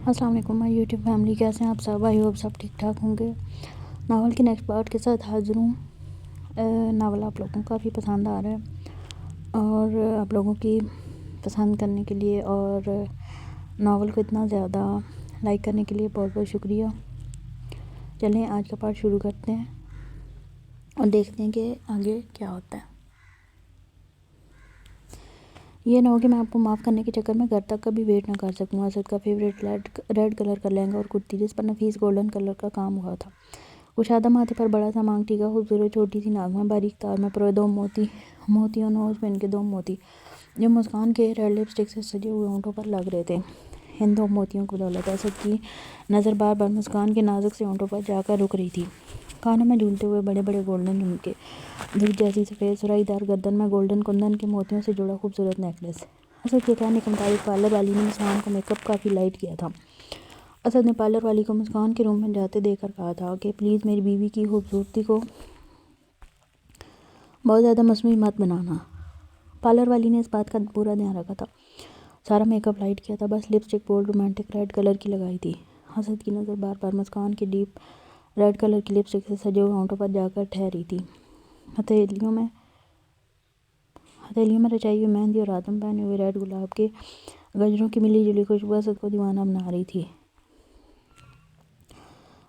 السلام علیکم مائی YouTube family, کیسے ہیں آپ سب؟ آئی ہوپ سب ٹھیک ٹھاک ہوں گے۔ ناول کے نیکسٹ پارٹ کے ساتھ حاضر ہوں۔ ناول آپ لوگوں کو کافی پسند آ رہا ہے اور آپ لوگوں کی پسند کرنے کے لیے اور ناول کو اتنا زیادہ لائک کرنے کے لیے بہت بہت شکریہ۔ چلیں آج کا پارٹ شروع کرتے ہیں اور دیکھتے ہیں کہ آگے کیا ہوتا ہے۔ یہ نہ ہو کہ میں آپ کو معاف کرنے کے چکر میں گھر تک کا بھی ویٹ نہ کر سکوں۔ اسد کا فیوریٹ ریڈ کلر کا لہنگا اور کرتی، جس پر نفیس گولڈن کلر کا کام ہوا تھا۔ کشادہ ماتھے پر بڑا سا مانگ ٹیکا، خوبصورت چھوٹی سی ناک میں باریک تار میں پروئے دو موتیوں، نوز پن کے دو موتی جو مسکان کے ریڈ لپسٹک سے سجے ہوئے ہونٹوں پر لگ رہے تھے۔ ان دو موتیوں کی بدولت اسد کی نظر بار بار مسکان کے نازک سے ہونٹوں پر جا کر رک رہی تھی۔ کانوں میں جھولتے ہوئے بڑے بڑے گولڈن جھمکے، دودھ جیسی سفید سرائی دار گردن میں گولڈن کندن کے موتیوں سے جڑا خوبصورت نیکلس۔ اسد کے کہنے کے مطابق پارلر والی نے مسکان کو میک اپ کافی لائٹ کیا تھا۔ اسد نے پارلر والی کو مسکان کے روم میں جاتے دیکھ کر کہا تھا کہ پلیز میری بیوی کی خوبصورتی کو بہت زیادہ مصنوعی مت بنانا۔ پارلر والی نے اس بات کا پورا دھیان رکھا تھا، سارا میک اپ لائٹ کیا تھا، بس lipstick bold romantic red colour کی لگائی تھی۔ اسد کی نظر بار بار مسکان کے ڈیپ ریڈ کلر کی لپسٹک سے سجے ہوئے ہونٹوں پر جا کر ٹھہری تھی۔ ہتھیلیوں میں رچائی ہوئی مہندی اور ہاتھوں میں پہنے ہوئے ریڈ گلاب کے گجروں کی ملی جلی خوشبو اسد کو دیوانہ بنا رہی تھی۔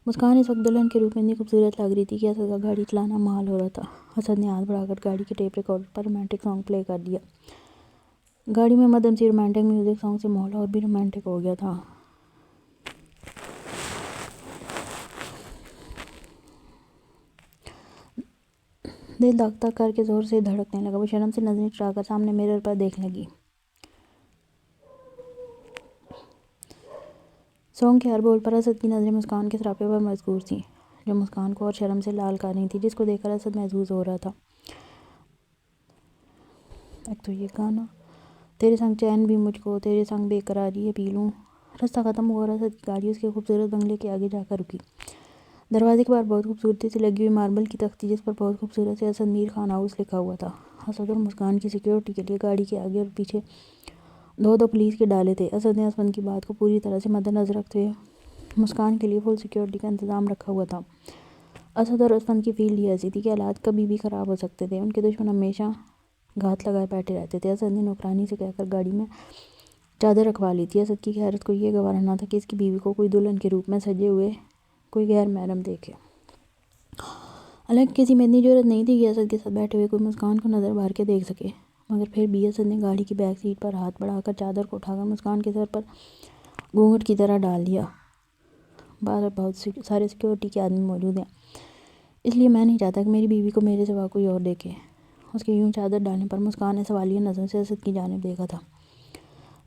مسکان اس وقت دلہن کے روپ میں اتنی خوبصورت لگ رہی تھی کہ اسد کا گاڑی چلانا محال ہو رہا تھا۔ اسد نے ہاتھ بڑھا کر گاڑی کے ٹیپ ریکارڈر پر رومانٹک سانگ پلے کر دیا۔ گاڑی میں مدھم سی رومانٹک میوزک سانگ سے ماحول اور بھی رومانٹک ہو گیا تھا۔ دل دھک دھک کر کے زور سے دھڑکنے لگا۔ وہ شرم سے نظریں چرا کر سامنے مرر پر دیکھنے لگی۔ سانگ کے ہر بول پر اسد کی نظریں مسکان کے سراپے پر مذکور تھیں، جو مسکان کو اور شرم سے لال کر رہی تھیں، جس کو دیکھ کر اسد محظوظ ہو رہا تھا۔ ایک تو یہ گانا تیرے سنگ چین بھی مجھ کو، تیرے سنگ بے قراری ہے پی لوں۔ رستہ ختم ہوا اور اسد کی گاڑی اس کے خوبصورت بنگلے کے آگے جا کر رکی۔ دروازے کے باہر بہت خوبصورتی سے لگی ہوئی ماربل کی تختی، جس پر بہت خوبصورت سے اسد میر خان ہاؤس لکھا ہوا تھا۔ اسد اور مسکان کی سیکیورٹی کے لیے گاڑی کے آگے اور پیچھے دو پولیس کے ڈالے تھے۔ اسد نے اسد کی بات کو پوری طرح سے مد نظر رکھتے ہوئے مسکان کے لیے فل سیکیورٹی کا انتظام رکھا ہوا تھا۔ اسد اور اسد کی فیلڈ ہی ایسی تھی کہ حالات کبھی بھی خراب ہو سکتے تھے۔ ان کے دشمن ہمیشہ گھات لگائے بیٹھے رہتے تھے۔ اسد نے نوکرانی سے کہہ کر گاڑی میں چادر رکھوا لی تھی۔ اسد کی خیرت کو یہ گوارا نہ تھا کہ اس کی بیوی کو کوئی دلہن کے روپ میں سجے ہوئے کوئی غیر محرم دیکھے۔ حالانکہ کسی میں اتنی جرأت نہیں تھی کہ اسد کے ساتھ بیٹھے ہوئے کوئی مسکان کو نظر بھر کے دیکھ سکے، مگر پھر بھی اسد نے گاڑی کی بیک سیٹ پر ہاتھ بڑھا کر چادر کو اٹھا کر مسکان کے سر پر گھونگھٹ کی طرح ڈال دیا۔ باہر بہت سارے سیکیورٹی کے آدمی موجود ہیں، اس لیے میں نہیں چاہتا کہ میری بیوی کو میرے سوا کوئی اور دیکھے۔ اس کے یوں چادر ڈالنے پر مسکان نے سوالیہ نظروں سے اسد کی جانب دیکھا تھا،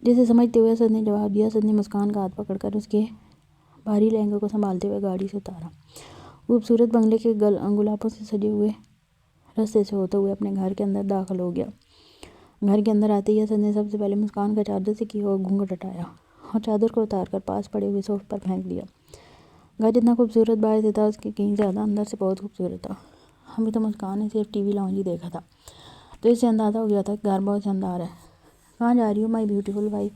جسے سمجھتے ہوئے اسد نے جواب دیا۔ اسد نے مسکان کا ہاتھ پکڑ کر اس کے بھاری لہنگے کو سنبھالتے ہوئے گاڑی سے اتارا۔ خوبصورت بنگلے کے گلابوں سے سجے ہوئے رستے سے ہوتے ہوئے اپنے گھر کے اندر داخل ہو گیا۔ گھر کے اندر آتے ہی اسد نے سب سے پہلے مسکان کا چادر سے کیا ہوا گھونگھٹ ہٹایا اور چادر کو اتار کر پاس پڑے ہوئے صوفے پر پھینک دیا۔ گھر جتنا خوبصورت باہر سے تھا، اس کے کہیں زیادہ اندر سے بہت خوبصورت تھا۔ ابھی تو مسکان نے صرف ٹی وی لاؤنج ہی دیکھا تھا، تو اس سے اندازہ ہو گیا تھا کہ گھر بہت شاندار ہے۔ کہاں جا رہی ہو مائی بیوٹیفل وائف؟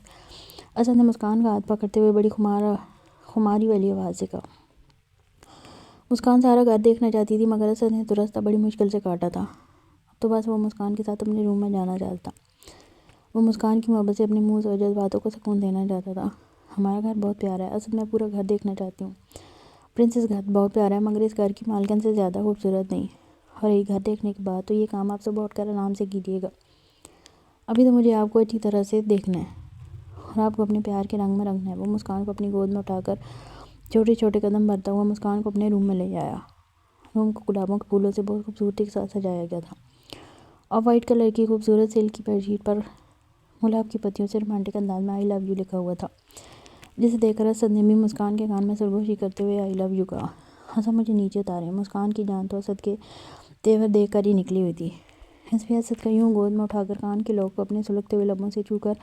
اسد نے مسکان کا ہاتھ پکڑتے ہوئے بڑی خماری والی آواز سے کہا۔ مسکان سارا گھر دیکھنا چاہتی تھی، مگر اسد نے تو راستہ بڑی مشکل سے کاٹا تھا۔ اب تو بس وہ مسکان کے ساتھ اپنے روم میں جانا چاہتا۔ وہ مسکان کی محبت سے اپنے منہ اور جذباتوں کو سکون دینا چاہتا تھا۔ ہمارا گھر بہت پیارا ہے اسد، میں پورا گھر دیکھنا چاہتی ہوں۔ پرنسس گھر بہت پیارا ہے، مگر اس گھر کی مالکن سے زیادہ خوبصورت نہیں، اور یہ گھر دیکھنے کے بعد تو یہ کام آپ صبح اٹھ کر آرام سے کیجیے گا۔ ابھی تو مجھے آپ کو اچھی طرح سے دیکھنا ہے اور آپ کو اپنے پیار کے رنگ میں رنگنا ہے۔ وہ مسکان کو اپنی گود میں اٹھا کر چھوٹے چھوٹے قدم بڑھتا ہوا مسکان کو اپنے روم میں لے آیا۔ روم کو گلابوں کے پھولوں سے بہت خوبصورتی کے ساتھ سجایا گیا تھا۔ آف وائٹ کلر کی خوبصورت سلک کی بیڈ شیٹ پر گلاب کی پتیوں سے رومانٹک انداز میں آئی لو یو لکھا ہوا تھا، جسے دیکھ کر اسد نے بھی مسکان کے کان میں سرگوشی کرتے ہوئے آئی لو یو کہا۔ اسد مجھے نیچے اتاریں۔ مسکان کی جان تو اسد کے تیور دیکھ کر ہی نکلی ہوئی تھی، اس پہ اسد کا یوں گود میں اٹھا کر کان کے لوگ کو اپنے سلگتے ہوئے لبوں سے چھو کر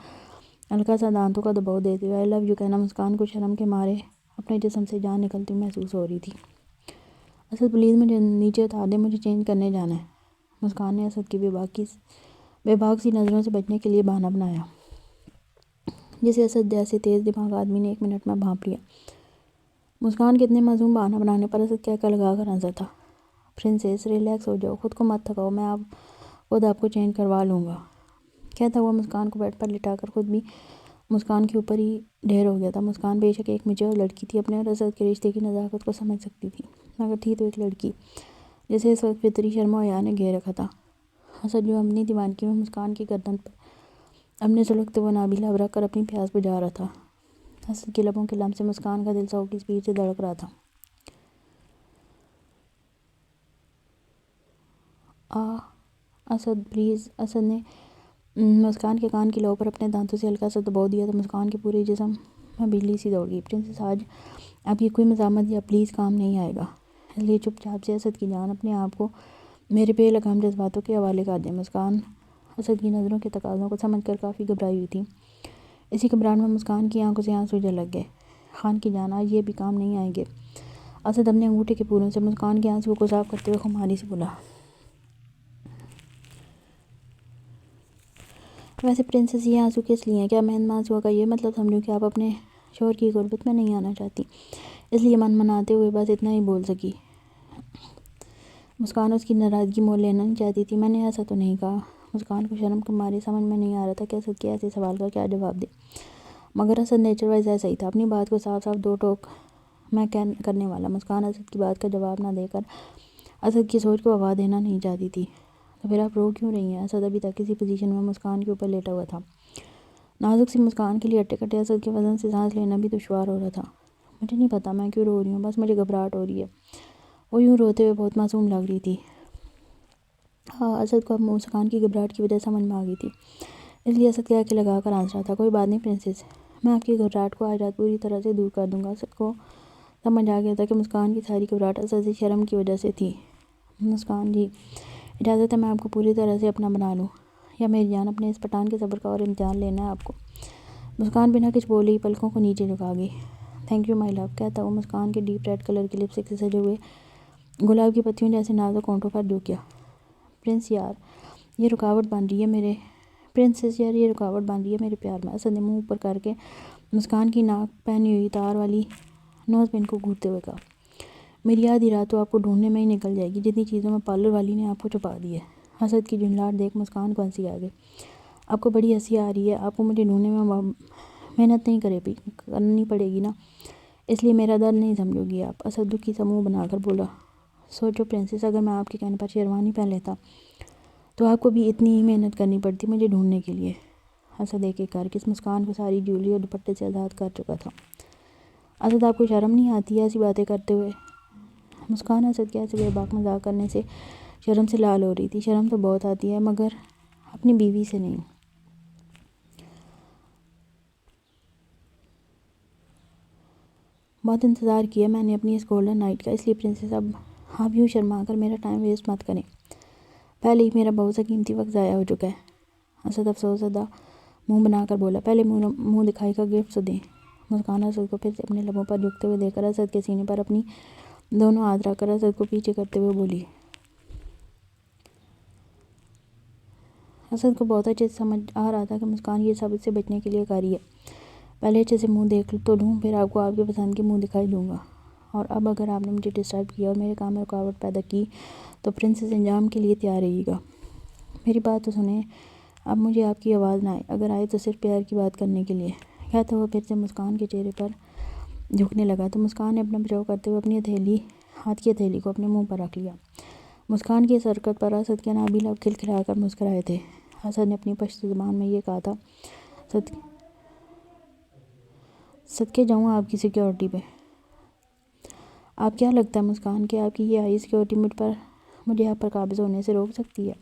ہلکا سا دانتوں کا دباؤ دیتے ہوئے آئی لو یو کہنا مسکان کو شرم کے مارے اپنے جسم سے جان نکلتی محسوس ہو رہی تھی۔ اسد پلیز مجھے نیچے اتار دے، مجھے چینج کرنے جانا ہے۔ مسکان نے اسد کی بے باک سی نظروں سے بچنے کے لیے بہانہ بنایا۔ جسے اسد جیسے تیز دماغ آدمی نے 1 منٹ میں بھانپ لیا۔ مسکان کے اتنے معصوم بہانہ بنانے پر اسد کہہ لگا کر ہنسا تھا، پرنسس ریلیکس ہو جاؤ، خود کو مت تھکاؤ، میں خود آپ کو چینج کروا لوں گا۔ کہتا ہوا مسکان کو بیڈ پر لٹا کر خود بھی مسکان کے اوپر ہی ڈھیر ہو گیا تھا۔ مسکان بے شک ایک میچور لڑکی تھی، اپنے اور اسد کے رشتے کی نزاکت کو سمجھ سکتی تھی، مگر تھی تو ایک لڑکی جسے اس وقت فطری شرم و حیا نے گھیر رکھا تھا۔ اسد جو اپنی دیوانگی میں مسکان کی گردن پر اپنے سلگتے وہ نابیل لب رکھ کر اپنی پیاس بجھا رہا تھا، اسد کے لبوں کے لمس سے مسکان کا دل 100 کی سپیڈ سے دھڑک رہا تھا۔ اسد پلیز۔ اسد نے مسکان کے کان کی لو پر اپنے دانتوں سے ہلکا سا دباؤ دیا تو مسکان کے پورے جسم میں بجلی سی دوڑ گئی۔ پرنسس آج آپ کی کوئی مزاحمت یا پلیز کام نہیں آئے گا، اس لیے چپ چاپ سے اسد کی جان اپنے آپ کو میرے بے لگام جذباتوں کے حوالے کر دیں۔ مسکان اسد کی نظروں کے تقاضوں کو سمجھ کر کافی گھبرائی ہوئی تھی۔ اسی گھبراہٹ میں مسکان کی آنکھوں سے آنسو جھلک گئے۔ خان کی جان آج یہ بھی کام نہیں آئیں گے۔ اسد اپنے انگوٹھے کے پھولوں سے مسکان کے آنسوؤں کو صاف کرتے ہوئے خماری سے بولا۔ ویسے پرنسس یہ آنسو کس لیے ہیں؟ کیا میں ان آنسوؤں کا یہ مطلب سمجھوں کہ آپ اپنے شوہر کی غربت میں نہیں آنا چاہتی؟ اس لیے منمناتے ہوئے بس اتنا ہی بول سکی۔ مسکان اس کی ناراضگی مول لینا نہیں چاہتی تھی۔ میں نے ایسا تو نہیں کہا۔ مسکان کو شرم کے مارے سمجھ میں نہیں آ رہا تھا کہ اسد کے ایسے سوال کا کیا جواب دے، مگر اسد نیچر وائز ایسا ہی تھا، اپنی بات کو صاف صاف دو ٹوک میں کرنے والا۔ مسکان اسد کی بات کا جواب نہ دے کر اسد کی سوچ کو ہوا دینا نہیں چاہتی تھی۔ تو پھر آپ رو کیوں رہی ہیں؟ اسد ابھی تک اسی پوزیشن میں مسکان کے اوپر لیٹا ہوا تھا۔ نازک سی مسکان کے لیے ہٹے کٹے اسد کے وزن سے سانس لینا بھی دشوار ہو رہا تھا۔ مجھے نہیں پتا میں کیوں رو رہی ہوں، بس مجھے گھبراہٹ ہو رہی ہے۔ وہ یوں روتے ہوئے بہت معصوم لگ رہی تھی۔ اسد کو اب مسکان کی گھبراہٹ کی وجہ سمجھ میں آ گئی تھی، اس لیے اسد کہہ کے لگا کر ہنس رہا تھا، کوئی بات نہیں پرنسس، میں آپ کی گھبراہٹ کو آج رات پوری طرح سے دور کر دوں گا۔ اسد کو سمجھ آ گیا تھا کہ مسکان کی ساری گھبراہٹ اسد سے شرم کی وجہ سے تھی۔ مسکان جی، اجازت ہے میں آپ کو پوری طرح سے اپنا بنا لوں، یا میری جان اپنے اس پٹھان کے صبر کا اور امتحان لینا ہے آپ کو؟ مسکان بنا کچھ بولے ہی پلکوں کو نیچے جھکا گئی۔ تھینک یو مائی لو، کہتا ہوا مسکان کے ڈیپ ریڈ کلر کے لپسٹک سے سجے ہوئے گلاب کی پتیوں جیسے نازک ہونٹوں پر جھک گیا۔ پرنسس یار یہ رکاوٹ بن رہی ہے میرے پیار میں۔ اسد نے منہ اوپر کر کے مسکان کی ناک پہنی ہوئی تار والی نوز پن کو گھورتے ہوئے کہا، میری آدھی رات تو آپ کو ڈھونڈنے میں ہی نکل جائے گی، جتنی چیزوں میں پارلر والی نے آپ کو چھپا دی ہے۔ اسد کی جھنجھلاہٹ دیکھ مسکان کو ہنسی آ گئی۔ آپ کو بڑی ہنسی آ رہی ہے؟ آپ کو مجھے ڈھونڈنے میں محنت نہیں کرنی پڑے گی نا، اس لیے میرا درد نہیں سمجھو گی آپ؟ اسد دکھی سا منہ بنا کر بولا، سوچو پرنسس، اگر میں آپ کے کہنے پر شیروانی پہن لیتا تو آپ کو بھی اتنی ہی محنت کرنی پڑتی مجھے ڈھونڈنے کے لیے۔ اسد ایک ایک کر کے اس مسکان کو ساری جولی اور دوپٹے سے آزاد کر چکا تھا۔ اسد آپ کو شرم نہیں آتی ہے ایسی باتیں کرتے ہوئے؟ مسکان اسد کے ایسے بے باک مذاق کرنے سے شرم سے لال ہو رہی تھی۔ شرم تو بہت آتی ہے مگر اپنی بیوی سے نہیں۔ بہت انتظار کیا میں نے اپنی اس گولڈن نائٹ کا، اس لیے پرنسس اب آپ یوں شرما کر میرا ٹائم ویسٹ مت کریں، پہلے ہی میرا بہت سا قیمتی وقت ضائع ہو چکا ہے۔ اسد افسوس زدہ منہ بنا کر بولا، پہلے منہ دکھائی کا گفٹ تو دیں۔ مسکان اسد کو پھر سے اپنے لبوں پر جھکتے ہوئے دیکھ کر اسد کے سینے پر اپنی دونوں ہاتھ رکھ کر اسد کو پیچھے کرتے ہوئے بولی۔ اسد کو بہت اچھے سے سمجھ آ رہا تھا کہ مسکان یہ سب اس سے بچنے کے لیے کر رہی ہے، پہلے اچھے سے منہ دیکھ تو لوں، پھر آپ کو آپ کے پسند کے منہ دکھائی دوں گا، اور اب اگر آپ نے مجھے ڈسٹرب کیا اور میرے کام میں رکاوٹ پیدا کی تو پرنسس انجام کے لیے تیار رہیے گا۔ میری بات تو سنیں، اب مجھے آپ کی آواز نہ آئے، اگر آئے تو صرف پیار کی بات کرنے کے لیے۔ کہتا ہوا پھر سے مسکان کے چہرے پر جھکنے لگا تو مسکان نے اپنا بچاؤ کرتے ہوئے اپنی ہاتھ کی ہتھیلی کو اپنے منہ پر رکھ لیا۔ مسکان کی اس حرکت پر اسد کے نابیل لب کھلکھلا کر مسکرائے تھے۔ اسد نے اپنی پشت زبان میں یہ کہا تھا، صدقے جاؤں آپ کی سیکیورٹی پہ۔ آپ کیا لگتا ہے مسکان کہ آپ کی یہ ہائی سیکیورٹی مجھے آپ پر قابض ہونے سے روک سکتی ہے؟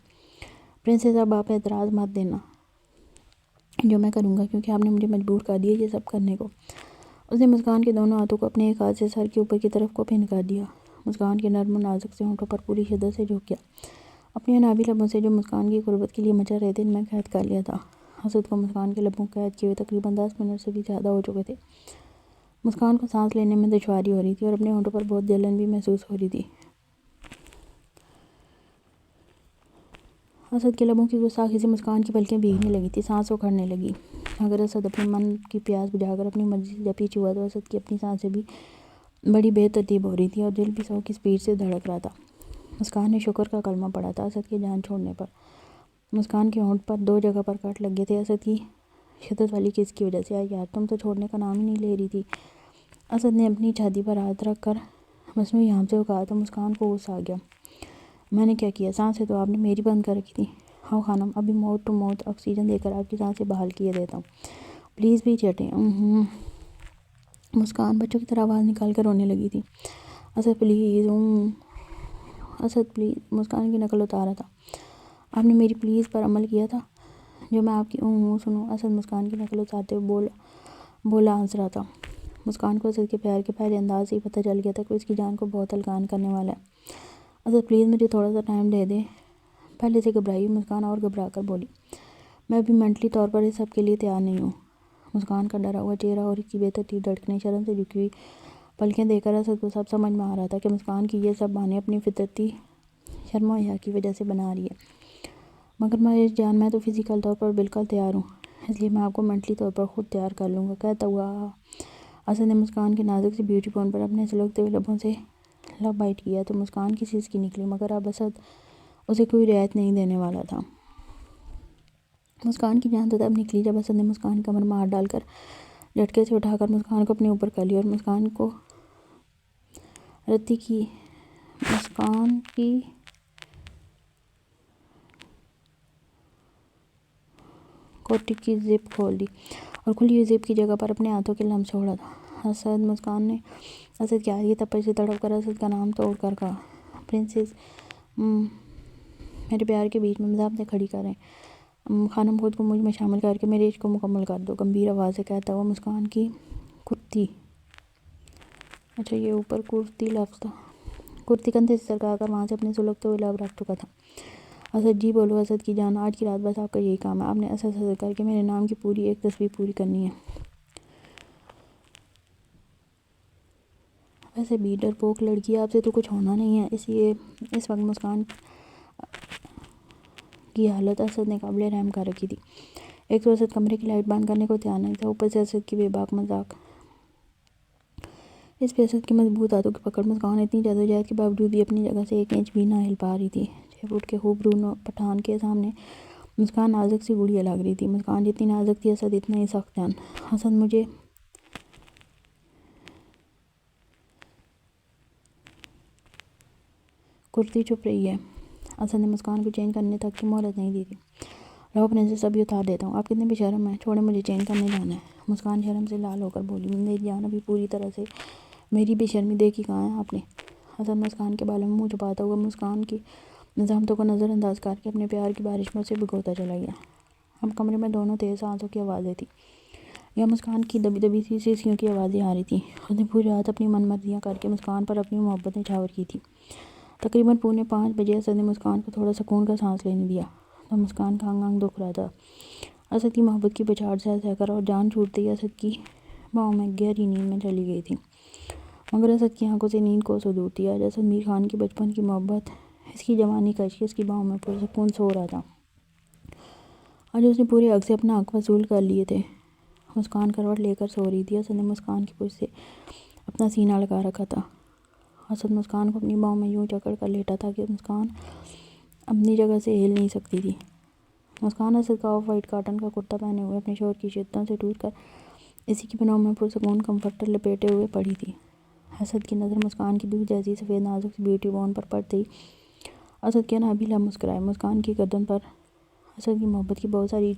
پرنسس اب آپ اعتراض مت دینا جو میں کروں گا، کیونکہ آپ نے مجھے مجبور کر دیا یہ سب کرنے کو۔ اس نے مسکان کے دونوں ہاتھوں کو اپنے ایک ہاتھ سے سر کے اوپر کی طرف کو پن کر دیا۔ مسکان کے نرم و نازک سے ہونٹوں پر پوری شدت سے جھک گیا، اپنے نابی لبوں سے جو مسکان کی قربت کے لیے مچل رہے تھے ان میں قید کر لیا تھا۔ اسد کو مسکان کے لبوں قید کیے ہوئے تقریباً 10 منٹ سے بھی زیادہ ہو چکے تھے۔ مسکان کو سانس لینے میں دشواری ہو رہی تھی اور اپنے ہونٹوں پر بہت جلن بھی محسوس ہو رہی تھی۔ اسد کے لبوں کی گستاخی سے مسکان کی پلکیں بھیگنے لگی تھی، سانس اکھڑنے لگی۔ مگر اسد اپنے من کی پیاس بجھا کر اپنی مرضی سے جب پیچھے ہوا تو اسد کی اپنی سانسیں بھی بڑی بے ترتیب ہو رہی تھی اور دل بھی 100 کی سپیڈ سے دھڑک رہا تھا۔ مسکان نے شکر کا کلمہ پڑھا تھا اسد کی جان چھوڑنے پر۔ مسکان کے ہونٹ پر 2 جگہ پر کٹ لگ گئے تھے۔ اسد کی شدت والی کس کی وجہ سے؟ یار تم تو چھوڑنے کا نام ہی نہیں لے رہی تھی۔ اسد نے اپنی چھاتی پر ہاتھ رکھ کر مصنوعی ہم سے کہا تو مسکان کو غصہ آ گیا۔ میں نے کیا کیا؟ سانسیں تو آپ نے میری بند کر رکھی تھی۔ ہاؤ خانم، ابھی ماؤتھ ٹو ماؤتھ آکسیجن دے کر آپ کی سانسیں بحال کیے دیتا ہوں، پلیز بھی چٹیں۔ مسکان بچوں کی طرح آواز نکال کر رونے لگی تھی۔ Asad please, Asad please. مسکان کی نقل اتارا تھا۔ آپ نے میری پلیز پر عمل کیا تھا جو میں آپ کی سنوں؟ اسد مسکان کی نقل اتارتے ہوئے بولا ہنس رہا تھا۔ مسکان کو اسد کے پیار کے پہلے انداز سے ہی پتہ چل گیا تھا کہ اس کی جان کو بہت ہلکان کرنے والا ہے۔ اسد پلیز مجھے تھوڑا سا ٹائم دے دیں۔ پہلے سے گھبرائی ہوئی مسکان اور گھبرا کر بولی، میں ابھی مینٹلی طور پر اس سب کے لیے تیار نہیں ہوں۔ مسکان کا ڈرا ہوا چہرہ اور اس کی بے ترتیب دھڑکنیں، شرم سے جھکی ہوئی پلکیں دیکھ کر اسد کو سب سمجھ میں آ رہا تھا کہ مسکان کی یہ سب بہانے اپنی فطرتی شرم و حیا کی وجہ سے بنا رہی ہے۔ مگر مہیش جان، میں تو فزیکل طور پر بالکل تیار ہوں، اس لیے میں آپ کو مینٹلی طور پر خود تیار کر لوں گا، کہتا ہوا اسد نے مسکان کے نازک سی بیوٹی بون پر اپنے سلگتے ہوئے لبوں سے لب بائٹ کیا تو مسکان کی سسکی نکلی، مگر اب اسد اسے کوئی رعایت نہیں دینے والا تھا۔ مسکان کی جان تو تب نکلی جب اسد نے مسکان کی کمر میں ہاتھ ڈال کر جھٹکے سے اٹھا کر مسکان کو اپنے اوپر کر لیا اور مسکان کو رتی کی مسکان کی کوٹی کی زپ کھول دی اور کھلی ہوئی زپ کی جگہ پر اپنے ہاتھوں کے لمس چھوڑا تھا۔ اسد، مسکان نے اسد کی آدھی تپش سے تڑپ کر اسد کا نام توڑ کر کہا، پرنسس، میرے پیار کے بیچ میں مذاق نہ کھڑی کریں خانم، خود کو مجھ میں شامل کر کے میرے عشق کو مکمل کر دو، گمبھیر آواز سے کہتا ہوا مسکان کی کرتی، اچھا یہ اوپر کرتی لفظ تھا، کرتی کندھے سے سرکا کر وہاں سے اپنے سلگتے ہوئے لب رکھ چکا تھا۔ اسد، جی بولو اسد کی جان، آج کی رات بس آپ کا یہی کام ہے، آپ نے اسد کر کے میرے نام کی پوری ایک تصویر پوری کرنی ہے۔ ویسے بھی ڈرپوک لڑکی، آپ سے تو کچھ ہونا نہیں ہے۔ اس وقت مسکان کی حالت اسد نے قابل رحم کر رکھی تھی۔ ایک تو اسد کمرے کی لائٹ بند کرنے کو تیار نہیں تھا، اوپر سے اسد کی بے باک مذاق، اس پہ اسد کی مضبوط ہاتھوں کی پکڑ۔ مسکان اتنی جدوجہد کے باوجود بھی اپنی جگہ سے 1 انچ بھی نہ ہل پا رہی تھی۔ 6 فٹ کے خوبرو پٹھان کے سامنے مسکان نازک سی گڑیا لگ رہی تھی۔ مسکان جتنی نازک تھی اسد اتنا ہی سخت جان۔ اسد، مجھے کرتی چپ رہی ہے۔ اسد نے مسکان کو چینج کرنے تک کی مہلت نہیں دی تھی۔ لاؤ پرنسس، ابھی اتار دیتا ہوں، آپ کتنے بے شرم ہیں، چھوڑیں مجھے چینج کرنے جانا ہے۔ مسکان شرم سے لال ہو کر بولی، میری جان ابھی پوری طرح سے میری بے شرمی دیکھی کہاں ہے آپ نے؟ اسد مسکان کے بالوں میں منہ چھپاتا ہوا مسکان کی مزاحمتوں کو نظر انداز کر کے اپنے پیار کی بارش میں اسے بھگوتا چلا گیا۔ اب کمرے میں دونوں تیز سانسوں کی آوازیں تھیں یا مسکان کی دبی دبی سی سیسیوں کی آوازیں آ رہی تھیں۔ اس نے پوری رات اپنی من مرضیاں کر کے مسکان پر اپنی محبت نچھاور کی تھی۔ تقریباً 4:45 بجے اسد نے مسکان کو تھوڑا سکون کا سانس لینے دیا تو مسکان کا انگ انگ دکھ رہا تھا۔ اسد کی محبت کی بچھاڑ سہ سہ کر اور جان چھوٹتے ہی اسد کی باہوں میں گہری نیند میں چلی گئی تھی، مگر اسد کی آنکھوں سے نیند کوسوں دور تھی۔ آج اسد میر خان کی بچپن کی محبت، اس کی جوانی کا عشق، اس کی باہوں میں پرسکون سو رہا تھا۔ آج اس نے پورے حق سے اپنا حق وصول کر لیے تھے۔ مسکان کروٹ لے کر سو رہی تھی۔ اسد نے مسکان کی پشت سے اپنا سینہ لگا رکھا تھا۔ اسد مسکان کو اپنی باہوں میں یوں جکڑ کر لیٹا تھا کہ مسکان اپنی جگہ سے ہل نہیں سکتی تھی۔ مسکان اسد کا آف وائٹ کاٹن کا کرتا پہنے ہوئے اپنے شوہر کی شدتوں سے ٹوٹ کر اسی کی پناہوں میں پرسکون کمفرٹر لپیٹے ہوئے پڑی تھی۔ اسد کی نظر مسکان کی دودھ جیسی سفید نازک سی بیوٹی بون پر پڑتے ہی اسد کے نابی لب مسکرائے۔ مسکان کی گردن پر اسد کی محبت کی بہت ساری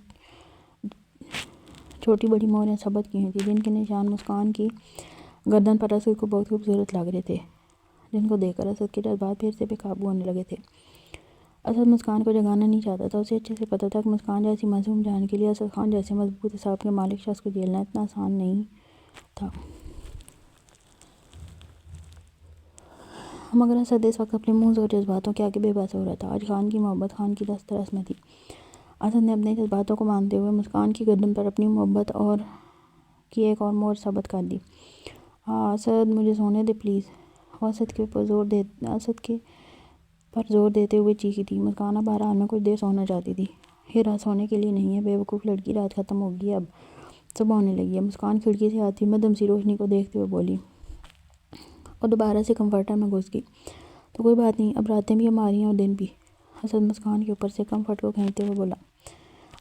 چھوٹی بڑی مہریں ثبت کی ہوئی تھیں، جن کے نشان مسکان کی گردن پر اسد کو بہت خوبصورت لگ رہے تھے، جن کو دیکھ کر اسد کے جذبات پھر سے بے قابو ہونے لگے تھے۔ اسد مسکان کو جگانا نہیں چاہتا تھا۔ اسے اچھے سے پتہ تھا کہ مسکان جیسی معصوم جان کے لیے اسد خان جیسے مضبوط اعصاب کے مالک شخص کو جھیلنا اتنا آسان نہیں تھا۔ مگر اسد اس وقت اپنے محض اور جذباتوں کے آگے بے بس ہو رہا تھا۔ آج خان کی محبت خان کی دست رس میں تھی۔ اسد نے اپنے جذباتوں کو مانتے ہوئے مسکان کی گردن پر اپنی محبت کی ایک اور مہر ثبت کر دی۔ اسد، مجھے سونے دے پلیز، وہ اسد کے پر زور دیتے ہوئے چیخی تھی۔ مسکان اب بہرحال میں کچھ دیر سونا چاہتی تھی۔ یہ رات سونے کے لیے نہیں ہے بیوقوف لڑکی، رات ختم ہوگی اب، صبح ہونے لگی ہے۔ مسکان کھڑکی سے آتی مدھم سی روشنی کو دیکھتے ہوئے بولی اور دوبارہ سے کمفرٹر میں گھس گئی۔ تو کوئی بات نہیں، اب راتیں بھی ہماری ہیں اور دن بھی۔ اسد مسکان کے اوپر سے کمفرٹ کو کھینچتے ہوئے بولا،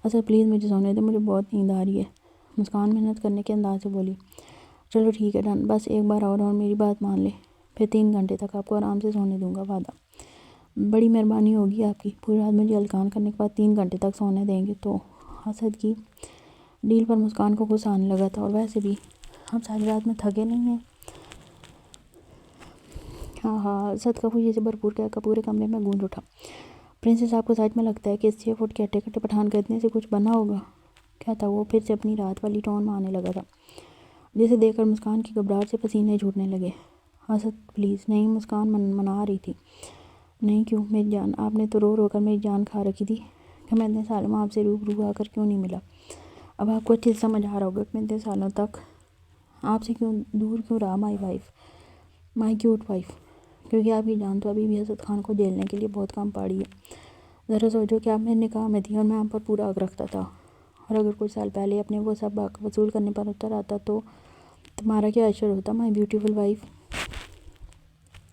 اسد پلیز مجھے سونے دے، مجھے بہت نیند آ رہی ہے۔ مسکان محنت کرنے کے انداز سے بولی، چلو ٹھیک ہے ڈن، بس ایک بار اور میری بات مان لے، پھر 3 گھنٹے تک آپ کو آرام سے سونے دوں گا، وعدہ۔ بڑی مہربانی ہوگی آپ کی، پوری رات مجھے ہلکان کرنے کے بعد 3 گھنٹے تک سونے دیں گے تو۔ اسد کی ڈیل پر مسکان کو غصہ آنے لگا تھا، اور ویسے بھی ہم ساری رات میں تھکے نہیں ہیں۔ ہاں ہاں، اسد کا خوشی سے بھرپور کہہ کر پورے کمرے میں گونج اٹھا۔ پرنسس آپ کو سچ میں لگتا ہے کہ اس 6 فٹ کے ہٹے کٹے پٹھان کا اتنے سے کچھ بنا ہوگا؟ کیا تھا وہ پھر سے اپنی رات والی ٹون میں آنے لگا تھا، جسے دیکھ کر مسکان کی گھبراہٹ سے پسینے چھوٹنے لگے۔ اسد پلیز نہیں، مسکان منا رہی تھی۔ نہیں کیوں میری جان، آپ نے تو رو رو کر میری جان کھا رکھی تھی کہ میں اتنے سالوں میں آپ سے روبرو آ کر کیوں نہیں ملا۔ اب آپ کو اچھے سے سمجھ آ رہا ہوگا کہ میں اتنے سالوں تک آپ سے دور کیوں رہا، مائی کیوٹ وائف، کیونکہ آپ کی جان تو ابھی بھی اسد خان کو جھیلنے کے لیے بہت کم پاڑی ہے۔ ذرا سوچو کہ آپ میرے نکاح میں تھی اور میں آپ پر پورا حق رکھتا تھا، اور اگر کچھ سال پہلے اپنے وہ سب حق وصول کرنے پر اتر آتا تو تمہارا کیا اشر ہوتا، مائی بیوٹیفل وائف۔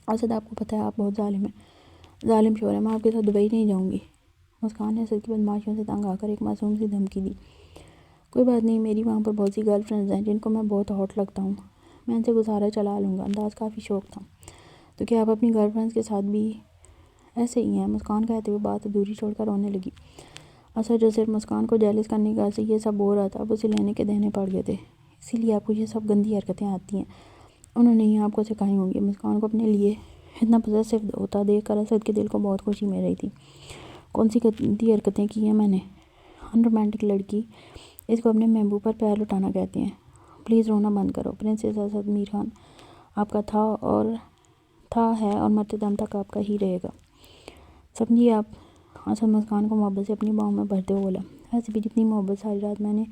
اسد آپ کو پتہ ہے آپ بہت ظالم ہیں، ظالم شوہر ہے، میں آپ کے ساتھ دبئی نہیں جاؤں گی۔ مسکان نے اسد کی بدمعاشیوں سے تنگ آ کر ایک معصوم سی دھمکی دی۔ کوئی بات نہیں، میری وہاں پر بہت سی گرل فرینڈز ہیں جن کو میں بہت ہاٹ لگتا ہوں، میں ان سے گزارا چلا لوں گا۔ انداز کافی شوق تھا۔ تو کیا آپ اپنی گرل فرینڈز کے ساتھ بھی ایسے ہی ہیں؟ مسکان کہتے ہوئے بات ادھوری چھوڑ کر رونے لگی۔ اسد جو صرف مسکان کو جیلس کرنے کا سے یہ سب ہو رہا تھا، اب اسے لینے کے دینے پڑ گئے تھے، اسی لیے آپ کو یہ سب گندی حرکتیں آتی ہیں، انہوں نے ہی آپ کو سکھائی ہوں گی۔ مسکان کو اپنے لیے اتنا پوزیسو ہوتا دیکھ کر اسد کے دل کو بہت خوشی مل رہی تھی۔ کون سی گندی حرکتیں کی ہیں میں نے؟ انرومانٹک لڑکی، اس کو اپنے محبوب پر پیر لٹانا کہتے ہیں۔ پلیز رونا بند کرو، پرنسس اسد میر خان آپ کا تھا ہے اور مرتے دم تک آپ کا ہی رہے گا، سمجھیے آپ۔ اسد مسکان کو محبت سے اپنی باہوں میں بھرتے ہوئے بولا، ویسے بھی جتنی محبت ساری رات میں نے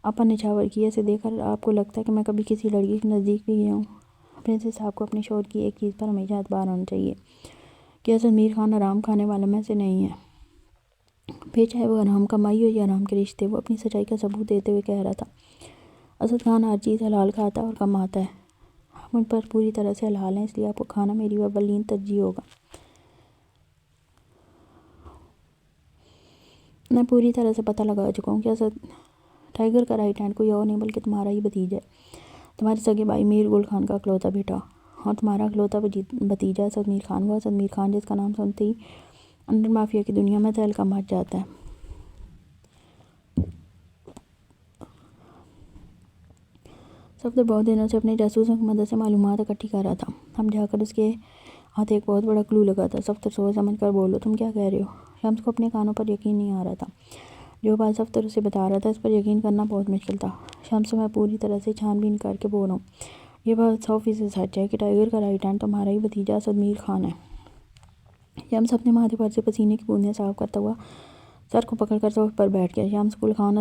آپ پر نچھاور کی ہے، اسے دیکھ کر آپ کو لگتا ہے کہ میں کبھی کسی لڑکی کے نزدیک بھی گیا ہوں؟ پرنسس آپ کو اپنے شوہر کی ایک چیز پر ہمیشہ اعتبار ہونا چاہیے کہ اسد میر خان حرام کھانے والوں میں سے نہیں ہے، پھر چاہے وہ حرام کمائی ہو یا حرام کے رشتے۔ وہ اپنی سچائی کا ثبوت دیتے ہوئے کہہ رہا تھا، اسد خان ہر چیز حلال کھاتا ہے اور کماتا ہے، آپ مجھ پر پوری طرح سے حلال ہیں، اس لیے آپ کو کھانا میری اولین ترجیح ہوگا۔ میں پوری طرح سے پتہ لگا چکا ہوں کہ اسد ٹائیگر کا رائٹ ہینڈ کوئی اور نہیں بلکہ تمہارا ہی بھتیجا ہے، تمہارے سگے بھائی میر گل خان کا اکلوتا بیٹا، اور تمہارا اکلوتا بھتیجا اسد میر خان، وہ اسد میر خان جس کا نام سنتے ہی انڈر مافیا کی دنیا میں تہلکہ مچ جاتا ہے۔ صفدر بہت دنوں سے اپنے جاسوسوں کی مدد سے معلومات اکٹھی کر رہا تھا، اب جا کر اس کے ہاتھ ایک بہت بڑا کلو لگا تھا۔ صفدر سوچ سمجھ کر بولو، تم کیا کہہ رہے ہو؟ شمس کو اپنے کانوں پر یقین نہیں آ رہا تھا، جو بات صفدر اسے بتا رہا تھا اس پر یقین کرنا بہت مشکل تھا۔ شمس میں پوری طرح سے چھان بین کر کے بول رہا ہوں، یہ بات 100% سچ ہے کہ ٹائیگر کا رائٹ ہینڈ تمہارا ہی بھتیجا اسد میر خان ہے۔ شمس اپنے ماتھے پر سے پسینے کی بوندیں صاف کرتا ہوا سر کو پکڑ کر صوفے پر بیٹھ گیا۔ شمس گل خان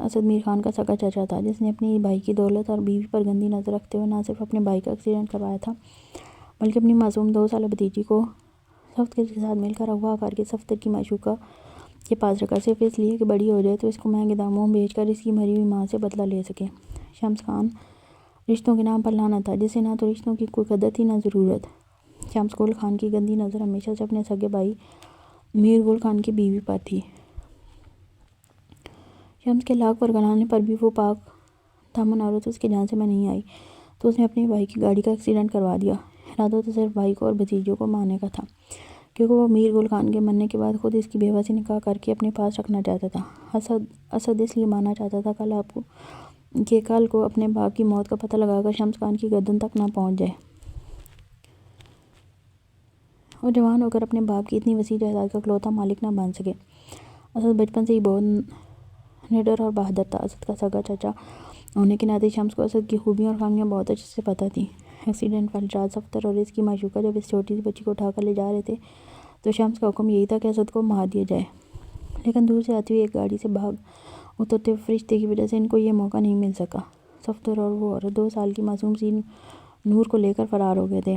اسد میر خان کا سگا چچا تھا، جس نے اپنی بھائی کی دولت اور بیوی پر گندی نظر رکھتے ہوئے نہ صرف اپنے بھائی کا ایکسیڈنٹ کروایا تھا بلکہ اپنی معصوم 2 سالہ بھتیجی کو صفدر کے ساتھ مل کر اغوا کر کے صفدر کی معشوقہ کے پاس رکھا، صرف اس لیے کہ بڑی ہو جائے تو اس کو مہنگے داموں بیچ کر اس کی مری ہوئی ماں سے بدلہ لے سکے۔ شمس خان رشتوں کے نام پر لعنت تھا، جسے نہ تو رشتوں کی کوئی قدر تھی نہ ضرورت۔ شمس گل خان کی گندی نظر ہمیشہ سے اپنے سگے بھائی میر گل خان کی بیوی پر تھی۔ شمس کے لاکھ ورگلانے پر بھی وہ پاک دامن عورت اس کے جہاں سے میں نہیں آئی تو اس نے اپنے بھائی کی گاڑی کا ایکسیڈنٹ کروا دیا۔ ارادہ تو صرف بھائی کو اور بھتیجوں کو مارنے کا تھا، کیونکہ وہ میر گل خان کے مرنے کے بعد خود اس کی بیوہ سے نکاح کر کے اپنے پاس رکھنا چاہتا تھا۔ اسد اس لیے مارنا چاہتا تھا کل کو اپنے باپ کی موت کا پتہ لگا کر شمس خان کی گردن تک نہ پہنچ جائے اور جوان ہو کر اپنے باپ کی اتنی وسیع جائیداد کا اکلوتا مالک نہ بن سکے۔ اسد بچپن سے ہی بہت نڈر اور بہادر تھا۔ اسد کا سگا چچا ہونے کے ناطے شمس کو اسد کی خوبیاں اور خامیاں بہت اچھے سے پتہ تھیں۔ ایکسیڈنٹ والی رات صفدر اور اس کی معشوقہ جب اس چھوٹی سی بچی کو اٹھا کر لے جا رہے تھے تو شمس کا حکم یہی تھا کہ اسد کو مار دیا جائے، لیکن دور سے آتی ہوئی ایک گاڑی سے بھاگ اترتے ہوئے فرشتے کی وجہ سے ان کو یہ موقع نہیں مل سکا۔ صفدر اور وہ عورت 2 سال کی معصوم سی نور کو لے کر فرار ہو گئے تھے،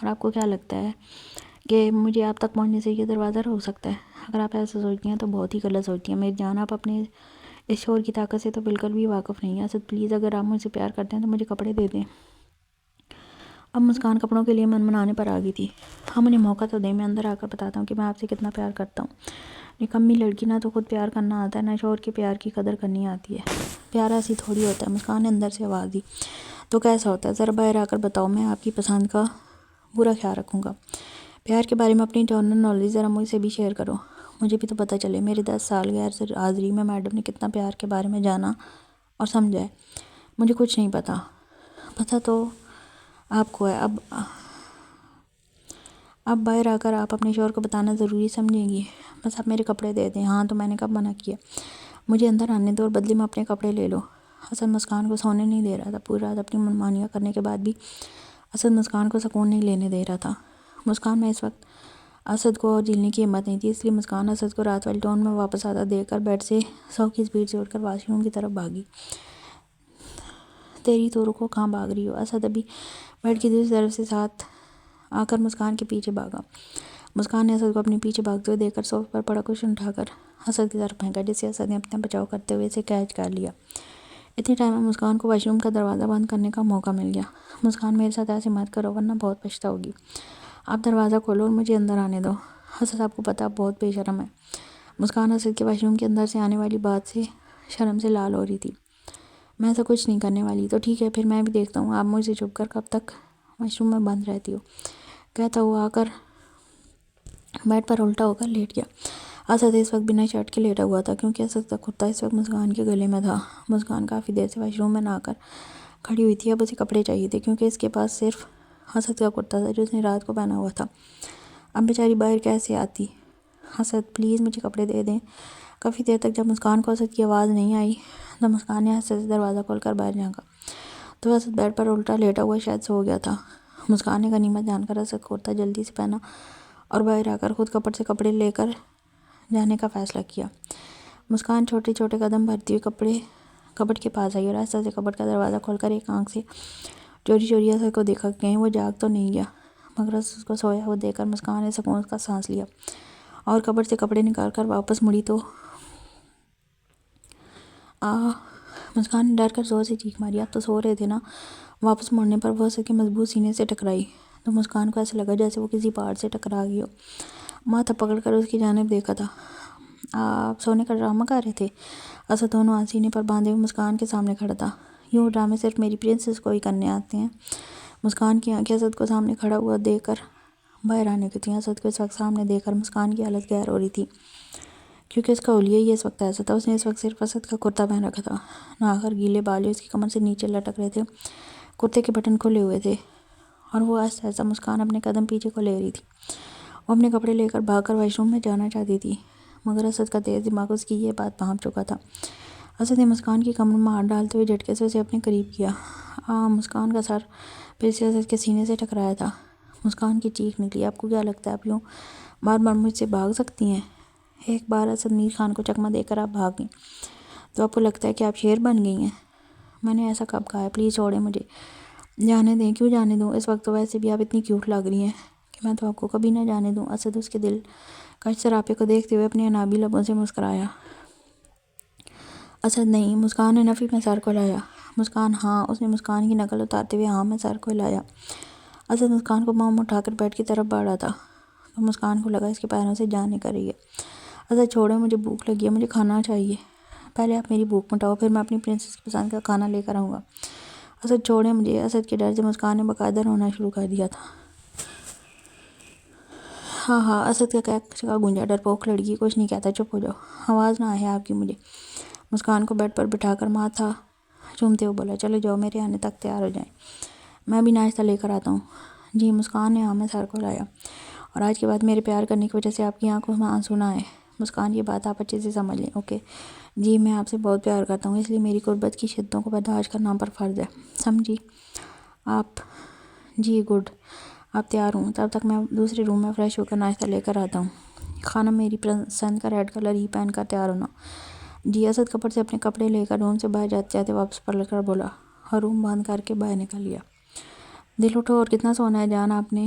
اور آپ کو کیا لگتا ہے کہ مجھے آپ تک پہنچنے سے یہ دروازہ ہو سکتا ہے؟ اگر آپ ایسا سوچتی ہیں تو بہت ہی غلط سوچتی ہیں میری جان. آپ اپنے اس شور کی طاقت سے تو بالکل بھی واقف نہیں ہیں. اسد پلیز اگر آپ مجھ سے پیار کرتے ہیں تو مجھے کپڑے دے دیں. اب مسکان کپڑوں کے لیے منانے پر آ گئی تھی. ہاں مجھے موقع تو دیں، میں اندر آ کر بتاتا ہوں کہ میں آپ سے کتنا پیار کرتا ہوں. نکمی لڑکی، نہ تو خود پیار کرنا آتا ہے نہ شوہر کے پیار کی قدر کرنی آتی ہے. پیار ایسی تھوڑی ہوتا ہے. مسکان نے اندر سے آواز دی. تو کیسا ہوتا ہے؟ ذرا باہر آ کر بتاؤ، میں آپ کی پسند کا پورا خیال رکھوں گا. پیار کے بارے میں اپنی جنرل نالج ذرا مجھ سے بھی شیئر کرو، مجھے بھی تو پتہ چلے. میرے 10 سال غیر حاضری میں میڈم نے کتنا پیار کے بارے میں جانا اور سمجھا ہے. مجھے کچھ نہیں پتا. پتہ تو آپ کو ہے. اب باہر آ کر آپ اپنے شوہر کو بتانا ضروری سمجھیں گی. بس آپ میرے کپڑے دے دیں. ہاں تو میں نے کب منع کیا؟ مجھے اندر آنے دو اور بدلے میں اپنے کپڑے لے لو. اسد مسکان کو سونے نہیں دے رہا تھا. پوری رات اپنی منمانیاں کرنے کے بعد بھی اسد مسکان کو سکون نہیں لینے دے رہا تھا. مسکان میں اس وقت اسد کو اور جھیلنے کی ہمت نہیں تھی، اس لیے مسکان اسد کو رات والی ٹون میں واپس آتا دیکھ کر بیڈ سے 100 کی سپیڈ سے اٹھ کر واش روم کی طرف بھاگی. تیری تو رکو، کہاں بھاگ رہی ہو؟ اسد ابھی بیڈ کی دوسری طرف سے ساتھ آ کر مسکان کے پیچھے بھاگا. مسکان نے اسد کو اپنے پیچھے بھاگتے ہوئے دیکھ کر صوفے پر پڑا کشن اٹھا کر اسد کی طرف پھینکا، جس سے اسد نے اپنا بچاؤ کرتے ہوئے اسے کیچ کر لیا. اتنے ٹائم میں مسکان کو واش روم کا دروازہ بند کرنے کا موقع مل گیا. مسکان میرے ساتھ ایسے مت کرو ورنہ بہت پچھتاؤ گی. آپ دروازہ کھولو اور مجھے اندر آنے دو. اسد آپ کو پتہ آپ بہت بے شرم ہے. مسکان اسد کے واش روم کے اندر سے آنے والی بات سے شرم سے لال ہو رہی تھی. میں ایسا کچھ نہیں کرنے والی. تو ٹھیک ہے پھر میں بھی دیکھتا ہوں آپ مجھ سے چھپ کر کب تک واش روم میں بند رہتی ہو. کہتا ہوا آ کر بیڈ پر الٹا ہو کر لیٹ گیا. اسد اس وقت بنا شرٹ کے لیٹا ہوا تھا کیونکہ اسد کا کرتا اس وقت مسکان کے گلے میں تھا. مسکان کافی دیر سے واش روم میں نہ آ کر کھڑی ہوئی تھی. اب اسے کپڑے چاہیے تھے کیونکہ اس کے پاس صرف اسد کا کرتا تھا جو اس نے رات کو پہنا ہوا تھا. اب بیچاری باہر کیسے آتی؟ اسد پلیز مجھے کپڑے دے دیں. کافی دیر تک جب مسکان کو اسد کی آواز نہیں آئی تو مسکان نے اسد سے دروازہ کھول کر باہر جھانکا تو اسد بیڈ پر الٹا لیٹا ہوا شاید سو گیا تھا. مسکان نے غنیمت جان کر اسد کرتا جلدی سے پہنا اور باہر آ کر خود کپڑ سے کپڑے لے کر جانے کا فیصلہ کیا. مسکان چھوٹے چھوٹے قدم بھرتی ہوئی کپڑ کے پاس آئی اور ایسا سے کپڑ کا دروازہ کھول کر ایک آنکھ سے چوری چوری اسد کو دیکھا کہ کہیں وہ جاگ تو نہیں گیا. مگر اس کو سویا ہوا دیکھ کر مسکان نے سکون کا سانس لیا اور کپڑ سے کپڑے نکال کر واپس مڑی تو مسکان نے ڈر کر زور سے چیخ ماری. آپ تو سو رہے تھے نا؟ واپس مڑنے پر وہ اسد کے مضبوط سینے سے ٹکرائی تو مسکان کو ایسا لگا جیسے وہ کسی پہاڑ سے ٹکرا گئی ہو. ماتھا پکڑ کر اس کی جانب دیکھا تھا. آپ سونے کا ڈرامہ کر رہے تھے؟ اسد دونوں ہاتھ سینے پر باندھے ہوئے مسکان کے سامنے کھڑا تھا. یوں ڈرامے صرف میری پرنسس کو ہی کرنے آتے ہیں. مسکان کی آنکھیں اسد کو سامنے کھڑا ہوا دیکھ کر باہر آنے کی تھیں. اسد کو اس وقت سامنے دیکھ کر مسکان کی حالت غیر ہو رہی تھی کیونکہ اس کا حلیہ ہی اس وقت ایسا تھا. اس نے اس وقت صرف اسد کا کرتا پہن رکھا تھا. ناخر گیلے بال اس کی کمر سے نیچے لٹک رہے تھے. کرتے کے بٹن کھلے ہوئے تھے اور وہ ایسا ایسا مسکان اپنے قدم پیچھے کو لے رہی تھی. وہ اپنے کپڑے لے کر بھاگ کر واش روم میں جانا چاہتی تھی مگر اسد کا تیز دماغ اس کی یہ بات بھانپ چکا تھا. اسد نے مسکان کی کمر میں ہاتھ ڈالتے ہوئے جھٹکے سے اسے اپنے قریب کیا. مسکان کا سر پھر سے اسد کے سینے سے ٹکرایا تھا. مسکان کی چیخ نکلی. آپ کو کیا لگتا ہے آپ یوں بار بار مجھ سے بھاگ سکتی ہیں؟ ایک بار اسد میر خان کو چکمہ دے کر آپ بھاگ گئیں تو آپ کو لگتا ہے کہ آپ شیر بن گئی ہیں؟ میں نے ایسا کب کہا ہے؟ پلیز چھوڑیں مجھے. جانے دیں. کیوں جانے دوں؟ اس وقت تو ویسے بھی آپ اتنی کیوٹ لگ رہی ہیں کہ میں تو آپ کو کبھی نہ جانے دوں. اسد اس کے دل کش سراپے کو دیکھتے ہوئے اپنے انابی لبوں سے مسکرایا. اسد نہیں. مسکان نے نفی میں سر کو ہلایا. مسکان ہاں. اس نے مسکان کی نقل اتارتے ہوئے ہاں میں سر کو ہلایا. اسد مسکان کو باہم اٹھا کر بیڈ کی طرف بڑھا تھا تو مسکان کو لگا اس کے پیروں سے جان نکل رہی ہے. اسد چھوڑیں، مجھے بھوک لگی ہے، مجھے کھانا چاہیے. پہلے آپ میری بھوک مٹاؤ پھر میں اپنی پرنسس کی پسند کا کھانا لے کر آؤں گا. اسد چھوڑیں مجھے. اسد کے ڈر سے مسکان نے باقاعدہ رونا شروع کر دیا تھا. ہاں اسد کا کیک کا گونجا. ڈرپوک لڑکی، کچھ نہیں کہتا، چپ ہو جاؤ. آواز نہ آئے آپ کی مجھے. مسکان کو بیڈ پر بٹھا کر ماتھا چومتے ہوئے بولا. چلو جاؤ، میرے آنے تک تیار ہو جائیں، میں بھی ناشتہ لے کر آتا ہوں. جی. مسکان نے ہاں میں سر کو ہلایا. اور آج کے بعد میرے پیار کرنے کی وجہ سے آپ کی آنکھوں میں آنسو نہ آئے. مسکان یہ بات آپ اچھے سے سمجھ لیں. اوکے جی. میں آپ سے بہت پیار کرتا ہوں اس لیے میری قربت کی شدتوں کو برداشت کرنا پر فرض ہے. سمجھی آپ؟ جی گڈ. آپ تیار ہوں تب تک میں دوسرے روم میں فریش ہو کر ناشتہ لے کر آتا ہوں. خانم میری پسند کا ریڈ کلر ہی پہن کر تیار ہونا. جی. اسد کپڑ سے اپنے کپڑے لے کر روم سے باہر جاتے جاتے واپس پلٹ کر بولا اور روم بند کر کے باہر نکل گیا. دل اٹھو اور کتنا سونا ہے جان آپ نے؟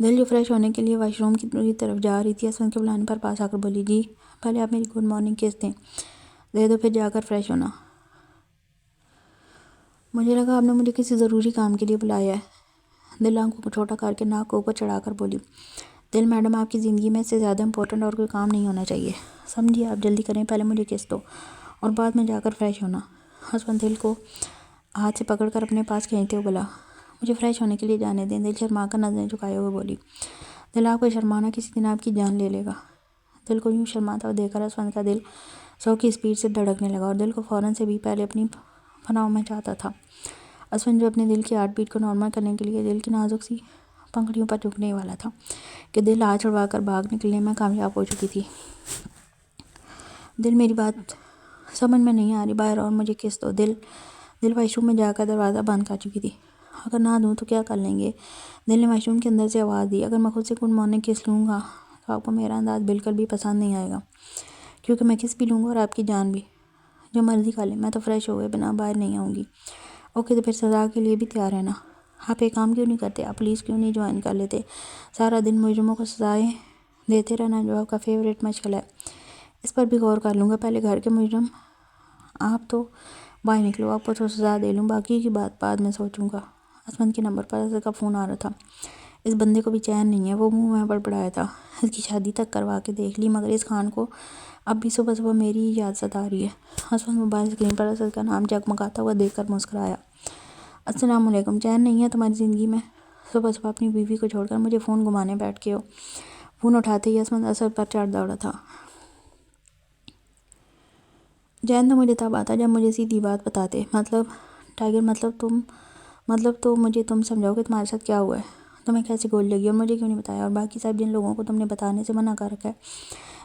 دل جو فریش ہونے کے لیے واش روم کی طرف جا رہی تھی، اسود کے بلانے پر پاس آ کر بولی، جی پہلے آپ میری گڈ مارننگ کس دیں، دے دو پھر جا کر فریش ہونا۔ مجھے لگا آپ نے مجھے کسی ضروری کام کے لیے بلایا ہے۔ دل آنکھوں کو چھوٹا کر کے ناک کو اوپر چڑھا کر بولی، دل میڈم آپ کی زندگی میں اس سے زیادہ امپورٹنٹ اور کوئی کام نہیں ہونا چاہیے، سمجھیے آپ جلدی کریں، پہلے مجھے کس دو اور بعد میں جا کر فریش ہونا۔ اسود دل کو ہاتھ سے پکڑ کر اپنے پاس کھینچتے ہوئے بولا، مجھے فریش ہونے کے لیے جانے دیں۔ دل شرما کر نظریں جھکائے ہوئے بولی، دل آپ کو شرمانا کسی دن آپ کی جان لے لے گا۔ دل کو یوں شرماتا ہوا دیکھ کر اسود کا دل 100 کی اسپیڈ سے دھڑکنے لگا اور دل کو فوراً سے بھی پہلے اپنی پناہوں میں چاہتا تھا۔ اسود جو اپنے دل کی ہارٹ بیٹ کو نارمل کرنے کے لیے دل کی نازک سی پنکھڑیوں پر جھکنے والا تھا کہ دل ہاتھ چھڑوا کر بھاگ نکلنے میں کامیاب ہو چکی تھی۔ دل میری بات سمجھ میں نہیں آ رہی، باہر اور مجھے کس دو۔ دل واش روم میں جا کر دروازہ بند کر چکی تھی۔ اگر نہ دوں تو کیا کر لیں گے؟ دل نے واش روم کے اندر سے آواز دی، اگر میں خود سے گڈ مارننگ کس لوں گا تو آپ کو میرا انداز بالکل بھی پسند نہیں آئے گا، کیونکہ میں کس بھی لوں گا اور آپ کی جان بھی، جو مرضی کھا لیں، میں تو فریش ہوئے بنا باہر نہیں آؤں گی۔ اوکے تو پھر سزا کے لیے بھی تیار ہے نا؟ آپ ایک کام کیوں نہیں کرتے؟ آپ پولیس کیوں نہیں جوائن کر لیتے؟ سارا دن مجرموں کو سزائیں دیتے رہنا جو آپ کا فیوریٹ مشغلہ ہے۔ اس پر بھی غور کر لوں گا، پہلے گھر کے مجرم آپ تو باہر نکلو، آپ کو تو سزا دے لوں، باقی کی بات بعد میں سوچوں گا۔ اسود کے نمبر پر اسد کا فون آ رہا تھا۔ اس بندے کو بھی چین نہیں ہے، وہ منہ میں بڑبڑایا تھا، اس کی شادی تک کروا کے دیکھ لی مگر اس خان کو اب بھی صبح صبح میری ہی یاد ستا رہی ہے۔ اسود موبائل اسکرین پر اسد کا نام جگمگاتا ہوا دیکھ کر مسکرایا۔ السلام علیکم، چین نہیں ہے تمہاری زندگی میں؟ صبح صبح اپنی بیوی کو چھوڑ کر مجھے فون گھمانے بیٹھ کے ہو۔ فون اٹھاتے ہی اسد پر چڑھ دوڑا تھا۔ چین تو مجھے تب آتا جب مجھے سیدھی بات بتاتے، مطلب ٹائیگر، مطلب تو مجھے تم سمجھاؤ کہ تمہارے ساتھ کیا ہوا ہے، تمہیں کیسے گولی لگی اور مجھے کیوں نہیں بتایا، اور باقی سب جن لوگوں کو تم نے بتانے سے منع کر رکھا ہے،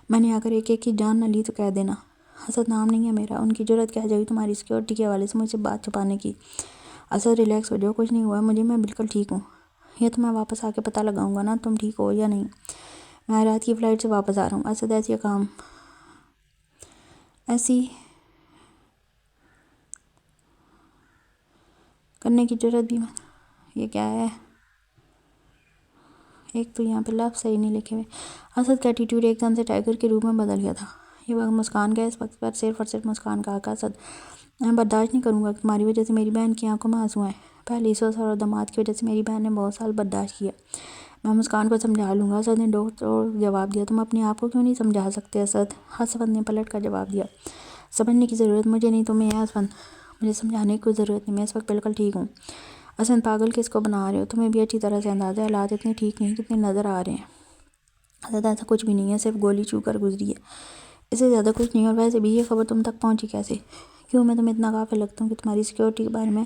میں نے آ کر ایک ایک کی جان نہ لی تو کہہ دینا۔ اسد نام نہیں ہے میرا، ان کی جرأت کہہ جائے تمہاری سیکیورٹی کے حوالے سے مجھ سے بات چھپانے کی۔ اسد ریلیکس ہو جاؤ، کچھ نہیں ہوا مجھے، میں بالکل ٹھیک ہوں، یہ تو میں واپس آ کے پتہ لگاؤں گا نا تم ٹھیک ہو یا نہیں۔ میں رات کی فلائٹ سے واپس آ رہا ہوں۔ اسد ایسی کرنے کی جرأت بھی یہ کیا ہے؟ ایک تو یہاں پہ لفظ صحیح نہیں لکھے ہوئے۔ اسد کا ایٹیٹیوڈ ایک دم سے ٹائیگر کے روپ میں بدل گیا تھا۔ یہ وقت مسکان گیا، اس وقت پر صرف اور صرف مسکان کا حق۔ اسد، میں برداشت نہیں کروں گا کہ تمہاری وجہ سے میری بہن کی آنکھوں میں آنسو آئیں۔ پہلے سسر اور داماد کی وجہ سے میری بہن نے بہت سال برداشت کیا، میں مسکان کو سمجھا لوں گا۔ اسد نے ڈوٹ توڑ جواب دیا، تم اپنے آپ کو کیوں نہیں سمجھا سکتے اسد؟ اسد نے پلٹ کر جواب دیا، سمجھنے کی ضرورت مجھے نہیں تمہیں ہے اسد، مجھے سمجھانے کی کوئی ضرورت نہیں، میں اس وقت بالکل ٹھیک ہوں۔ اسد، پاگل کس کو بنا رہے ہو؟ تمہیں بھی اچھی طرح سے اندازہ ہے حالات اتنے ٹھیک نہیں جتنے نظر آ رہے ہیں۔ اسد، ایسا کچھ بھی نہیں ہے، صرف گولی چھو کر گزری ہے، اس سے زیادہ کچھ نہیں، اور ویسے بھی یہ خبر تم تک پہنچی کیسے؟ کیوں میں تمہیں اتنا غافل لگتا ہوں کہ تمہاری سیکیورٹی کے بارے میں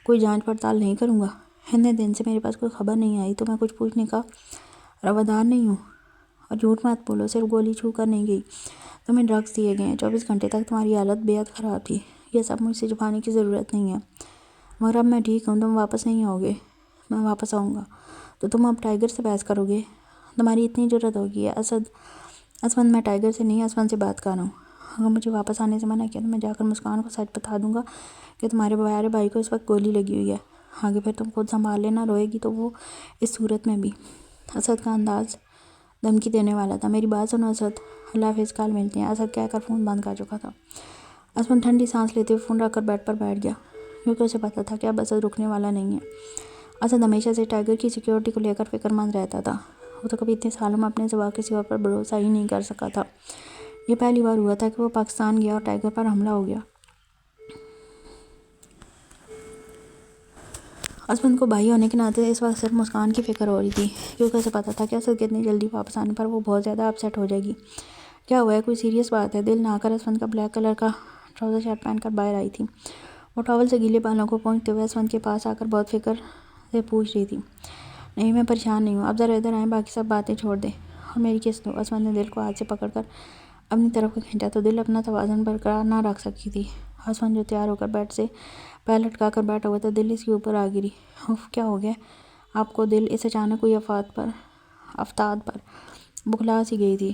کوئی جانچ پڑتال نہیں کروں گا؟ اتنے دن سے میرے پاس کوئی خبر نہیں آئی تو میں کچھ پوچھنے کا روادار نہیں ہوں، اور جھوٹ مت بولو، صرف گولی چھو کر نہیں گئی، تمہیں ڈرگز دیے گئے ہیں، 24 گھنٹے تک تمہاری حالت بے حد خراب تھی، یہ سب مجھ سے چھپانے کی ضرورت نہیں ہے، مگر اب میں ٹھیک ہوں، تم واپس نہیں آؤ گے، میں واپس آؤں گا تو تم اب ٹائیگر سے بحث کرو گے؟ تمہاری اتنی جرأت ہوگی ہے اسد، میں ٹائیگر سے نہیں اسد سے بات کر رہا ہوں، اگر مجھے واپس آنے سے منع کیا تو میں جا کر مسکان کو سچ بتا دوں گا کہ تمہارے پیارے بھائی کو اس وقت گولی لگی ہوئی ہے، آگے پھر تم خود سنبھال لینا، روئے گی تو وہ اس صورت میں بھی۔ اسد کا انداز دھمکی دینے والا تھا۔ میری بات سنو اسد، اللہ حافظ، کل ملتے ہیں، اسد کہہ کر فون بند کر چکا تھا۔ اسد ٹھنڈی سانس لیتے ہوئے فون رکھ کر بیڈ پر بیٹھ گیا، کیونکہ اسے پتا تھا کہ اب اسد رکنے والا نہیں ہے۔ اسد ہمیشہ سے ٹائیگر کی سیکیورٹی کو لے کر فکر مند رہتا تھا، وہ تو کبھی اتنے سالوں میں اپنے سوا کسی اور پر بھروسہ ہی نہیں کر سکا تھا، یہ پہلی بار ہوا تھا کہ وہ پاکستان گیا اور ٹائیگر پر حملہ ہو گیا۔ اسد کو بھائی ہونے کے ناطے اس وقت صرف مسکان کی فکر ہو رہی تھی، کیونکہ اسے پتا تھا کہ اسد کے اتنی جلدی واپس آنے پر وہ بہت زیادہ اپسیٹ ہو جائے گی۔ کیا ہوا ہے؟ کوئی سیریس بات ہے؟ دل نہا کر اسد کا بلیک کلر کا ٹراؤزر شرٹ پہن کر باہر آئی تھی، وہ ٹاول سے گیلے بالوں کو پونچھتے ہوئے اسد کے پاس آ کر بہت فکر سے پوچھ رہی تھی، نہیں میں پریشان نہیں ہوں، آپ ذرا ادھر آئیں، باقی سب باتیں چھوڑ دیں اور میری کس دو۔ اسد نے دل کو ہاتھ سے پکڑ کر اپنی طرف کو کھینچا تو دل اپنا توازن برقرار نہ رکھ سکی تھی۔ اسد جو تیار ہو کر بیڈ سے پیر لٹکا کر بیٹھا ہوا تھا، دل اس کے اوپر آ گری۔ اف، کیا ہو گیا آپ کو؟ دل اس اچانک ہوئی افتاد پر بکھلا سی گئی تھی۔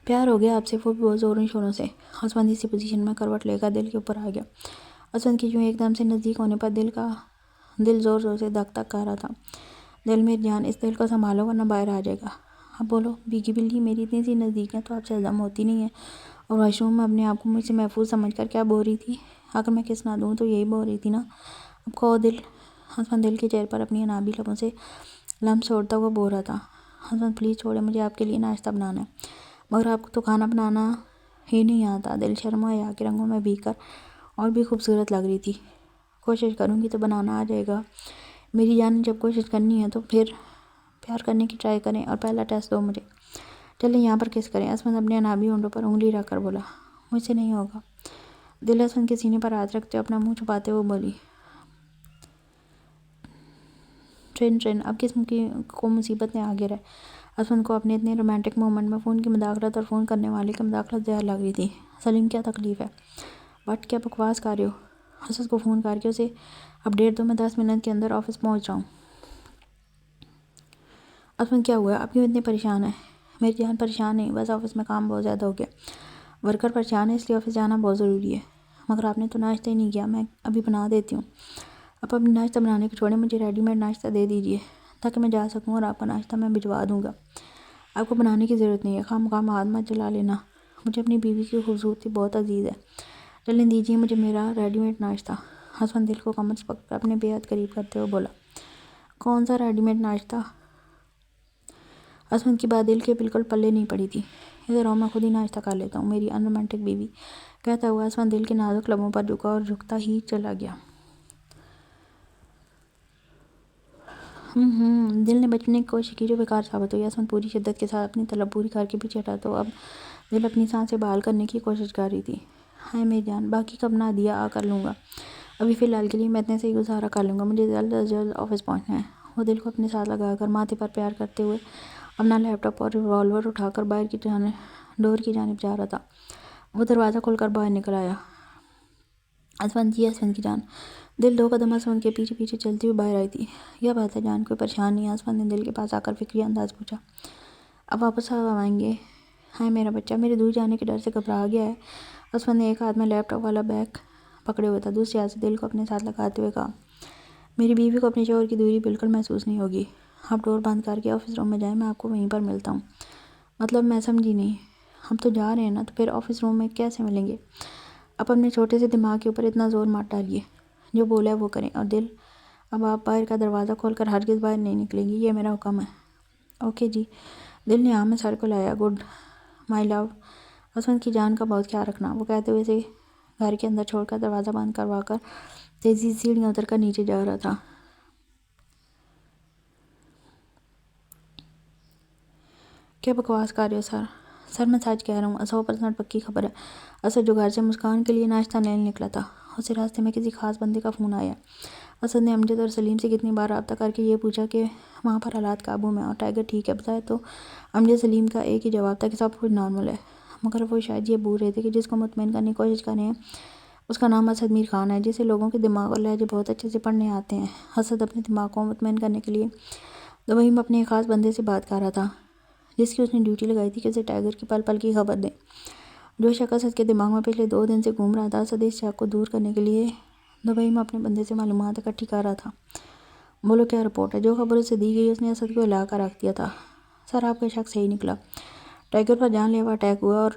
پیار ہو گیا آپ سے؟ وہ بھی بہت زوروں شوروں سے۔ اسد اسی پوزیشن میں کروٹ لے کر دل کے اوپر آ گیا۔ اسد کے یوں ایک دم سے نزدیک ہونے پر دل زور زور سے دھک دھک کر رہا تھا۔ دل میری جان اس دل کو سنبھالو ورنہ باہر آ جائے گا. اب بولو بھیگی بلی میری اتنی سی نزدیک ہے تو آپ سے ہضم ہوتی نہیں ہے. اور واش روم میں اپنے آپ کو مجھ سے محفوظ سمجھ کر کیا بو رہی تھی؟ اگر میں کس نہ دوں تو یہی بو رہی تھی نا. اب کہو دل. ہسبینڈ دل کے چہرے پر اپنی انابی لبوں سے لمس چھوڑتا ہوا بول رہا تھا. ہسبینڈ پلیز چھوڑے, مجھے آپ کے لیے ناشتہ بنانا ہے. مگر آپ کو تو کھانا بنانا ہی نہیں آتا. دل شرم و حیا کے رنگوں میں بھیگ کر اور بھی خوبصورت لگ رہی تھی. کوشش کروں گی تو بنانا آ جائے گا میری جان. جب کوشش کرنی ہے تو پھر پیار کرنے کی ٹرائی کریں اور پہلا ٹیسٹ دو مجھے. چلیں یہاں پر کس کریں. ہسبینڈ اپنے انابی ہونٹوں پر انگلی رکھ کر بولا. مجھ سے نہیں ہوگا. دل ہسبینڈ کے سینے پر ہاتھ رکھتے اپنا منہ چھپاتے ہوئے بولی. ٹرین اب کس کو مصیبت نے آگے رہے. ہسبینڈ کو اپنے اتنے رومانٹک مومنٹ میں فون کی مداخلت اور فون کرنے والے کی مداخلت زہر لگ رہی تھی. سلیم کیا تکلیف ہے؟ بٹ کیا بکواس کر رہے ہو؟ حسد کو فون کر کے اسے اپڈیٹ دو. میں 10 منٹ کے اندر آفس پہنچ رہا ہوں. ہسبینڈ کیا ہوا ہے؟ آپ کیوں اتنے پریشان ہیں؟ میری جان پریشان نہیں, بس آفس میں کام بہت زیادہ ہو گیا. ورکر پریشان ہے اس لیے آفس جانا بہت ضروری ہے. مگر آپ نے تو ناشتہ ہی نہیں کیا. میں ابھی بنا دیتی ہوں. آپ اپنی ناشتہ بنانے کو چھوڑیں, مجھے ریڈی میڈ ناشتہ دے دیجیے تاکہ میں جا سکوں اور آپ کا ناشتہ میں بھجوا دوں گا. آپ کو بنانے کی ضرورت نہیں ہے. خواہ ہاتھ مت جلا لینا. مجھے اپنی بیوی کی خوبصورتی بہت عزیز ہے. چلیں دیجیے مجھے میرا ریڈی میڈ ناشتہ. ہسبینڈ دل کو کمر سے پکڑ کر اپنے بے حد قریب کرتے ہوئے بولا. کون سا ریڈی میڈ ناشتہ؟ ہسبینڈ کی بات دل کے بالکل پلے نہیں پڑی تھی. ادھر آؤ, میں خود ہی ناشتہ کر لیتا ہوں میری ان رومانٹک بیوی. کہتا ہوا ہسبینڈ دل کے نازک لبوں پر جھکا اور جھکتا ہی چلا گیا. دل نے بچنے کی کوشش کی جو بیکار ثابت ہوئی. ہسبینڈ پوری شدت کے ساتھ اپنی طلب پوری کر کے پیچھے ہٹا تو اب دل اپنی سانسیں بحال کرنے کی کوشش کر رہی تھی. ہائے میری جان, باقی کا بنا دیا کر لوں گا. ابھی فی الحال کے لیے میں اتنے سے ہی گزارا کر لوں گا. مجھے جلد از جلد آفس پہنچنا ہے. وہ دل کو اپنے ساتھ لگا کر ماتھے پر پیار کرتے ہوئے اپنا لیپ ٹاپ اور ریوالور اٹھا کر باہر کی ڈور کی جانب جا رہا تھا. وہ دروازہ کھول کر باہر نکل آیا. ہسبینڈ جی ہسبینڈ کی جان. دل 2 قدم ہسبینڈ کے پیچھے پیچھے چلتی ہوئی باہر آئی تھی. یہ بات ہے جان, کوئی پریشان نہیں ہے؟ ہسبینڈ نے دل کے پاس آ کر فکری انداز پوچھا. اب واپس آئیں گے؟ ہائے میرا بچہ, میرے دور جانے کے ڈر سے گھبرا گیا ہے. ہسبینڈ نے ایک ہاتھ میں لیپ ٹاپ والا بیگ پکڑے ہوئے تھا, دوسرے ہاتھ سے دل کو اپنے ساتھ لگاتے ہوئے کہا. میری بیوی کو اپنے شوہر کی دوری بالکل محسوس نہیں ہوگی. آپ ڈور بند کر کے آفس روم میں جائیں, میں آپ کو وہیں پر ملتا ہوں. مطلب میں سمجھی نہیں. ہم تو جا رہے ہیں نا, تو پھر آفس روم میں کیسے ملیں گے؟ آپ اپنے چھوٹے سے دماغ کے اوپر اتنا زور مت ڈالیے. جو بولا ہے وہ کریں. اور دل, اب آپ باہر کا دروازہ کھول کر ہرگز باہر نہیں نکلیں گی, یہ میرا حکم ہے. اوکے جی. دل نے میں سر کو لایا. Good my love. ہسبینڈ کی جان کا بہت خیال رکھنا. وہ کہتے ہوئے اسے گھر کے اندر چھوڑ کر دروازہ بند کروا کر تیزی سے سیڑھیاں اتر کر نیچے جا رہا تھا. کیا بکواس کر رہے ہو سر میں سچ کہہ رہا ہوں. 100% پکی خبر ہے. اسد جو گھر سے مسکان کے لیے ناشتہ لینے نکلا تھا, اسے راستے میں کسی خاص بندے کا فون آیا. اسد نے امجد اور سلیم سے کتنی بار رابطہ کر کے یہ پوچھا کہ وہاں پر حالات قابو میں اور ٹائیگر ٹھیک ہے. بتایا تو امجد سلیم کا ایک ہی جواب تھا کہ سب کچھ نارمل ہے. مگر وہ شاید یہ بھول رہے تھے کہ جس کو مطمئن کرنے کی کوشش کر رہے ہیں اس کا نام اسد میر خان ہے, جسے لوگوں کے دماغ اور لہجے بہت اچھے سے پڑھنے آتے ہیں. اسد اپنے دماغ کو مطمئن کرنے کے لیے دبئی میں اپنے ایک خاص بندے سے بات کر رہا تھا, جس کی اس نے ڈیوٹی لگائی تھی کہ اسے ٹائیگر کی پل پل کی خبر دیں. جو شک اسد کے دماغ میں پچھلے 2 دن سے گھوم رہا تھا, اسد اس شک کو دور کرنے کے لیے دبئی میں اپنے بندے سے معلومات اکٹھی کر رہا تھا. بولو کیا رپورٹ ہے؟ جو خبر اسے دی گئی اس نے اسد کو ہلا کر رکھ دیا تھا. سر آپ کا شک صحیح نکلا. ٹائیگر پر جان لیوا اٹیک ہوا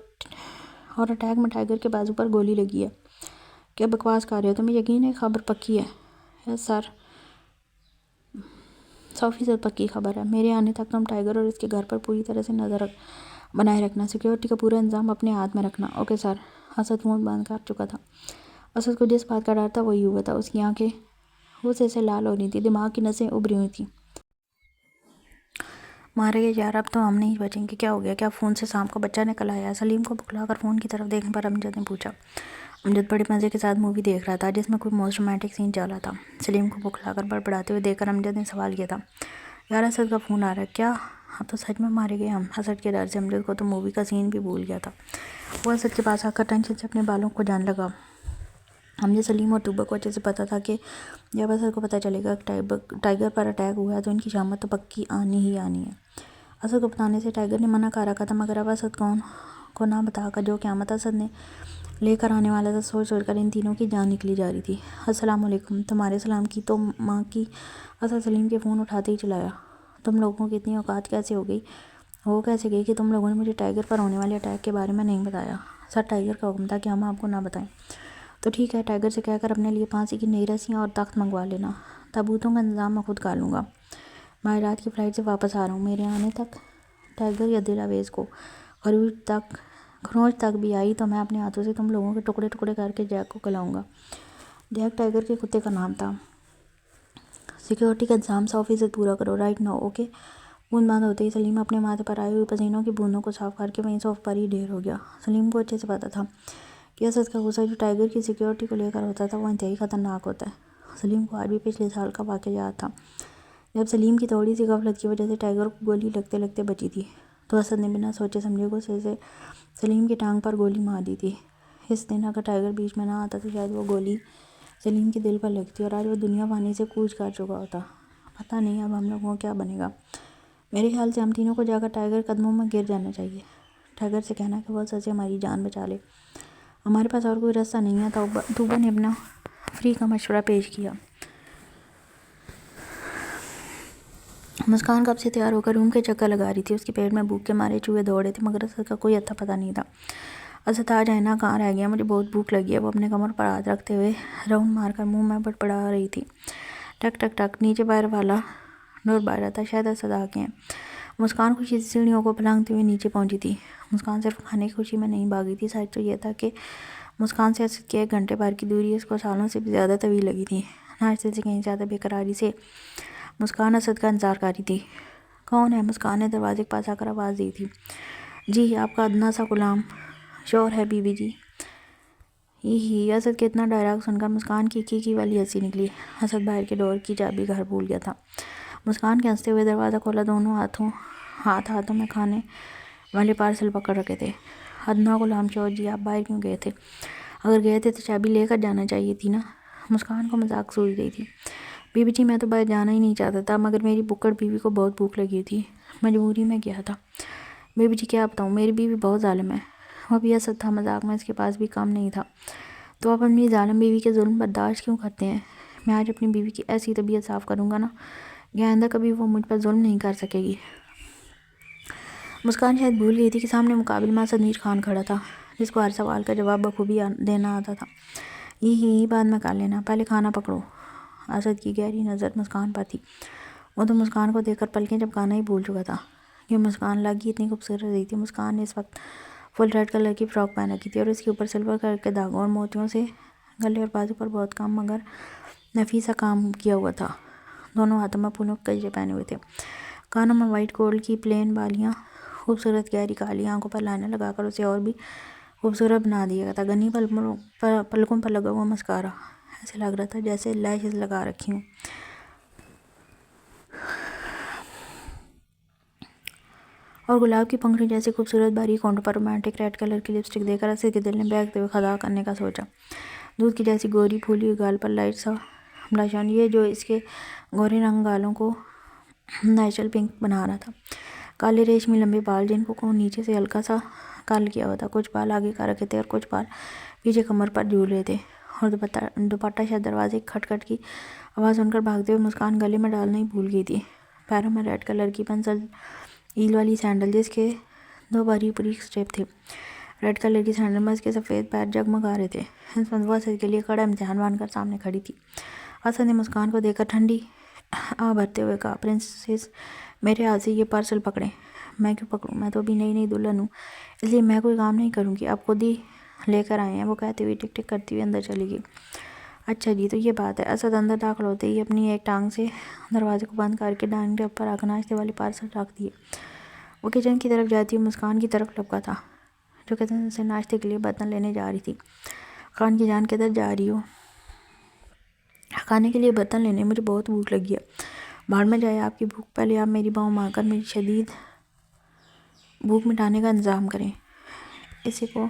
اور اٹیک میں ٹائیگر کے بازو پر گولی لگی ہے. کیا بکواس کر رہے ہو؟ تمہیں یقین ہے خبر پکی ہے؟ یس سر, 100% پکی خبر ہے. میرے آنے تک تم ٹائیگر اور اس کے گھر پر پوری طرح سے نظر بنائے رکھنا. سیکیورٹی کا پورا انتظام اپنے ہاتھ میں رکھنا. Okay sir. اسد فون بند کر چکا تھا. اسد کو جس بات کا ڈر تھا وہی ہوا تھا. اس کی آنکھیں غصے سے لال ہو رہی تھیں, دماغ کی نسیں ابھری ہوئی تھیں. مارے گئے یار, اب تو ہم نہیں بچیں گے. کیا ہو گیا؟ کیا فون سے شام کو بچہ نکل آیا؟ سلیم کو بکلا کر فون کی طرف دیکھنے پر امجد نے پوچھا. امجد بڑے مزے کے ساتھ مووی دیکھ رہا تھا جس میں کوئی موسٹ رومانٹک سین چل رہا تھا. سلیم کو بکلا کر بڑبڑاتے ہوئے دیکھ کر امجد نے سوال کیا تھا. یار اسد کا فون آ رہا ہے. کیا؟ اب تو سچ میں مارے گئے ہم. اسد کے ڈر سے امجد کو تو مووی کا سین بھی بھول گیا تھا. وہ اسد کے پاس آ کر ٹینشن سے اپنے بالوں کو جان لگا. امجد, سلیم اور توبہ کو اچھے سے پتا تھا کہ جب اسد کو پتہ چلے گا کہ ٹائیگر پر اٹیک ہوا ہے تو ان کی شامت تو پکی آنی ہی آنی ہے. اسد کو بتانے سے ٹائیگر نے منع کر رکھا تھا, مگر اب اسد کو نہ بتا کر جو قیامت اسد نے لے کر آنے والا تھا، سوچ کر ان تینوں کی جان نکلی جا رہی تھی۔ السلام علیکم۔ تمہارے سلام کی تو ماں کی۔ اسد سلیم کے فون اٹھاتے ہی چلایا، تم لوگوں کی اتنی اوقات کیسے ہو گئی؟ ہو کیسے گئی کہ تم لوگوں نے مجھے ٹائیگر پر ہونے والے اٹیک کے بارے میں نہیں بتایا؟ سر ٹائیگر کا حکم تھا کہ ہم آپ کو نہ بتائیں۔ تو ٹھیک ہے، ٹائیگر سے کہہ کر اپنے لیے پھانسی کی نئی رسیاں اور تخت منگوا لینا، تابوتوں کا انتظام میں خود کر لوں گا۔ میں رات کی فلائٹ سے واپس آ رہا ہوں، میرے آنے تک ٹائیگر یا دل آویز کو کھروچ تک بھی آئی تو میں اپنے ہاتھوں سے تم لوگوں کے ٹکڑے ٹکڑے کر کے جیک کو کھلاؤں گا۔ جیک ٹائیگر کے کتے کا نام تھا۔ سیکیورٹی کا انتظام 100% پورا کرو، رائٹ ناؤ، اوکے؟ بوند باند ہوتے ہی سلیم اپنے ماتھے پر آئے ہوئے پسینوں کی بوندوں کو صاف کر کے وہیں صوف پر ہی ڈھیر ہو گیا۔ سلیم کو اچھے سے پتا تھا کہ اسد کا غصہ جو ٹائیگر کی سیکیورٹی کو لے کر ہوتا تھا وہ انتہائی خطرناک ہوتا ہے۔ سلیم کو آج بھی پچھلے سال کا واقعہ یاد تھا، جب سلیم کی تھوڑی سی غفلت کی وجہ سے ٹائیگر کو گولی لگتے لگتے بچی تھی، تو اسد نے بنا سوچے سمجھے غصے سے سلیم کی ٹانگ پر گولی مار دی تھی۔ اس دن اگر ٹائیگر بیچ میں نہ آتا تو شاید وہ گولی سلیم کے دل پر لگتی اور آج وہ دنیا فانی سے کوچ کر چکا ہوتا۔ پتہ نہیں اب ہم لوگوں کو کیا بنے گا۔ میرے خیال سے ہم تینوں کو جا کر ٹائیگر قدموں میں گر جانا چاہیے، ٹائیگر سے کہنا کہ وہ اسد سے ہماری جان بچا لے۔ ہمارے پاس اور کوئی راستہ نہیں ہے۔ توبہ نے اپنا فری کا مشورہ پیش کیا۔ مسکان کب سے تیار ہو کر روم کے چکر لگا رہی تھی، اس کے پیٹ میں بھوک کے مارے چوہے دوڑ رہے تھے، مگر اسد کا کوئی اتا پتہ نہیں تھا۔ اسد آج آئینہ کہاں رہ گیا؟ مجھے بہت بھوک لگی ہے، وہ اپنے کمر پر ہاتھ رکھتے ہوئے راؤنڈ مار کر منہ میں بڑبڑا رہی تھی۔ ٹک ٹک ٹک، نیچے باہر والا ڈور بج رہا تھا، شاید اسد آ گئے ہیں۔ مسکان خوشی سے سیڑھیوں کو پھلانگتے ہوئے نیچے پہنچی تھی۔ مسکان صرف کھانے کی خوشی میں نہیں بھاگی تھی، سچ تو یہ تھا کہ مسکان سے اسد کی 1 گھنٹے بھر کی دوری اس کو سالوں سے بھی زیادہ طویل لگی تھی۔ ناشتے سے کہیں زیادہ بے قراری سے مسکان اسد کا انتظار کر رہی تھی۔ کون ہے؟ مسکان نے دروازے کے پاس آ کر آواز دی تھی۔ جی، آپ کا ادنا سا غلام۔ شور ہے بیوی جی۔ ہی اسد کے اتنا ڈائلاگ سن کر مسکان کی کی والی ہنسی نکلی۔ اسد باہر کے ڈور کی چابی گھر بھول گیا تھا۔ مسکان کے ہنستے ہوئے دروازہ کھولا، دونوں ہاتھوں میں کھانے والے پارسل پکڑ رکھے تھے۔ ادنا غلام شور جی، آپ باہر کیوں گئے تھے؟ اگر گئے تھے تو چابی لے کر جانا چاہیے تھی نا۔ مسکان کو مذاق سوچ رہی تھی۔ بیوی جی، میں تو باہر جانا ہی نہیں چاہتا تھا، مگر میری بکڑ بیوی کو بہت بھوک لگی تھی، مجبوری میں گیا تھا۔ بیوی جی کیا بتاؤں، میری بیوی بہت ظالم ہے۔ وہ بھی اسد تھا، مذاق میں اس کے پاس بھی کم نہیں تھا۔ تو آپ اپنی ظالم بیوی کے ظلم برداشت کیوں کرتے ہیں؟ میں آج اپنی بیوی کی ایسی طبیعت صاف کروں گا نا کہ آئندہ کبھی وہ مجھ پر ظلم نہیں کر سکے گی۔ مسکان شاید بھول گئی تھی کہ سامنے مقابل میں اسد میر خان کھڑا تھا، جس کو ہر سوال کا جواب بخوبی دینا آتا تھا۔ ہی بعد میں کر لینا، پہلے کھانا پکڑو۔ اسد کی گہری نظر مسکان پر تھی۔ وہ تو مسکان کو دیکھ کر پلکیں جھپکانا ہی بھول چکا تھا کہ مسکان لگی اتنی خوبصورت رہی تھی۔ مسکان نے اس وقت فل ریڈ کلر کی فراک پہن رکھی تھی اور اس کے اوپر سلور کلر کے داغوں اور موتیوں سے گلے اور بازو پر بہت کم مگر نفیسہ کام کیا ہوا تھا۔ دونوں ہاتھوں میں پھولوں کے کلیچے پہنے ہوئے تھے، کانوں میں وائٹ گولڈ کی پلین بالیاں، خوبصورت گہری کالی آنکھوں پر لائنر لگا کر اسے اور بھی خوبصورت بنا دیا گیا تھا۔ گنی پلکوں پر لگا ہوا مسکارا ایسے لگ رہا تھا جیسے لیشز لگا رکھی ہوں۔ اور گلاب کی پنکھڑی جیسے خوبصورت باریک ہونٹوں پر رومانٹک ریڈ کلر کی لپسٹک دیکھ کر اسد کے دل نے بہکتے ہوئے خدا کرنے کا سوچا۔ دودھ کی جیسی گوری پھولی ہوئی گال پر لائٹ سا بلش آن، یہ جو اس کے گورے رنگ گالوں کو نیچرل پنک بنا رہا تھا۔ کالے ریشمی لمبے بال جن کو نیچے سے ہلکا سا کرل کیا ہوا تھا، کچھ بال آگے کر رکھے تھے اور کچھ بال پیچھے کمر پر جھول رہے تھے، اور دوپٹہ شاید دروازے کی کھٹ کھٹ کی آواز سن کر بھاگتے ہوئے مسکان گلے میں ڈالنا ہی بھول گئی تھی۔ پیروں میں ریڈ کلر کی پنسل ہیل والی سینڈل جس کے 2 باریک باریک اسٹیپ تھے، ریڈ کلر کی سینڈل میں اس کے سفید پیر جگمگا رہے تھے۔ اس وقت وہ اسد کے لیے کڑا امتحان بن کر سامنے کھڑی تھی۔ اسد نے مسکان کو دیکھ کر ٹھنڈی آہ بھرتے ہوئے کہا، پرنسس، میرے ہاتھ سے یہ پارسل پکڑیں۔ میں کیوں پکڑوں؟ میں تو ابھی نئی دلہن ہوں، اس لیے میں کوئی کام نہیں کروں گی، آپ خود ہی لے کر آئے ہیں، وہ کہتے ہوئے ٹک ٹک کرتی ہوئی اندر چلی گئی۔ اچھا جی، تو یہ بات ہے۔ اسد اندر داخل ہوتے ہی اپنی ایک ٹانگ سے دروازے کو بند کر کے ڈائننگ ٹیبل پر آ کر ناشتے والے پارسل رکھ دیے۔ وہ کچن کی طرف جاتی ہوئی مسکان کی طرف لپکا تھا، جو کچن سے ناشتے کے لیے برتن لینے جا رہی تھی۔ خان کی جان کدھر جا رہی ہو؟ کھانے کے لیے برتن لینے، مجھے بہت بھوک لگی ہے۔ بھاڑ میں جائے آپ کی بھوک، پہلے آپ میری باہوں میں آ کر میری شدید بھوک مٹانے کا انتظام کریں۔ اسے کو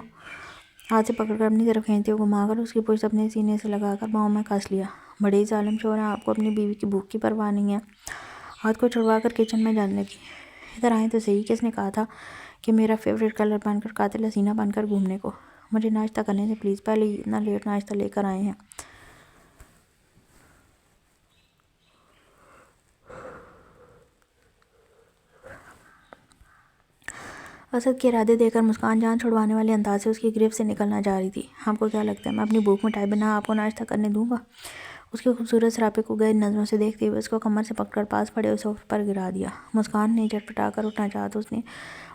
ہاتھ سے پکڑ کر اپنی طرف کھینچتے ہوئے گھما کر اس کی پشت اپنے سینے سے لگا کر باہوں میں کس لیا۔ بڑے ہی ظالم شوہر ہیں، آپ کو اپنی بیوی کی بھوک کی پرواہ نہیں ہے۔ ہاتھ کو چھڑوا کر کچن میں جانے لگی۔ ادھر آئیں تو صحیح، کس نے کہا تھا کہ میرا فیوریٹ کلر پہن کر قاتل حسینہ بن کر گھومنے کو؟ مجھے ناشتہ کرنے سے پلیز، پہلے ہی اتنا لیٹ ناشتہ لے کر آئے ہیں۔ اسد کے ارادے دیکھ کر مسکان جان چھڑوانے والے انداز سے اس کی گرفت سے نکلنا جا رہی تھی۔ آپ کو کیا لگتا ہے میں اپنی بھوک مٹائے بنا آپ کو ناشتہ کرنے دوں گا؟ اس کے خوبصورت سراپے کو گہری نظروں سے دیکھتے ہوئے اس کو کمر سے پکڑ کر پاس پڑے ہوئے صوفے پر گرا دیا۔ مسکان نے جھٹپٹا کر اٹھنا چاہا تو اس نے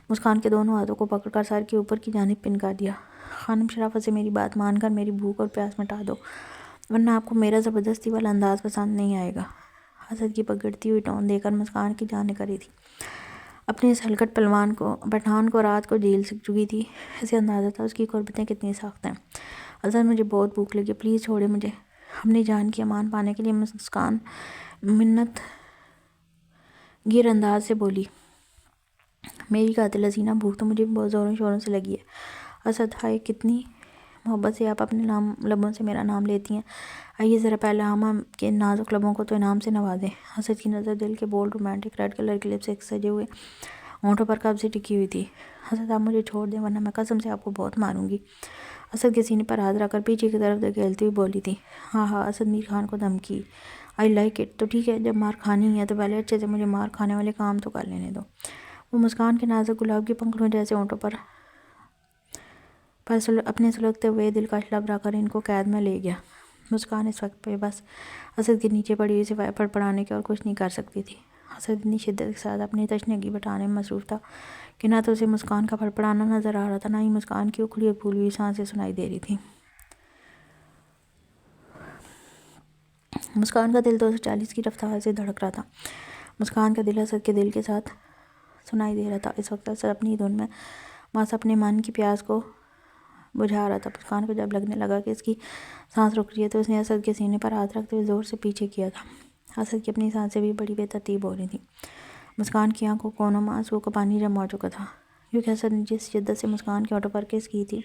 مسکان کے دونوں ہاتھوں کو پکڑ کر سر کے اوپر کی جانب پنکا دیا۔ خانم، شرافت سے میری بات مان کر میری بھوک اور پیاس مٹا دو، ورنہ آپ کو میرا زبردستی والا انداز پسند نہیں آئے گا۔ اسد کی پگڑتی ہوئی ٹون دیکھ کر مسکان کی جان نکلی تھی۔ اپنے اس ہلکٹ پٹھان کو رات کو جیل چکی تھی، اسے اندازہ تھا اس کی قربتیں کتنی سخت ہیں۔ اسد، مجھے بہت بھوک لگی ہے، پلیز چھوڑے مجھے۔ اپنی جان کی امان پانے کے لیے مسکان منت گر انداز سے بولی۔ میری قاتل حسینہ، بھوک تو مجھے بھی بہت زوروں شوروں سے لگی ہے۔ اسد، ہائے کتنی محبت سے آپ اپنے لبوں سے میرا نام لیتی ہیں، آئیے ذرا پہلے ہم کے نازک لبوں کو تو انعام سے نوازیں۔ اسد کی نظر دل کے بولڈ رومانٹک ریڈ کلر کے لپسٹک سجے ہوئے ہونٹوں پر کب سے ٹکی ہوئی تھی۔ اسد، آپ مجھے چھوڑ دیں ورنہ میں قسم سے آپ کو بہت ماروں گی۔ اسد کے سینے پر ہاتھ رکھ کر پیچھے کی طرف دھکیلتی ہوئی بولی تھی۔ ہاں ہاں، اسد میر خان کو دھمکی، آئی لائک اٹ۔ تو ٹھیک ہے، جب مار کھانی ہے تو پہلے اچھے سے مجھے مار کھانے والے کام تو کر لینے دو۔ وہ مسکان کے نازک گلاب کے پنکھڑیوں جیسے ہونٹوں پر اپنے سلگتے ہوئے دلکش لب رکھ کر ان کو قید میں لے گیا۔ مسکان اس وقت پہ بس اسد کے نیچے پڑی ہوئی سوائے پڑپڑانے کے اور کچھ نہیں کر سکتی تھی۔ اسد اتنی شدت کے ساتھ اپنی تشنگی بٹھانے میں مصروف تھا کہ نہ تو اسے مسکان کا پڑپڑانا نظر آ رہا تھا، نہ ہی مسکان کی اکھڑی اور پھولی ہوئی سانسیں سنائی دے رہی تھیں۔ مسکان کا دل 240 کی رفتار سے دھڑک رہا تھا۔ مسکان کا دل اسد کے دل کے ساتھ سنائی دے رہا تھا۔ اس وقت اسد اپنی دھن میں مست اپنے من کی پیاس کو بجھا رہا تھا۔ مسکان کو جب لگنے لگا کہ اس کی سانس رک رہی ہے تو اس نے اسد کے سینے پر ہاتھ رکھتے ہوئے زور سے پیچھے کیا تھا۔ اسد کی اپنی سانسیں بھی بڑی بے ترتیب ہو رہی تھیں۔ مسکان کی آنکھوں کونوں میں آنسوؤں کا پانی جمع ہو چکا تھا، کیونکہ اسد نے جس شدت سے مسکان کے ہونٹوں پر کس کی تھی،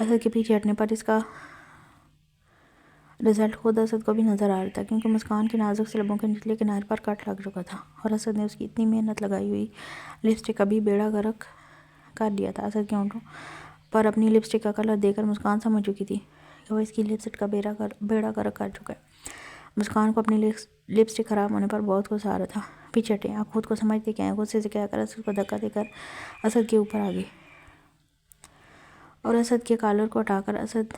اسد کے پیچھے ہٹنے پر اس کا رزلٹ خود اسد کو بھی نظر آ رہا تھا، کیونکہ مسکان کے نازک سے لبوں کے نچلے کنارے پر کٹ لگ چکا تھا اور اسد نے اس کی اتنی محنت لگائی ہوئی لپسٹک ابھی بیڑا غرق کر دیا تھا۔ اسد کے ہونٹوں پر اپنی لپسٹک کا کلر دیکھ کر مسکان سمجھ چکی تھی کہ وہ اس کی لپسٹک کا بیڑا غرق کر چکا ہے۔ مسکان کو اپنی لپسٹک خراب ہونے پر بہت غصہ آ رہا تھا۔ پیچھے ہٹیں، آپ خود کو سمجھتے کیا ہیں، غصے سے کہہ کر اسد کو دھکا دے کر اسد کے اوپر آ گئی اور اسد کے کالر کو اٹھا کر اسد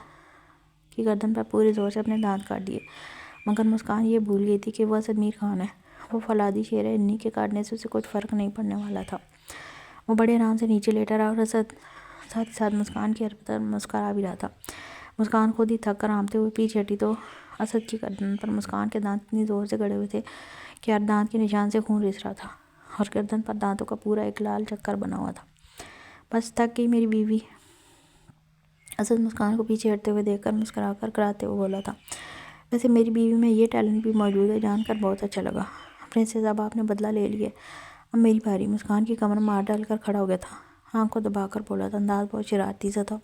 کی گردن پر پورے زور سے اپنے دانت کاٹ دیے۔ مگر مسکان یہ بھول گئی تھی کہ وہ اسد میر خان ہے، وہ فولادی شیر ہے، انہی کے کاٹنے سے اسے کچھ فرق نہیں پڑنے والا تھا۔ وہ بڑے آرام سے نیچے لیٹا رہا اور اسد ساتھ ہی ساتھ مسکان کی حرکت پر مسکرا بھی رہا تھا۔ مسکان خود ہی تھک کر ہانپتے ہوئے پیچھے ہٹی تو اسد کی گردن پر مسکان کے دانت اتنی زور سے گڑے ہوئے تھے کہ ہر دانت کے نشان سے خون رس رہا تھا اور گردن پر دانتوں کا پورا ایک لال چکر بنا ہوا تھا۔ بس تھک گئی میری بیوی؟ اسد مسکان کو پیچھے ہٹتے ہوئے دیکھ کر مسکرا کر کراتے ہوئے بولا تھا۔ ویسے میری بیوی میں یہ ٹیلنٹ بھی موجود ہے، جان کر بہت اچھا لگا۔ پرنسس، اب آپ نے بدلہ لے لیا، اب میری باری۔ مسکان کی کمر میں ہاتھ ڈال کر کھڑا ہو گیا تھا، آنکھ کو دبا کر بولا تھا، انداز بہت شرارتی سا تھا۔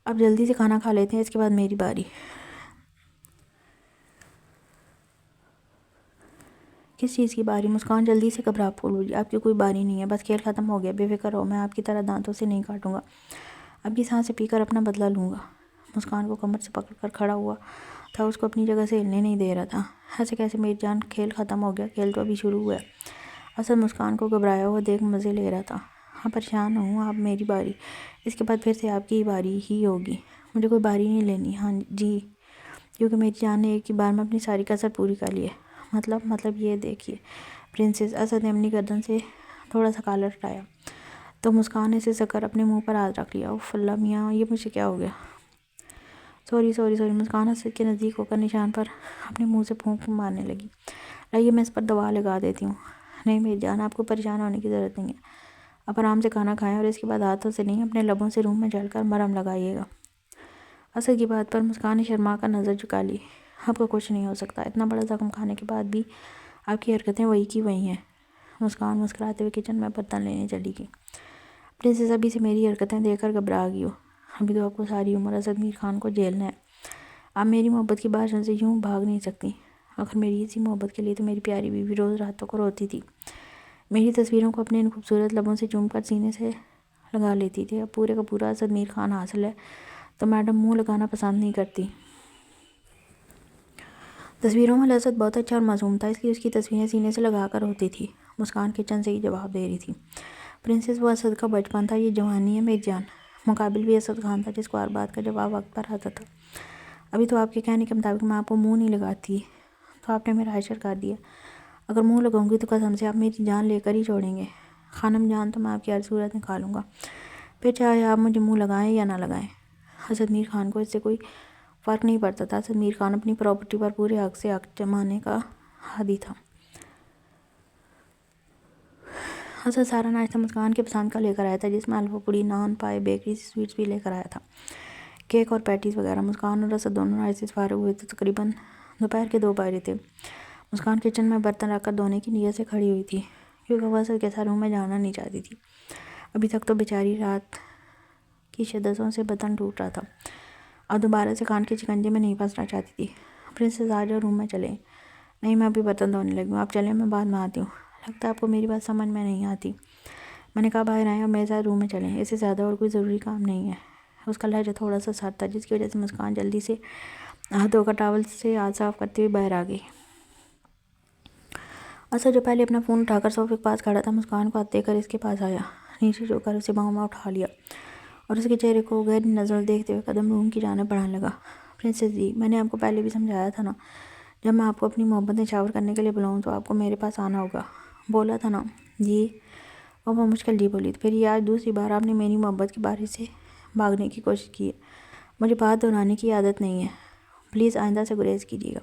اب جلدی سے کھانا کھا لیتے ہیں، اس کے بعد میری باری۔ کس چیز کی باری؟ مسکان جلدی سے گھبرا پھولی۔ آپ کی کوئی باری نہیں ہے، بس کھیل ختم ہو گیا، بے فکر رہو، میں آپ کی طرح دانتوں سے نہیں کاٹوں گا، اب کی سانسیں پی کر اپنا بدلہ لوں گا۔ مسکان کو کمر سے پکڑ کر کھڑا ہوا تھا، اس کو اپنی جگہ سے ہلنے نہیں دے رہا تھا۔ ایسے کیسے میری جان، کھیل ختم ہو گیا؟ کھیل تو ابھی شروع ہوا ہے۔ اسد مسکان کو گھبرایا ہوا دیکھ مزے لے رہا تھا۔ ہاں، پریشان ہوں، اب میری باری، اس کے بعد پھر سے آپ کی ہی باری ہی ہوگی۔ مجھے کوئی باری نہیں لینی۔ ہاں جی، کیونکہ میری جان نے ایک ہی بار میں اپنی ساری کسر پوری کر لی ہے۔ مطلب یہ دیکھیے پرنسس، اسد نے اپنی گردن سے تھوڑا سا کالر ہٹایا تو مسکان نے اسے کر اپنے منہ پر ہاتھ رکھ لیا۔ اوف اللہ میاں، یہ مجھے کیا ہو گیا؟ سوری۔ مسکان اسد کے نزدیک ہو کر نشان پر اپنے منہ سے پھونک مارنے لگی۔ لائیے میں اس پر دوا لگا دیتی ہوں۔ نہیں میری جان، آپ کو پریشان ہونے کی ضرورت نہیں ہے، آپ آرام سے کھانا کھائیں اور اس کے بعد ہاتھوں سے نہیں اپنے لبوں سے روم میں جل کر مرہم لگائیے گا۔ اسد کی بات پر مسکان نے شرما کر نظر جھکا لی۔ آپ کو کچھ نہیں ہو سکتا، اتنا بڑا زخم کھانے کے بعد بھی آپ کی حرکتیں وہی کی وہی ہیں۔ مسکان مسکراتے ہوئے کچن میں برتن لینے چلی گئی۔ پرنسس، ابھی سے میری حرکتیں دیکھ کر گھبرا گئی ہو، ابھی تو آپ کو ساری عمر اسد میر خان کو جیلنا ہے، آپ میری محبت کی بارشوں سے یوں بھاگ نہیں سکتی۔ آخر میری اسی محبت کے لیے تو میری پیاری بیوی روز راتوں کو روتی تھی، میری تصویروں کو اپنے ان خوبصورت لبوں سے چوم کر سینے سے لگا لیتی تھی. اب پورے کا پورا اسد میر خان حاصل ہے تو میڈم منہ لگانا پسند نہیں کرتی. تصویروں میں اسد بہت اچھا اور معصوم تھا، اس لیے اس کی تصویریں سینے سے لگا کر ہوتی تھی. مسکان کچن سے ہی جواب دے رہی تھی. پرنسس، وہ اسد کا بچپن تھا، یہ جوانی ہے میری جان. مقابل بھی اسد خان تھا جس کو ہر بات کا جواب وقت پر آتا تھا. ابھی تو آپ کے کہنے کے مطابق میں آپ کو منہ نہیں لگاتی تو آپ نے میرا حشر کر دیا. اگر منہ لگاؤں گی تو قسم سے آپ میری جان لے کر ہی چھوڑیں گے. خانم جان تو میں آپ کی ہر صورت نکالوں گا، پھر چاہے آپ مجھے منہ لگائیں یا نہ لگائیں. اسد میر خان کو اس سے کوئی فرق نہیں پڑتا تھا. اسد میر خان اپنی پراپرٹی پر پورے حق سے حق جمانے کا حادی تھا. اسد سارا ناشتہ مسکان کے پسند کا لے کر آیا تھا، جس میں حلوہ پوڑی، نان، پائے، بیکری سے سویٹس بھی لے کر آیا تھا، کیک اور پیٹیز وغیرہ. مسکان اور اسد دونوں ناشتے سے فارغ ہوئے تھے. تقریباً دوپہر کے 2 بجے تھے. مسکان کچن میں برتن رکھ کر دھونے کی نیت سے کھڑی ہوئی تھی، کیونکہ وہ اسد کے ساتھ روم میں جانا نہیں چاہتی تھی. ابھی تک تو بیچاری رات کی شدتوں سے بدن ٹوٹ رہا تھا، اب دوبارہ سے کان کے شکنجے میں نہیں پھنسنا چاہتی تھی. پرنسس، آ جاؤ، روم میں چلیں. نہیں، میں ابھی برتن دھونے لگی ہوں، آپ چلیں، میں بعد میں آتی ہوں. لگتا ہے آپ کو میری بات سمجھ میں نہیں آتی. میں نے کہا باہر آئیں اور میرے ساتھ روم میں چلیں، اس سے زیادہ اور کوئی ضروری کام نہیں ہے. اس کا لہجہ تھوڑا سا سخت تھا، جس کی وجہ سے مسکان جلدی سے ہاتھ دھو کر ٹاول سے ہاتھ صاف کرتے ہوئے باہر آ گئی. اسد جو پہلے اپنا فون اٹھا کر صوفے کے پاس کھڑا تھا، مسکان کو ہاتھ دے کر اس کے پاس آیا، نیچے جھک کر اسے باہوں میں اٹھا لیا اور اس کے چہرے کو گہری نظروں سے دیکھتے ہوئے قدم روم کی جانب بڑھانے لگا. پرنسس جی، میں نے آپ کو پہلے بھی سمجھایا تھا نا، جب میں آپ کو اپنی محبت نچھاور کرنے کے لیے بلاؤں تو آپ کو میرے پاس آنا ہوگا. بولا تھا نا. جی. وہ مشکل جی بولی. پھر یہ آج دوسری بار آپ نے میری محبت کے بارے سے بھاگنے کی کوشش کی ہے. مجھے بات دہرانے کی عادت نہیں ہے، پلیز آئندہ سے گریز کیجیے گا،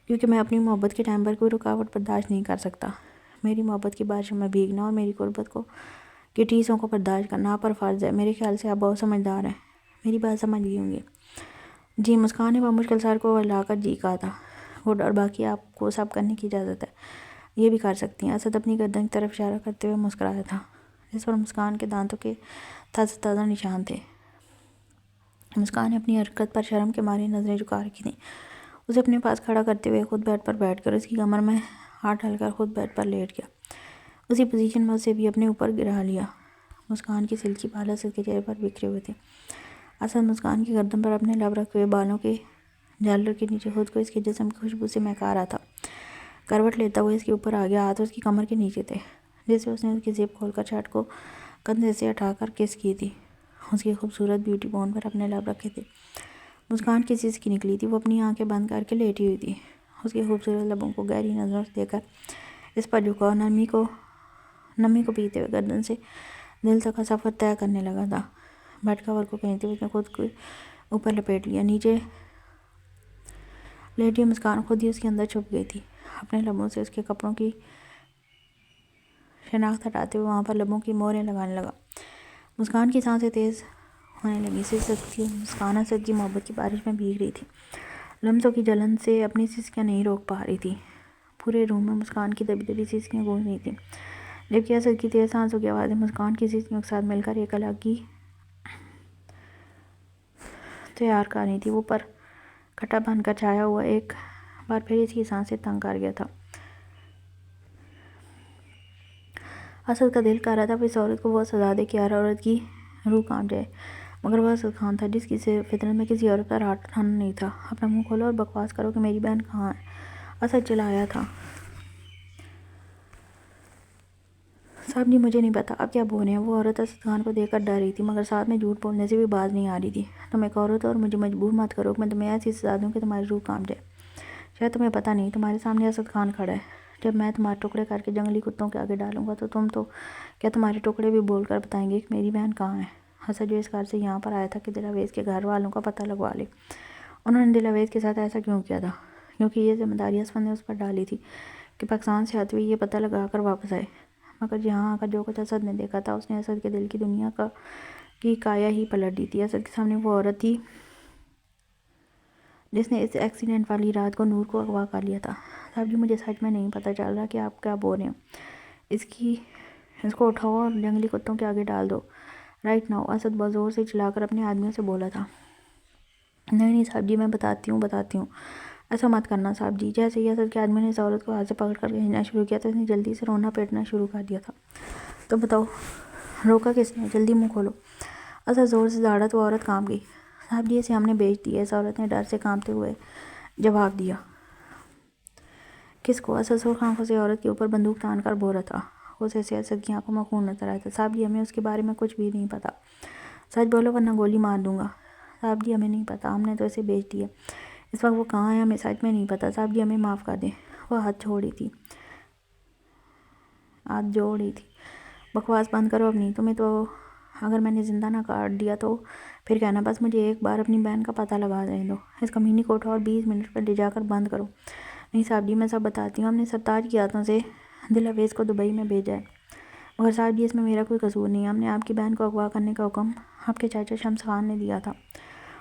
کیونکہ میں اپنی محبت کے ٹائم پر کوئی رکاوٹ برداشت نہیں کر سکتا. میری محبت کی بارشوں میں بھیگنا اور میری قربت کی ٹیسوں کو برداشت کرنا آپ پر فرض ہے. میرے خیال سے آپ بہت سمجھدار ہیں، میری بات سمجھ گئی ہوں گے. جی. مسکان نے بمشکل سر کو ہلا کر جی کہا تھا. گڈ. اور باقی آپ کو سب کرنے کی اجازت ہے، یہ بھی کر سکتی ہیں. اسد اپنی گردن کی طرف اشارہ کرتے ہوئے مسکرایا تھا، جس پر مسکان کے دانتوں کے تازہ تازہ نشان تھے. مسکان نے اپنی حرکت پر شرم کے مارے نظریں جھکا رکھی تھیں. اسے اپنے پاس کھڑا کرتے ہوئے خود بیڈ پر بیٹھ کر اس کی کمر میں ہاتھ ڈال کر خود بیڈ پر لیٹ گیا. اسی پوزیشن میں اسے بھی اپنے اوپر گرا لیا. مسکان کی سلکی بال اسد کے چہرے پر بکھرے ہوئے تھے. اسد مسکان کی گردن پر اپنے لب رکھے ہوئے بالوں کے جالر کے نیچے خود کو اس کے جسم کی خوشبو سے مہکا رہا تھا. کروٹ لیتا ہوا اس کے اوپر آ گیا. ہاتھ اس کی کمر کے نیچے تھے، جیسے اس نے اس کی زپ کھول کر شرٹ کو کندھے سے ہٹا کر کس کی تھی. اس کی خوبصورت بیوٹی بون پر اپنے لب رکھے تھے. مسکان کی سسکی نکلی تھی. وہ اپنی آنکھیں بند کر کے لیٹی ہوئی تھی. اس کے خوبصورت لبوں کو گہری نظروں سے دیکھ کر اس پر جھکا اور نمی کو پیتے ہوئے گردن سے دل تک کا سفر طے کرنے لگا تھا. بیڈ کور کو کھینچتے ہوئے اس نے خود کو اوپر لپیٹ لیا. نیچے لیٹی مسکان خود ہی اس کے اندر چھپ گئی تھی. اپنے لبوں سے اس کے کپڑوں کی شناخت ہٹاتے ہوئے وہاں پر لبوں کی مہریں لگانے لگا. مسکان کی سانسیں تیز ہونے لگی. مسکان اسد کی محبت کی بارش میں بھیگ رہی تھی، لمسوں کی جلن سے اپنی سسکیاں نہیں روک پا رہی تھی. پورے روم میں مسکان کی دبی دبی سسکیاں گونج رہی تھیں، جبکہ اسد کی تیز سانسوں کی آوازیں مسکان کی سسکیوں کے ساتھ مل کر ایک الگ ہی تیار کر رہی تھی. وہ پر کھٹا بن کر چھایا ہوا ایک بار پھر اس کی سانسیں تنگ کر گیا تھا. اسد کا دل کر رہا تھا اس عورت کو وہ سزا دے کہ ہر عورت کی روح کانپ جائے، مگر وہ اسد خان تھا جس کی فطرت میں کسی عورت پر ہاتھ اٹھانا نہیں تھا. اپنا منہ کھولو اور بکواس کرو کہ میری بہن کہاں ہے، اسد چلایا تھا. صاحب جی، مجھے نہیں پتا آپ کیا بول رہے ہیں. وہ عورت اسد خان کو دیکھ کر ڈر رہی تھی، مگر ساتھ میں جھوٹ بولنے سے بھی باز نہیں آ رہی تھی. تم ایک عورت ہو اور مجھے مجبور مت کرو کہ میں تمہیں ایسی سزا دوں کہ تمہاری روح کانپ جائے. شاید تمہیں پتا نہیں، تمہارے سامنے اسد خان کھڑا ہے. جب میں تمہارے ٹکڑے کر کے جنگلی کتوں کے آگے ڈالوں گا تو کیا تمہارے ٹکڑے بھی بول کر بتائیں گے کہ میری بہن کہاں ہے. اسد جو اس گھر سے یہاں پر آیا تھا کہ دلاویز کے گھر والوں کا پتہ لگوا لے. انہوں نے دلاویز کے ساتھ ایسا کیوں کیا تھا؟ کیونکہ یہ ذمہ داری اسفند نے اس پر ڈالی تھی کہ پاکستان سے آتے ہوئے یہ پتہ لگا کر واپس آئے. مگر یہاں آ کر جو کچھ اسد نے دیکھا تھا اس نے اسد کے دل کی دنیا کی کایا ہی پلٹ دی تھی. اسد کے سامنے وہ عورت تھی جس نے اس ایکسیڈنٹ والی رات کو نور کو اغوا کر لیا تھا. صاحب جی، مجھے سچ میں نہیں پتہ چل رہا کہ آپ کیا بول رہے ہیں. اس کو اٹھاؤ اور جنگلی کتوں کے آگے ڈال دو رائٹ ناؤ. اسد بہت زور سے چلا کر اپنے آدمیوں سے بولا تھا. نہیں صاحب جی، میں بتاتی ہوں. ایسا مت کرنا صاحب جی. جیسے ہی اسد کے آدمی نے اس عورت کو ہاتھ سے پکڑ کر کھینچنا شروع کیا تو اس نے جلدی سے رونا پیٹنا شروع کر دیا تھا. تو بتاؤ روکا کس نے؟ جلدی منہ کھولو۔ اسد زور سے دھاڑا تو عورت کانپ گئی۔ صاحب جی اسے ہم نے بیچ دیا ہے، اس عورت نے ڈر سے کانپتے ہوئے جواب دیا۔ کس کو؟ اسد سرخ آنکھوں سے عورت کے اوپر بندوق تان کر بول رہا تھا۔ غصے سے اسد کی آنکھوں میں خون نظر آیا تھا۔ صاحب جی ہمیں اس کے بارے میں کچھ بھی نہیں پتا، سچ بولو ورنہ گولی مار دوں گا۔ صاحب جی ہمیں نہیں پتا، ہم نے تو اسے بیچ دیا، اس وقت وہ کہاں ہے ہمیں سچ میں نہیں پتا۔ صاحب جی ہمیں معاف کر دیں۔ وہ ہاتھ جوڑ رہی تھی۔ بکواس بند کرو اپنی، تمہیں تو اگر میں نے زندہ نہ کاٹ دیا تو پھر کہنا، بس مجھے ایک بار اپنی بہن کا پتہ لگا دیں دو، اس کمینی کو اٹھاؤ اور 20 منٹ پر لے جا کر بند کرو۔ نہیں صاحب جی میں سب بتاتی ہوں، ہم نے سرتاج کی ہاتھوں سے دل اویس کو دبئی میں بھیجا ہے، مگر صاحب جی اس میں میرا کوئی قصور نہیں ہے، ہم نے آپ کی بہن کو اغوا کرنے کا حکم آپ کے چاچا شمس خان نے دیا تھا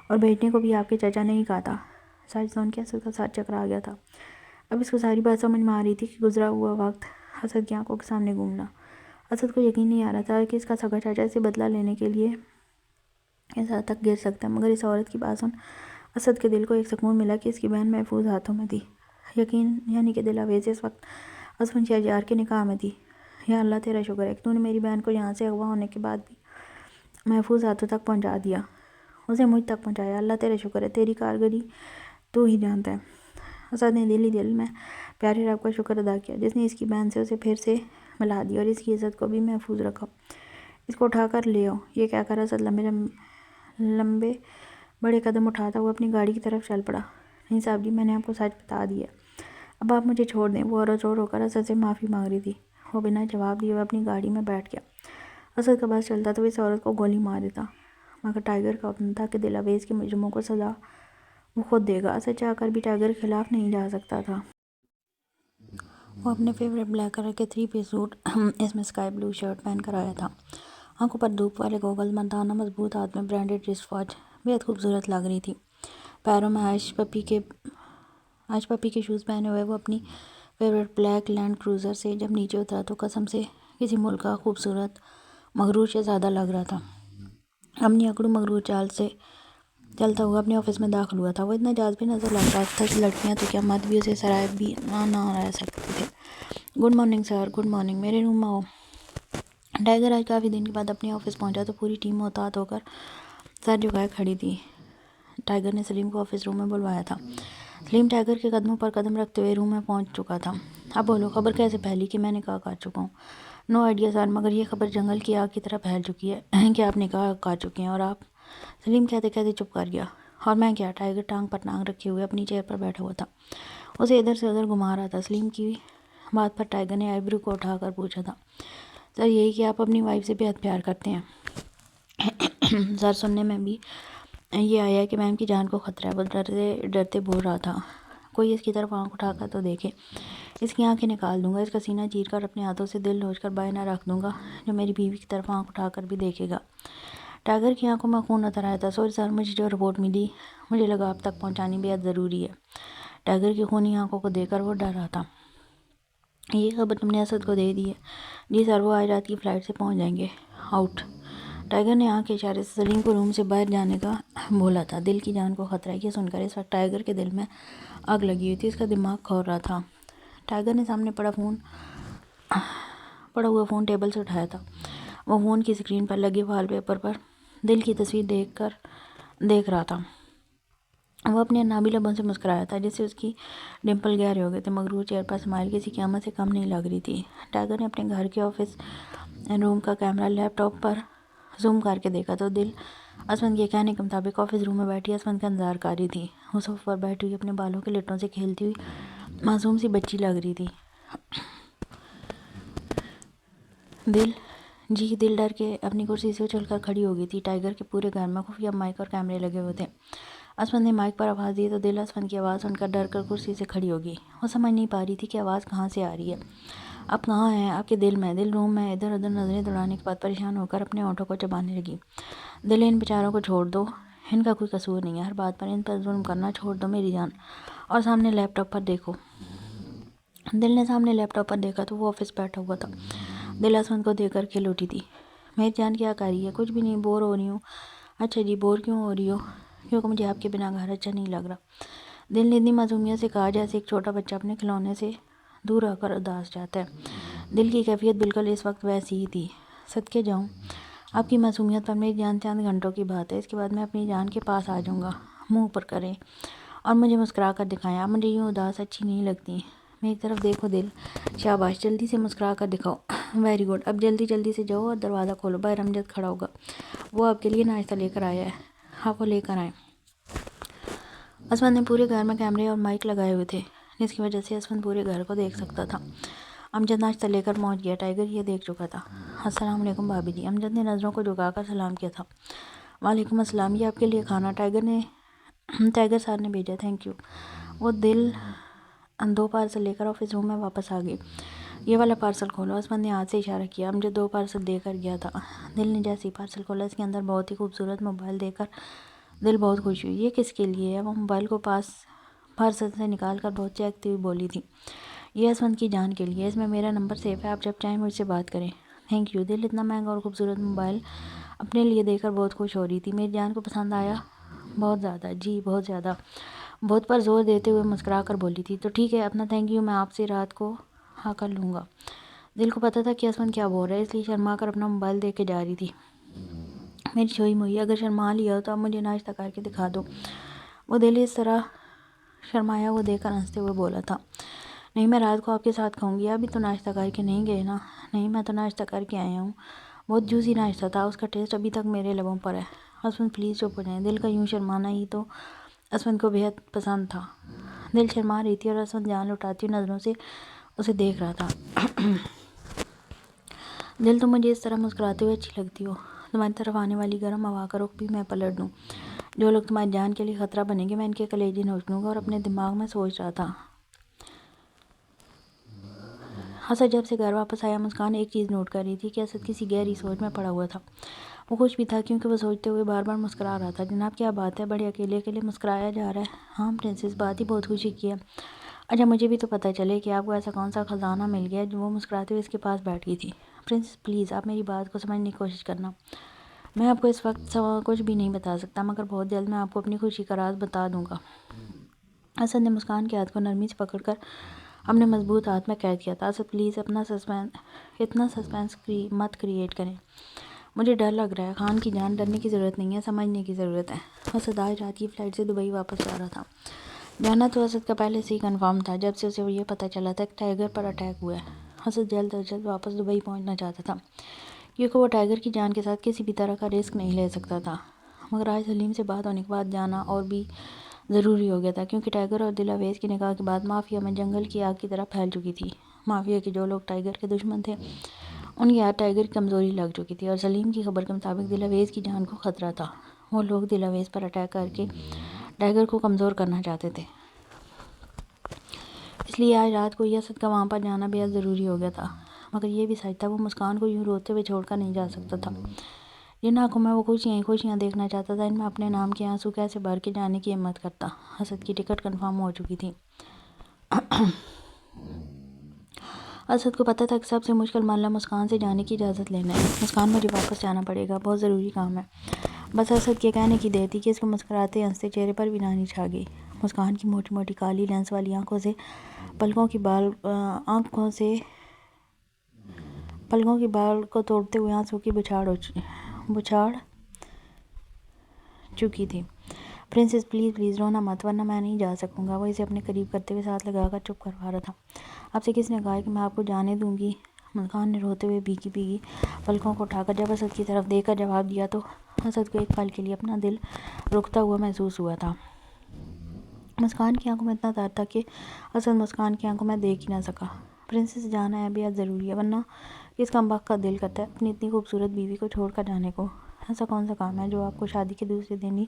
اور بیٹنے کو بھی آپ کے چاچا نے ہی کہا تھا۔ سچ سن کے اسد کا ساتھ چکرا گیا تھا۔ اب اس کو ساری بات سمجھ میں آ رہی تھی کہ گزرا ہوا وقت اسد کی آنکھوں کے سامنے گھومنا۔ اسد کو یقین نہیں آ رہا تھا کہ اس کا سگا چاچا اسے بدلہ لینے کے لیے اس حد تک گر سکتا ہے، مگر اس عورت کی بات سن اسد کے دل کو ایک سکون ملا کہ اس کی بہن محفوظ ہاتھوں میں تھی۔ یقین یعنی کہ دل اویس اس وقت اسفن شہریار کے نکاح میں تھی۔ یا اللہ تیرا شکر ہے کہ تو نے میری بہن کو یہاں سے اغوا ہونے کے بعد بھی محفوظ ہاتھوں تک پہنچا دیا، اسے مجھ تک پہنچایا، اللہ تیرا شکر ہے، تیری کارگری تو ہی جانتا ہے۔ اسد نے دل ہی دل میں پیارے رب کا شکر ادا کیا جس نے اس کی بہن سے اسے پھر سے ملا دیا اور اس کی عزت کو بھی محفوظ رکھا۔ اس کو اٹھا کر لے آؤ، یہ کہہ کر اسد لمبے بڑے قدم اٹھاتا ہوا اپنی گاڑی کی طرف چل پڑا۔ نہیں صاحب جی میں نے آپ کو سچ بتا دیا، اب آپ مجھے چھوڑ دیں۔ وہ عورت رو کر اسد سے معافی مانگ رہی تھی۔ وہ بنا جواب دیے اپنی گاڑی میں بیٹھ گیا۔ اسد کا بس چلتا تو اس عورت کو گولی مار دیتا، مگر ٹائیگر کا حکم تھا کہ دل اویس کے مجرموں کو سزا وہ خود دے گا۔ اسد چاہ کر بھی ٹائیگر کے خلاف نہیں جا سکتا تھا۔ وہ اپنے فیورٹ بلیک کلر کے 3 پیس سوٹ اس میں اسکائی بلو شرٹ پہن کر آیا تھا، آنکھوں پر دھوپ والے گوگل، مردانہ مضبوط ہاتھ میں برانڈڈ رسٹ واچ، بےحد خوبصورت لگ رہی تھی۔ پیروں میں آئش پپی کے شوز پہنے ہوئے وہ اپنی فیورٹ بلیک لینڈ کروزر سے جب نیچے اترا تو قسم سے کسی ملک کا خوبصورت مغرور شہزادہ لگ رہا تھا۔ اپنی اکڑو مغرور چال سے چلتا ہوا اپنے آفس میں داخل ہوا تھا۔ وہ اتنا جاذبی نظر لگ رہا تھا کہ لڑکیاں تو کیا مرد بھی اسے سرائے بھی نہ رہ سکتے تھے۔ Good morning sir, good morning, میرے روم میں آؤ۔ ٹائیگر آج کافی دن کے بعد اپنے آفس پہنچا تو پوری ٹیم محتاط ہو کر سر جھکائے کھڑی تھی۔ ٹائیگر نے سلیم کو آفس روم میں بلوایا تھا۔ سلیم ٹائیگر کے قدموں پر قدم رکھتے ہوئے روم میں پہنچ چکا تھا۔ اب بولو خبر کیسے پھیلی کہ میں نکاح کر چکا ہوں؟ نو آئیڈیا سر، مگر یہ خبر جنگل کی آگ کی طرح پھیل چکی ہے کہ آپ نکاح کر چکے ہیں اور آپ۔ سلیم کہتے کہتے چپ کر گیا۔ اور میں کیا؟ ٹائیگر ٹانگ پر ٹانگ رکھے ہوئے اپنی چیئر پر بیٹھا ہوا تھا، اسے ادھر سے ادھر گھما رہا تھا۔ سلیم کی بات پر ٹائیگر نے آئی برو کو اٹھا کر پوچھا تھا، سر یہی کہ آپ اپنی وائف سے بےحد پیار کرتے ہیں؟ سر سننے میں بھی یہ آیا کہ میم کی جان کو خطرہ ہے، وہ ڈرتے ڈرتے بول رہا تھا۔ کوئی اس کی طرف آنکھ اٹھا کر تو دیکھے، اس کی آنکھیں نکال دوں گا، اس کا سینہ چیر کر اپنے ہاتھوں سے دل نوچ کر بائنا رکھ دوں گا، جو میری بیوی کی طرف آنکھ اٹھا کر بھی دیکھے گا۔ ٹائیگر کی آنکھوں میں خون نظر آیا تھا۔ سوری سر، مجھے جو رپورٹ ملی مجھے لگا آپ تک پہنچانی بےحد ضروری ہے۔ ٹائیگر کی خونی آنکھوں کو دیکھ کر وہ ڈر رہا تھا۔ یہ خبر تم نے اسد کو دے دی ہے؟ جی سر، وہ آج رات کی فلائٹ سے پہنچ جائیں گے۔ آؤٹ۔ ٹائیگر نے آنکھ کے اشارے سے سلیم کو روم سے باہر جانے کا بولا تھا۔ دل کی جان کو خطرہ ہے، یہ سن کر اس وقت ٹائیگر کے دل میں آگ لگی ہوئی تھی، اس کا دماغ کھول رہا تھا۔ ٹائیگر نے سامنے پڑا ہوا فون ٹیبل سے اٹھایا تھا۔ وہ فون کی اسکرین پر لگے وال پیپر پر دل کی تصویر دیکھ رہا تھا۔ وہ اپنے نابی لبوں سے مسکرایا تھا جس سے اس کی ڈمپل گہرے ہو گئے تھے۔ مغرور چہرے پر اسمائل کسی قیامت سے کم نہیں لگ رہی تھی۔ ٹائیگر نے اپنے گھر کے آفس روم کا کیمرہ لیپ ٹاپ پر زوم کر کے دیکھا تو دل اسمند کے کہنے کے مطابق آفس روم میں بیٹھی اسمند کا انتظار کر رہی تھی۔ وہ صوفے پر بیٹھی ہوئی اپنے بالوں کے لٹوں سے کھیلتی ہوئی معصوم سی بچی لگ رہی تھی۔ دل ڈر کے اپنی کرسی سے اچھل کر کھڑی ہو گئی تھی۔ ٹائیگر کے پورے گھر میں خفیہ مائک اور کیمرے لگے ہوئے تھے۔ اسمند نے مائک پر آواز دی تو دل اسمند کی آواز سن کر ڈر کر کرسی سے کھڑی ہو گئی۔ وہ سمجھ نہیں پا رہی تھی کہ آواز کہاں سے آ رہی ہے۔ آپ کہاں ہیں؟ آپ کے دل میں؟ دل روم میں ادھر ادھر نظریں دوڑانے کے بعد پریشان ہو کر اپنے ہونٹوں کو چبانے لگی۔ دل ان بیچاروں کو چھوڑ دو، ان کا کوئی قصور نہیں ہے، ہر بات پر ان پر ظلم کرنا چھوڑ دو میری جان، اور سامنے لیپ ٹاپ پر دیکھو۔ دل نے سامنے لیپ ٹاپ پر دیکھا تو وہ آفس بیٹھا ہوا تھا۔ دل اسمند کو دیکھ کر کھل اٹھی تھی۔ میری جان کیا کر رہی ہے؟ کچھ بھی نہیں، بور ہو رہی ہوں۔ اچھا جی، بور کیوں ہو رہی ہو؟ کیونکہ مجھے آپ کے بنا گھر اچھا نہیں لگ رہا۔ دل نے اتنی معصومیت سے کہا جیسے ایک چھوٹا بچہ اپنے کھلونے سے دور رہ کر اداس جاتا ہے۔ دل کی کیفیت بالکل اس وقت ویسی ہی تھی۔ صدقے جاؤں آپ کی معصومیت پر، میری جان چند گھنٹوں کی بات ہے، اس کے بعد میں اپنی جان کے پاس آ جاؤں گا۔ منہ اوپر کریں اور مجھے مسکرا کر دکھائیں، آپ مجھے یوں اداس اچھی نہیں لگتی۔ میری طرف دیکھو دل، شاباش، جلدی سے مسکرا کر دکھاؤ، ویری گڈ، اب جلدی سے جاؤ اور دروازہ کھولو، باہر امجد کھڑا ہوگا، وہ آپ کے لیے ناشتہ لے کر آیا ہے، آپ وہ لے کر آئیں۔ اسمن نے پورے گھر میں کیمرے اور مائک لگائے ہوئے تھے، جس کی وجہ سے اسمن پورے گھر کو دیکھ سکتا تھا۔ امجد ناشتہ لے کر پہنچ گیا، ٹائیگر یہ دیکھ چکا تھا۔ السلام علیکم بھابی جی، امجد نے نظروں کو جھکا کر سلام کیا تھا۔ وعلیکم السلام، یہ آپ کے لیے کھانا ٹائیگر صاحب نے بھیجا، تھینک یو۔ وہ دل 2 پارسل لے کر آفس روم میں واپس آ گئی۔ یہ والا پارسل کھولو، اسمن نے ہاتھ سے اشارہ کیا۔ امجد 2 پارسل دے کر گیا تھا۔ دل نے جیسے ہی پارسل کھولا، اس کے اندر بہت ہی خوبصورت موبائل دیکھ کر دل بہت خوش ہوئی۔ یہ کس کے لیے ہے؟ وہ موبائل کو پارسل سے نکال کر بہت چہکتی ہوئی بولی تھی، یہ اسمن کی جان کے لیے، اس میں میرا نمبر سیو ہے، آپ جب چاہیں مجھ سے بات کریں۔ Thank you. دل اتنا مہنگا اور خوبصورت موبائل اپنے لیے دیکھ کر بہت خوش ہو رہی تھی۔ میری جان کو پسند آیا؟ بہت زیادہ، جی بہت زیادہ، بہت پر زور دیتے ہوئے مسکرا کر بولی تھی۔ تو ٹھیک ہے، اپنا تھینک یو میں آپ سے رات کو آ کر لوں گا۔ دل کو پتہ تھا کہ اسمن کیا بول رہا ہے، اس لیے شرما کر اپنا موبائل دیکھ کے جا رہی تھی۔ میری چھوئی موئی، اگر شرما لیا ہو تو آپ مجھے ناشتہ کر کے دکھا دو۔ وہ دل اس طرح شرمایا وہ دیکھ کر ہنستے ہوئے بولا تھا، نہیں میں رات کو آپ کے ساتھ کھاؤں گی، ابھی تو ناشتہ کر کے نہیں گئے نا؟ نہیں، میں تو ناشتہ کر کے آیا ہوں، بہت جوسی ناشتہ تھا، اس کا ٹیسٹ ابھی تک میرے لبوں پر ہے۔ اسمن پلیز چپ ہو جائیں، دل کا یوں شرمانا ہی تو اسمن کو بہت پسند تھا۔ دل شرما رہی تھی اور اسمن جان لٹاتی ہوئی نظروں سے اسے دیکھ رہا تھا۔ دل، تم مجھے اس طرح مسکراتے ہوئے اچھی لگتی ہو، تمہاری طرف آنے والی گرم ہوا کا رخ بھی میں پلٹ دوں، جو لوگ تمہاری جان کے لیے خطرہ بنیں گے میں ان کے کلیجے نوچ لوں گا۔ اور اپنے دماغ میں سوچ رہا تھا۔ اسد جب سے گھر واپس آیا، مسکان ایک چیز نوٹ کر رہی تھی کہ اسد کسی گہری سوچ میں پڑا ہوا تھا۔ وہ خوش بھی تھا کیونکہ وہ سوچتے ہوئے بار بار مسکرا رہا تھا۔ جناب کیا بات ہے، بڑے اکیلے اکیلے مسکرایا جا رہا ہے؟ ہاں پرنسس، بات ہی بہت خوشی کی ہے۔ اچھا مجھے بھی تو پتہ چلے کہ آپ کو ایسا کون سا خزانہ مل گیا ہے۔ جو وہ مسکراتے ہوئے اس کے پاس بیٹھ گئی تھی۔ پرنسس پلیز، آپ میری بات کو سمجھنے کی کوشش کرنا، میں آپ کو اس وقت کچھ بھی نہیں بتا سکتا، مگر بہت جلد میں آپ کو اپنی خوشی کا راز بتا دوں گا۔ اسد نے مسکان کے ہاتھ کو نرمی سے پکڑ کر اپنے مضبوط ہاتھ میں قید کیا تھا۔ اسد پلیز اتنا سسپینس مت کریٹ کریں، مجھے ڈر لگ رہا ہے۔ خان کی جان، ڈرنے کی ضرورت نہیں ہے، سمجھنے کی ضرورت ہے۔ اسد آج رات کی فلائٹ سے دبئی واپس جا رہا تھا۔ جانا تو اسد کا پہلے سے ہی کنفرم تھا، جب سے اسے یہ پتہ چلا تھا کہ ٹائیگر پر اٹیک ہوا ہے۔ اسد جلد از جلد واپس دبئی پہنچنا چاہتا تھا، کیونکہ وہ ٹائیگر کی جان کے ساتھ کسی بھی طرح کا رسک نہیں لے سکتا تھا۔ مگر آج سلیم سے بات ہونے کے بعد جانا اور بھی ضروری ہو گیا تھا، کیونکہ ٹائیگر اور دل اویس کی نکاح کے بعد مافیا میں جنگل کی آگ کی طرح پھیل چکی تھی۔ مافیا کے جو لوگ ٹائیگر کے دشمن تھے، ان کی آج ٹائیگر کی کمزوری لگ چکی تھی، اور سلیم کی خبر کے مطابق دل اویس کی جان کو خطرہ تھا۔ وہ لوگ دل اویس پر اٹیک کر کے ٹائیگر کو کمزور کرنا چاہتے تھے، اس لیے آج رات کو یہ اسد کا وہاں پر جانا بے حد ضروری ہو گیا تھا۔ مگر یہ بھی سچ تھا، وہ مسکان کو یوں روتے ہوئے چھوڑ کر نہیں جا سکتا تھا۔ جن آنکھوں میں وہ خوشیاں دیکھنا چاہتا تھا، ان میں اپنے نام کے آنسو کیسے بھر کے جانے کی ہمت کرتا۔ اسد کی ٹکٹ کنفرم ہو چکی تھی۔ اسد کو پتہ تھا کہ سب سے مشکل مرحلہ مسکان سے جانے کی اجازت لینا ہے۔ مسکان، مجھے واپس جانا پڑے گا، بہت ضروری کام ہے۔ بس اسد کے کہنے کی دیر تھی کہ اس کے مسکراتے ہنستے چہرے پر ویرانی چھا گئی۔ مسکان کی موٹی موٹی کالی لینس والی آنکھوں سے پلکوں کی بال کو توڑتے ہوئے آنسو کی بچھاڑ چکی تھی۔ پرنسس پلیز رونا مت، ورنہ میں نہیں جا سکوں گا۔ وہ اسے اپنے قریب کرتے ہوئے ساتھ لگا کر چپ کروا رہا تھا۔ آپ سے کس نے کہا کہ میں آپ کو جانے دوں گی؟ مسکان نے روتے ہوئے بھیگی پلکوں کو اٹھا کر جب اسد کی طرف دیکھ کر جواب دیا تو اسد کو ایک پل کے لیے اپنا دل رکتا ہوا محسوس ہوا تھا۔ مسکان کی آنکھوں میں اتنا ڈر تھا کہ اسد مسکان کی آنکھوں میں دیکھ ہی نہ سکا۔ پرنسس جانا ہے، بے حد ضروری ہے، ورنہ کس کمبخت کا دل کرتا ہے اپنی اتنی خوبصورت بیوی کو چھوڑ کر جانے کو؟ ایسا کون سا کام ہے جو آپ کو شادی کے دوسرے دن ہی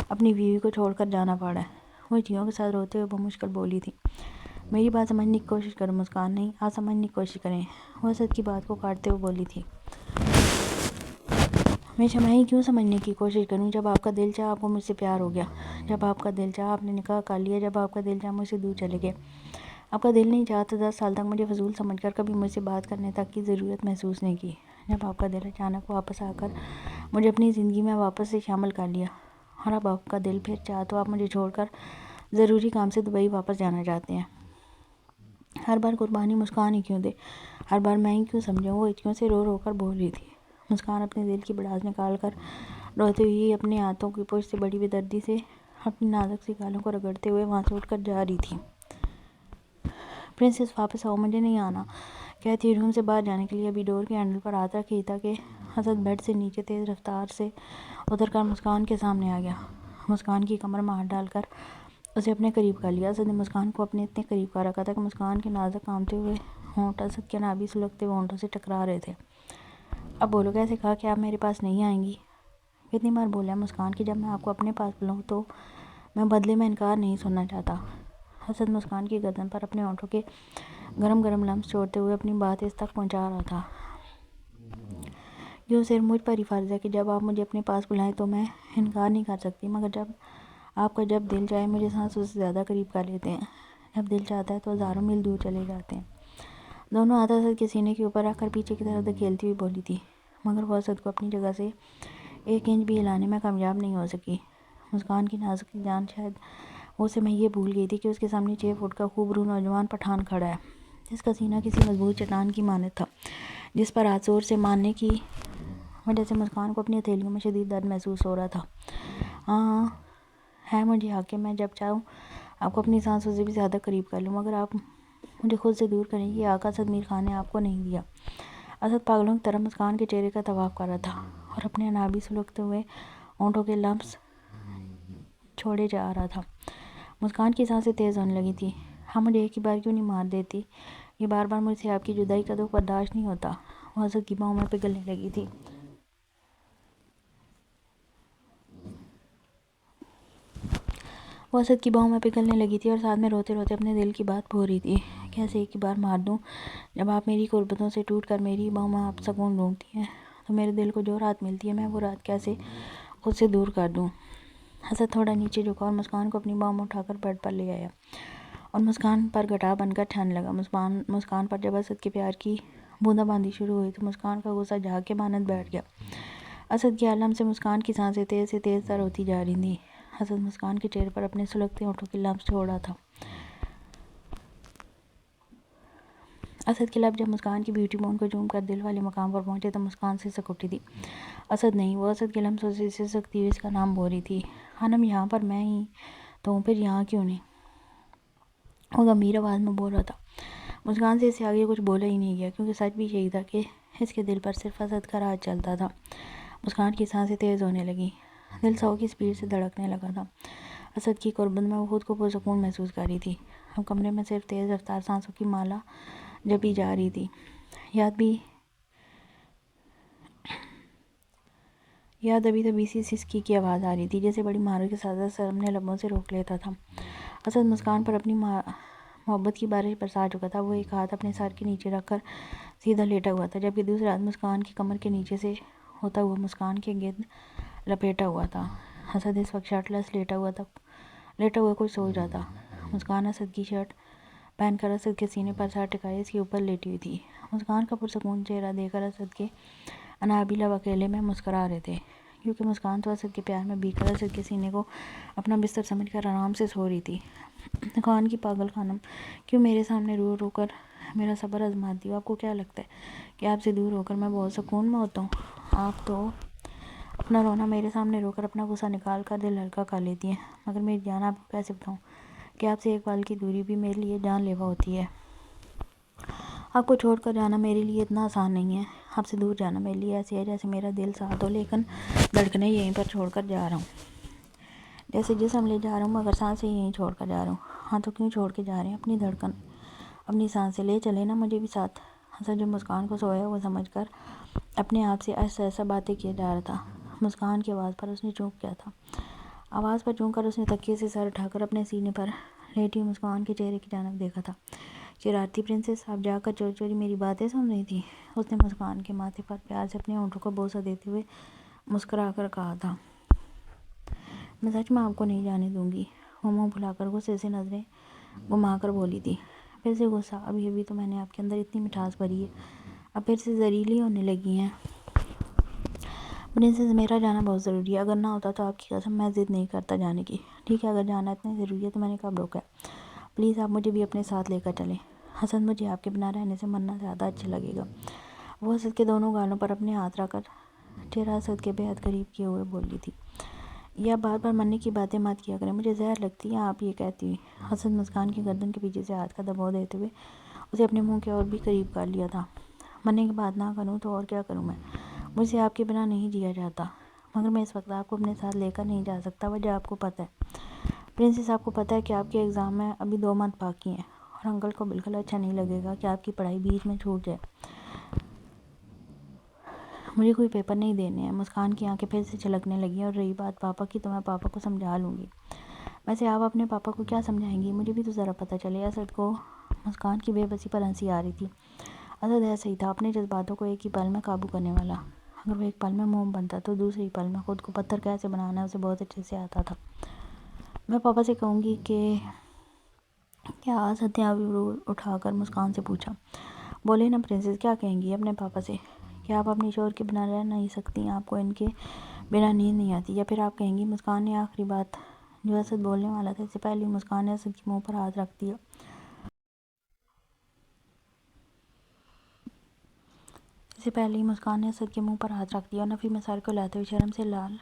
اپنی بیوی کو چھوڑ کر جانا پڑا ہے؟ وہ چیخوں کے ساتھ روتے ہوئے بمشکل بولی تھی۔ میری بات سمجھنے کی کوشش کرو مسکان، نہیں آپ سمجھنے کی کوشش کریں، وہ اسد کی بات کو کاٹتے ہوئے بولی تھی۔ ہمیشہ میں ہی کیوں سمجھنے کی کوشش کروں؟ جب آپ کا دل چاہا آپ کو مجھ سے پیار ہو گیا، جب آپ کا دل چاہا آپ نے نکاح کر لیا، جب آپ کا دل چاہا مجھ سے دور چلے گئے۔ آپ کا دل نہیں چاہا تو 10 سال تک مجھے فضول سمجھ کر کبھی مجھ سے بات کرنے تک کی ضرورت محسوس نہیں کی۔ جب آپ کا دل اچانک واپس آ کر مجھے اپنی زندگی میں واپس سے شامل کر لیا، اور اب آپ کا دل پھر چاہا تو آپ مجھے چھوڑ کر ضروری کام سے دبئی واپس جانا چاہتے ہیں۔ ہر بار قربانی مسکان ہی کیوں دے، ہر بار میں ہی کیوں سمجھوں؟ وہ ہچکیوں سے رو رو کر بول رہی تھی۔ مسکان اپنے دل کی بڑاس نکال کر روتے ہوئی اپنے ہاتھوں کی پشت سے بڑی بے دردی سے اپنی نازک سی گالوں کو رگڑتے ہوئے وہاں سے اٹھ کر جا رہی تھی۔ پرنسس واپس آؤ، مجھے نہیں آنا، کہتی ہوئی روم سے باہر جانے کے لیے ابھی ڈور کے ہینڈل پر ہاتھ رکھی تھا کہ اسد بیڈ سے نیچے تیز رفتار سے اتر کر مسکان کے سامنے آ گیا۔ مسکان کی کمر میں ہاتھ ڈال کر اسے اپنے قریب کر لیا۔ اسد نے مسکان کو اپنے اتنے قریب کر رکھا تھا کہ مسکان کے نازک کانپتے ہوئے ہونٹ اسد کے نابی سلگتے ہوئے ہونٹوں سے ٹکرا رہے تھے۔ اب بولو، کیسے کہا کہ آپ میرے پاس نہیں آئیں گی؟ کتنی بار بولا ہے مسکان کہ جب میں آپ کو اپنے پاس بلاؤں تو میں بدلے میں انکار نہیں سننا چاہتا۔ اسد مسکان کی گردن پر اپنے ہونٹوں کے گرم گرم لمس چھوڑتے ہوئے اپنی بات اس تک پہنچا رہا تھا۔ یوں صرف مجھ پر ہی فرض ہے کہ جب آپ مجھے اپنے پاس بلائیں تو میں انکار نہیں کر سکتی، مگر جب آپ کا جب دل چاہے مجھے سانسوں سے زیادہ قریب کر لیتے ہیں، جب دل چاہتا ہے تو ہزاروں میل دور چلے جاتے ہیں۔ دونوں ہاتھ اسد کے سینے کے اوپر رکھ کر پیچھے کی طرف دھکیلتی ہوئی بولی تھی، مگر وہ اسد کو اپنی جگہ سے 1 انچ بھی ہلانے میں کامیاب نہیں ہو سکی۔ مسکان کی نازک جان شاید وہ اسے میں یہ بھول گئی تھی کہ اس کے سامنے 6 فٹ کا خوبرو نوجوان پٹھان کھڑا ہے، جس کا سینہ کسی مضبوط چٹان کی مانند تھا، جس پر ہاتھ زور سے مارنے کی وجہ سے مسکان کو اپنی ہتھیلیوں میں شدید درد محسوس ہو رہا تھا۔ ہاں ہے مجھے حق کہ میں جب چاہوں آپ کو اپنی سانسوں سے بھی زیادہ قریب کر لوں، مگر آپ مجھے خود سے دور کریں، یہ حق اسد میر خان نے آپ کو نہیں دیا۔ اسد پاگلوں کی طرح مسکان کے چہرے کا طواف کر رہا تھا اور اپنے نابی سلگتے ہوئے ہونٹوں کے لمس چھوڑے جا رہا تھا۔ مسکان کی سانسیں تیز ہونے لگی تھی۔ ہاں مجھے ایک ہی بار کیوں نہیں مار دیتی؟ یہ بار بار مجھ سے آپ کی جدائی کا دکھ برداشت نہیں ہوتا۔ وہ اسد کی باہوں میں پگھلنے لگی تھی۔ وہ اسد کی باہوں میں پگھلنے لگی تھی اور ساتھ میں روتے روتے اپنے دل کی بات بھول رہی تھی۔ کیسے ایک ہی بار مار دوں؟ جب آپ میری قربتوں سے ٹوٹ کر میری باہوں میں آپ سکون ڈھونڈتی ہیں تو میرے دل کو جو رات ملتی ہے میں وہ رات کیسے خود سے دور کر دوں؟ اسد تھوڑا نیچے جھکا اور مسکان کو اپنی باہوں میں اٹھا کر بیڈ پر لے آیا اور مسکان پر گٹھا بن کر چھانے لگا۔ مسکان پر جب اسد کے پیار کی بوندا باندی شروع ہوئی تو مسکان کا غصہ جھاگ کے مانند بیٹھ گیا۔ اسد کے عالم سے مسکان کی سانسیں تیز سے تیز تر ہوتی جا رہی تھیں۔ اسد مسکان کے چہرے پر اپنے سلگتے ہونٹوں کے لمس چھوڑ رہا تھا۔ اسد کے لب جب مسکان کی بیوٹی بون کو چوم کر دل والے مقام پر پہنچے تو مسکان سسک اٹھی تھی۔ اسد نہیں، وہ اسد کے لمسوں سے سسکتی ہوئی اس کا نام بول رہی تھی۔ خانم یہاں پر میں ہی تو ہوں، پھر یہاں کیوں نہیں؟ وہ گمبھیر آواز میں بول رہا تھا۔ مسکان سے اس سے آگے کچھ بولا ہی نہیں گیا، کیونکہ سچ بھی یہی تھا کہ اس کے دل پر صرف اسد کا راج چلتا تھا۔ مسکان کی سانسیں تیز ہونے لگیں، دل 100 کی سپیڈ سے دھڑکنے لگا تھا۔ اسد کی قربت میں وہ خود کو پرسکون محسوس کر رہی تھی۔ اب کمرے میں صرف تیز رفتار سانسوں کی مالا جپی جا رہی تھی۔ یاد ابھی تبھی سی سسکی کی آواز آ رہی تھی، جیسے بڑی مہارت کے ساتھ اسد اپنے لبوں سے روک لیتا تھا۔ اسد مسکان پر اپنی محبت کی بارش برسا چکا تھا۔ وہ ایک ہاتھ اپنے سر کے نیچے رکھ کر سیدھا لیٹا ہوا تھا، جبکہ دوسرا ہاتھ مسکان کی کمر کے نیچے سے ہوتا ہوا مسکان کے گرد لپیٹا ہوا تھا۔ اسد اس وقت شرٹلیس لیٹا ہوا کچھ سوچ رہا تھا۔ مسکان اسد کی شرٹ پہن کر اسد کے سینے پر سر ٹکائے اس کے اوپر لیٹی ہوئی تھی۔ مسکان کا پرسکون چہرہ دیکھ کر اسد کے انابی لب اکیلے میں مسکرا رہے تھے، کیونکہ مسکان تو اسد کے پیار میں بھیگ کر اسد کے سینے کو اپنا بستر سمجھ کر آرام سے سو رہی تھی۔ مسکان کی پاگل خانم، کیوں میرے سامنے رو رو کر میرا صبر آزماتی ہو؟ آپ کو کیا لگتا ہے کہ آپ سے دور ہو کر میں بہت سکون میں ہوتا ہوں؟ آپ تو اپنا رونا میرے سامنے رو کر اپنا غصہ نکال کر دل ہلکا کر لیتی ہیں، مگر میری جان آپ کو کیسے بتاؤں کہ آپ سے ایک پل کی دوری بھی میرے لیے جان لیوا ہوتی ہے۔ آپ کو چھوڑ کر جانا میرے لیے اتنا آسان نہیں ہے۔ آپ سے دور جانا میرے لیے ایسے ہے جیسے میرا دل ساتھ ہو لیکن دھڑکنیں یہیں پر چھوڑ کر جا رہا ہوں، جیسے جسم لے جا رہا ہوں مگر سانسیں یہیں چھوڑ کر جا رہا ہوں۔ ہاں تو کیوں چھوڑ کے جا رہے ہیں؟ اپنی دھڑکن، اپنی سانسیں لے چلے نا مجھے بھی ساتھ۔ اسد جو مسکان کو سویا ہوا سمجھ کر اپنے آپ سے ایسا ایسا باتیں کیے جا رہا تھا۔ مسکان کی آواز پر اس نے چونک کیا تھا۔ آواز پر چونک کر اس نے تکیے سے سر اٹھا کر اپنے سینے پر لیٹی مسکان کے چہرے کی جانب دیکھا تھا۔ شرارتی پرنسس، آپ جا کر چوری چوری میری باتیں سن رہی تھی؟ اس نے مسکان کے ماتھے پر پیار سے اپنے ہونٹوں کو بوسہ دیتے ہوئے مسکرا کر کہا تھا۔ میں سچ میں آپ کو نہیں جانے دوں گی، وہ منہ پھلا کر غصے سے نظریں گھما کر بولی تھی۔ پھر سے غصہ؟ ابھی تو میں نے آپ کے اندر اتنی مٹھاس بھری ہے، اب پھر سے زہریلی ہونے لگی ہیں۔ پرنسس، میرا جانا بہت ضروری ہے، اگر نہ ہوتا تو آپ کی قسم میں ضد نہیں کرتا جانے کی۔ ٹھیک ہے، اگر جانا اتنا ضروری ہے تو میں نے کب روکا ہے؟ پلیز آپ مجھے بھی اپنے ساتھ لے کر چلیں۔ اسد، مجھے آپ کے بنا رہنے سے مرنا زیادہ اچھا لگے گا۔ وہ اسد کے دونوں گالوں پر اپنے ہاتھ رکھ کر چہرہ اسد کے بے حد قریب کیے ہوئے بول رہی تھی، یہ آپ بار بار مرنے کی باتیں مت کیا کریں، مجھے زہر لگتی ہے آپ یہ کہتی ہوئی۔ اسد مسکان کی گردن کے پیچھے سے ہاتھ کا دباؤ دیتے ہوئے اسے اپنے منہ کے اور بھی قریب کر لیا تھا۔ مرنے کی بات نہ کروں تو اور کیا کروں میں، مجھ سے آپ کے بنا نہیں جیا جاتا، مگر میں اس وقت آپ کو اپنے ساتھ لے کر نہیں جا سکتا، وجہ آپ کو پتہ ہے پرنسس، آپ کو پتہ ہے کہ آپ کے ایگزام میں ابھی 2 منتھ باقی ہیں اور انکل کو بالکل اچھا نہیں لگے گا کہ آپ کی پڑھائی بیچ میں چھوٹ جائے۔ مجھے کوئی پیپر نہیں دینے ہیں۔ مسکان کی آنکھیں پھر سے چھلکنے لگیں، اور رہی بات پاپا کی تو میں پاپا کو سمجھا لوں گی۔ ویسے آپ اپنے پاپا کو کیا سمجھائیں گی، مجھے بھی تو ذرا پتہ چلے۔ اسد کو مسکان کی بے بسی پر ہنسی آ رہی تھی۔ اسد ایسا ہی تھا، اپنے جذباتوں کو ایک ہی پل میں قابو کرنے والا۔ اگر وہ ایک پل میں موم بنتا تو دوسرے پل میں خود کو پتھر کیسے بنانا ہے اسے بہت اچھے سے آتا تھا۔ میں پاپا سے کہوں گی کہ کیا؟ اسد نے ابرو اٹھا کر مسکان سے پوچھا۔ بولے نا پرنسس، کیا کہیں گی اپنے پاپا سے؟ کیا آپ اپنی شوہر کے بنا رہ نہیں سکتی، آپ کو ان کے بنا نیند نہیں آتی، یا پھر آپ کہیں گی؟ مسکان نے آخری بات جو اسد بولنے والا تھا، اس سے پہلے مسکان نے اسد کے منہ پر ہاتھ رکھ دیا۔ اور نفی میں سر کو لاتے ہوئے شرم سے لال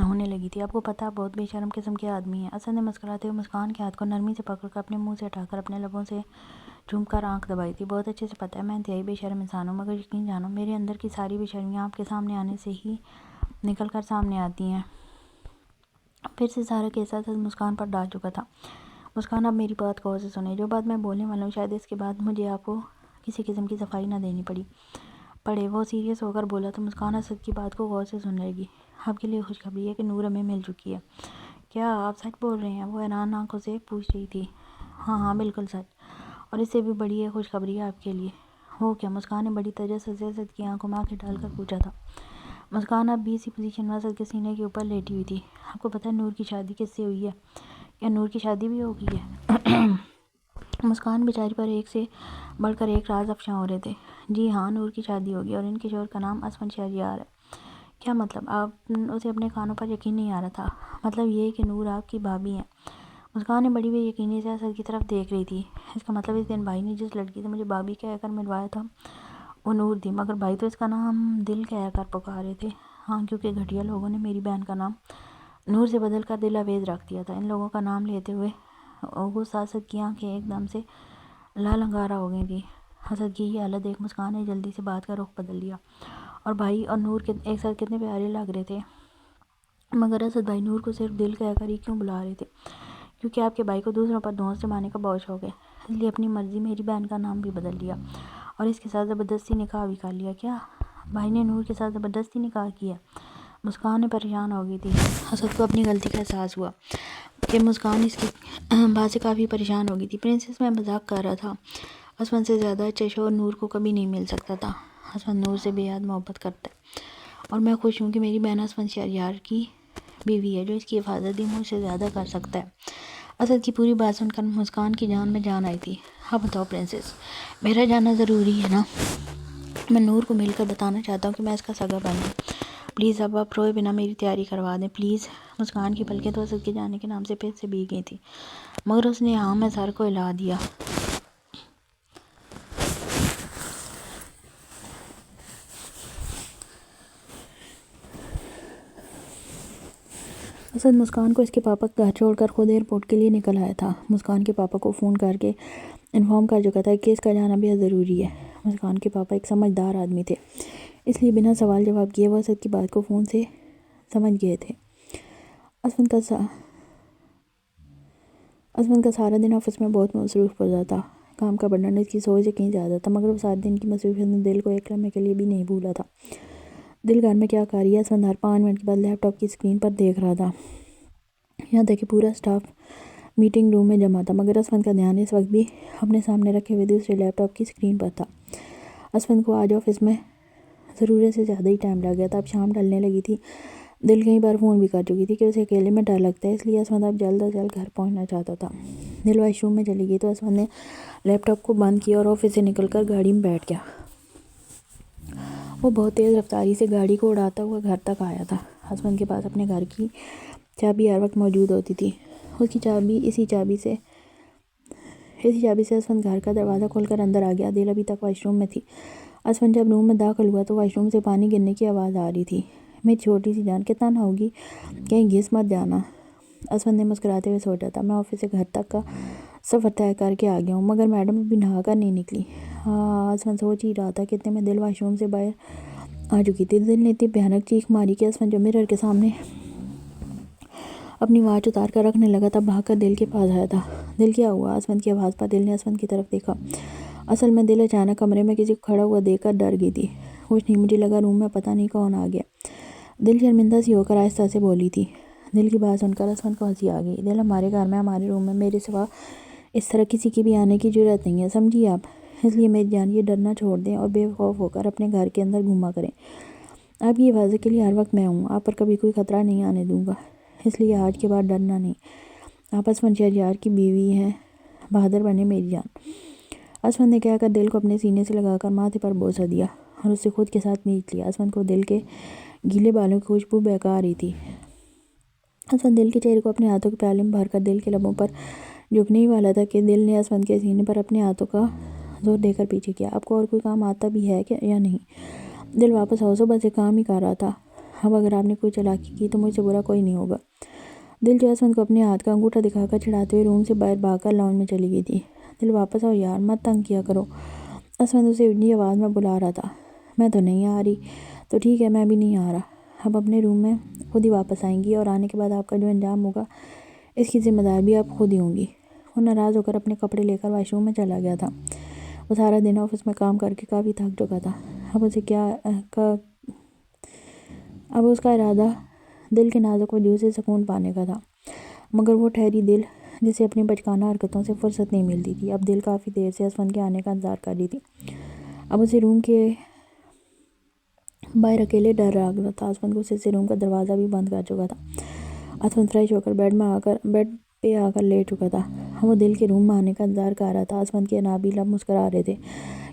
ہونے لگی تھی۔ آپ کو پتہ، آپ بہت بے شرم قسم کے آدمی ہیں۔ اسد نے مسکراتے ہوئے مسکان کے ہاتھ کو نرمی سے پکڑ کر اپنے منہ سے ہٹا کر اپنے لبوں سے چوم کر آنکھ دبائی تھی۔ بہت اچھے سے پتہ ہے میں انتہائی بے شرم انسان ہوں، مگر یقین جانو میرے اندر کی ساری بے شرمیاں آپ کے سامنے آنے سے ہی نکل کر سامنے آتی ہیں۔ پھر سے سارا کیسا اسد مسکان پر ڈال چکا تھا۔ مسکان، اب میری بات غور سے سنیں، جو بات میں بولنے والا ہوں شاید اس کے بعد مجھے آپ کو کسی قسم کی صفائی نہ دینی پڑے۔ وہ سیریس ہو کر بولا تو مسکان اسد کی بات کو غور سے سننے لگی۔ آپ کے لیے خوشخبری ہے کہ نور ہمیں مل چکی ہے۔ کیا آپ سچ بول رہے ہیں؟ وہ حیران آنکھوں سے پوچھ رہی تھی۔ ہاں بالکل سچ، اور اس سے بھی بڑی ایک خوشخبری ہے آپ کے لیے۔ وہ کیا؟ مسکان نے بڑی تجسس سے اسد کی آنکھوں میں آنکھیں ڈال کر پوچھا تھا۔ مسکان اب بھی اسی پوزیشن میں اسد کے سینے کے اوپر لیٹی ہوئی تھی۔ آپ کو پتہ ہے نور کی شادی کس سے ہوئی ہے؟ کیا نور کی شادی بھی ہو گئی ہے؟ مسکان بیچاری پر ایک سے بڑھ کر ایک راز افشاں ہو رہے تھے۔ جی ہاں، نور کی شادی ہوگی، اور ان کے شوہر کا نام اسفند شہریار ہے۔ کیا مطلب؟ اسے اپنے کانوں پر یقین نہیں آ رہا تھا۔ مطلب یہ کہ نور آپ کی بھابھی ہیں۔ مسکان نے بڑی بے یقینی سے اسد کی طرف دیکھ رہی تھی۔ اس کا مطلب اس دن بھائی نے جس لڑکی سے مجھے بھابھی کہہ کر ملوایا تھا وہ نور تھی، مگر بھائی تو اس کا نام دل کہہ کر پکارے تھے۔ ہاں، کیونکہ گھٹیا لوگوں نے میری بہن کا نام نور سے بدل کر دل آویز رکھ دیا تھا۔ ان لوگوں کا نام لیتے ہوئے غصہ اسد کی آنکھیں ایک دم سے لال انگارہ ہو گئی تھی۔ اسد کی یہ حالت دیکھ مسکان نے جلدی سے بات کا رخ بدل لیا۔ اور بھائی اور نور ایک ساتھ کتنے پیارے لگ رہے تھے، مگر اسد بھائی نور کو صرف دل کہہ کر ہی کیوں بلا رہے تھے؟ کیونکہ آپ کے بھائی کو دوسروں پر دھونس جمانے کا بہت شوق ہے، اس لیے اپنی مرضی میری بہن کا نام بھی بدل لیا اور اس کے ساتھ زبردستی نکاح بھی کر لیا۔ کیا بھائی نے نور کے ساتھ زبردستی نکاح کیا؟ مسکان نے پریشان ہو گئی تھی۔ اسد کو اپنی غلطی کا احساس ہوا کہ مسکان اس کی بات سے کافی پریشان ہو گئی تھی۔ پرنسس، میں مذاق کر رہا تھا، اسفند سے زیادہ اچھا شوہر نور کو کبھی نہیں مل سکتا تھا۔ اسفند نور سے بے حد محبت کرتا ہے، اور میں خوش ہوں کہ میری بہن اسفند شہریار کی بیوی ہے جو اس کی حفاظت بھی مجھ سے زیادہ کر سکتا ہے۔ اسد کی پوری بات سن کر مسکان کی جان میں جان آئی تھی۔ اب بتاؤ پرنسس، میرا جانا ضروری ہے نا؟ میں نور کو مل کر بتانا چاہتا ہوں کہ میں اس کا سگا بھائی ہوں۔ پلیز اب آپ روئے بنا میری تیاری کروا دیں پلیز۔ مسکان کی پلکیں تو اسد کے جانے کے نام سے پھر سے بھیگ گئی تھی، مگر اس نے ہاں میں سر کو ہلا دیا۔ اسد مسکان کو اس کے پاپا کا گھر چھوڑ کر خود ایئرپورٹ کے لیے نکل آیا تھا۔ مسکان کے پاپا کو فون کر کے انفارم کر چکا تھا کہ اس کا جانا بہت ضروری ہے۔ مسکان کے پاپا ایک سمجھدار آدمی تھے، اس لیے بنا سوال جواب کیے وہ اسد کی بات کو فون سے سمجھ گئے تھے۔ اسفند کا سارا دن آفس میں بہت مصروف گزرا تھا۔ کام کا برڈن اس کی سوچ سے کہیں زیادہ تھا، مگر وہ سارے دن کی مصروفیت نے دل کو ایک لمحے کے لیے بھی نہیں بھولا تھا۔ دل گھر میں کیا کر رہی ہے، اسفند ہر 5 منٹ کے بعد لیپ ٹاپ کی اسکرین پر دیکھ رہا تھا۔ یہاں تک کہ پورا اسٹاف میٹنگ روم میں جمع تھا، مگر اسفند کا دھیان اس وقت بھی اپنے سامنے رکھے ہوئے دوسرے لیپ ٹاپ کی اسکرین پر تھا۔ اسفند کو آج آفس میں ضرورت سے زیادہ ہی ٹائم لگ گیا تھا۔ اب شام ڈھلنے لگی تھی۔ دل کئی بار فون بھی کر چکی تھی کہ اسے اکیلے میں ڈر لگتا ہے، اس لیے اسفند اب جلد از جلد گھر پہنچنا چاہتا تھا۔ دل واش روم میں چلی گئی تو اسفند نے لیپ ٹاپ کو بند کیا اور آفس سے نکل کر گاڑی میں بیٹھ گیا۔ وہ بہت تیز رفتاری سے گاڑی کو اڑاتا ہوا گھر تک آیا تھا۔ اسفند کے پاس اپنے گھر کی چابی ہر وقت موجود ہوتی تھی۔ اس کی چابی اسی چابی سے اسفند گھر کا دروازہ کھول کر اندر آ گیا۔ دل ابھی تک واش روم میں تھی۔ اسفند جب روم میں داخل ہوا تو واش روم سے پانی گرنے کی آواز آ رہی تھی۔ میری چھوٹی سی جان کتنا نہ ہوگی، کہیں گھس مت جانا۔ اسفند نے مسکراتے ہوئے سوچا تھا، میں آفس سے گھر تک کا سفر طے کر کے آ گیا ہوں، مگر میڈم ابھی نہا کر نہیں نکلی۔ اسفند سوچ ہی رہا تھا کہ اتنے میں دل واش روم سے باہر آ چکی تھی۔ دل نے اتنی بھیانک چیخ ماری کہ اسفند جو مرر کے سامنے اپنی واچ اتار کر رکھنے لگا تب بھاگ کر دل کے پاس آیا تھا۔ دل کیا ہوا؟ اسفند کی آواز پر دل نے اسفند کی طرف دیکھا۔ اصل میں دل اچانک کمرے میں کسی کو کھڑا ہوا دیکھ کر ڈر گئی تھی۔ کچھ نہیں، مجھے لگا روم میں پتہ نہیں کون آ گیا، دل شرمندہ سی ہو کر آہستہ سے بولی تھی۔ دل کی بات سن کر اسفند کو ہنسی آ گئی۔ دل، ہمارے گھر میں، ہمارے روم میں میرے سوا اس طرح کسی کی بھی آنے کی جرات نہیں ہے، سمجھی آپ؟ اس لیے میری جان، یہ ڈرنا چھوڑ دیں اور بے خوف ہو کر اپنے گھر کے اندر گھوما کریں۔ آپ کی حفاظت کے لیے ہر وقت میں ہوں، آپ پر کبھی کوئی خطرہ نہیں آنے دوں گا، اس لیے آج کے بعد ڈرنا نہیں۔ آپ اسفند شہریار کی بیوی ہیں، بہادر بنیں میری جان۔ اسفند نے کہہ کر دل کو اپنے سینے سے لگا کر ماتھے پر بوسہ دیا اور اسے خود کے ساتھ میچ لیا۔ اسفند کو دل کے گیلے بالوں کی خوشبو بہکا رہی تھی۔ اسفند دل کے چہرے کو اپنے ہاتھوں کے پیالے میں بھر کر دل کے لبوں پر جھکنے ہی والا تھا کہ دل نے اسفند کے سینے پر اپنے ہاتھوں کا زور دے کر پیچھے کیا۔ آپ کو اور کوئی کام آتا بھی ہے یا نہیں؟ دل، واپس آؤ، صبح سے کام ہی کر رہا تھا، اب اگر آپ نے کوئی چالاکی کی تو مجھ سے برا کوئی نہیں ہوگا۔ دل جو اسفند کو اپنے ہاتھ کا انگوٹھا دکھا کر چڑھاتے ہوئے روم سے باہر بھاگ کر لاؤنج میں چلی گئی تھی۔ دل، واپس آؤ یار، مت تنگ کیا کرو۔ اسفند اسے اونچی آواز میں بلا رہا تھا۔ میں تو نہیں آ رہی۔ تو ٹھیک ہے، میں بھی نہیں آ رہا۔ اب اپنے روم میں خود ہی واپس آئیں گی اور آنے کے بعد آپ کا جو انجام ہوگا اس کی ذمہ دار بھی آپ خود ہی ہوں گی۔ وہ ناراض ہو کر اپنے کپڑے لے کر واش روم میں چلا گیا تھا۔ وہ سارا دن آفس میں کام کر کے کافی تھک چکا تھا۔ اب اس کا ارادہ دل کے نازک وجود سے سکون پانے کا تھا، مگر وہ ٹھہری دل جسے اپنی بچکانہ حرکتوں سے فرصت نہیں ملتی تھی، اب دل کافی دیر سے اسفند کے آنے کا انتظار کر رہی تھی۔ اب اسے روم کے باہر اکیلے ڈر رہا تھا۔ اسفند غصے سے روم کا دروازہ بھی بند کر چکا تھا۔ اسفند فریش ہو کر بیڈ پہ آ کر لیٹ چکا تھا۔ وہ دل کے روم میں آنے کا انتظار کر رہا تھا۔ اسفند کے انابی لب مسکرا رہے تھے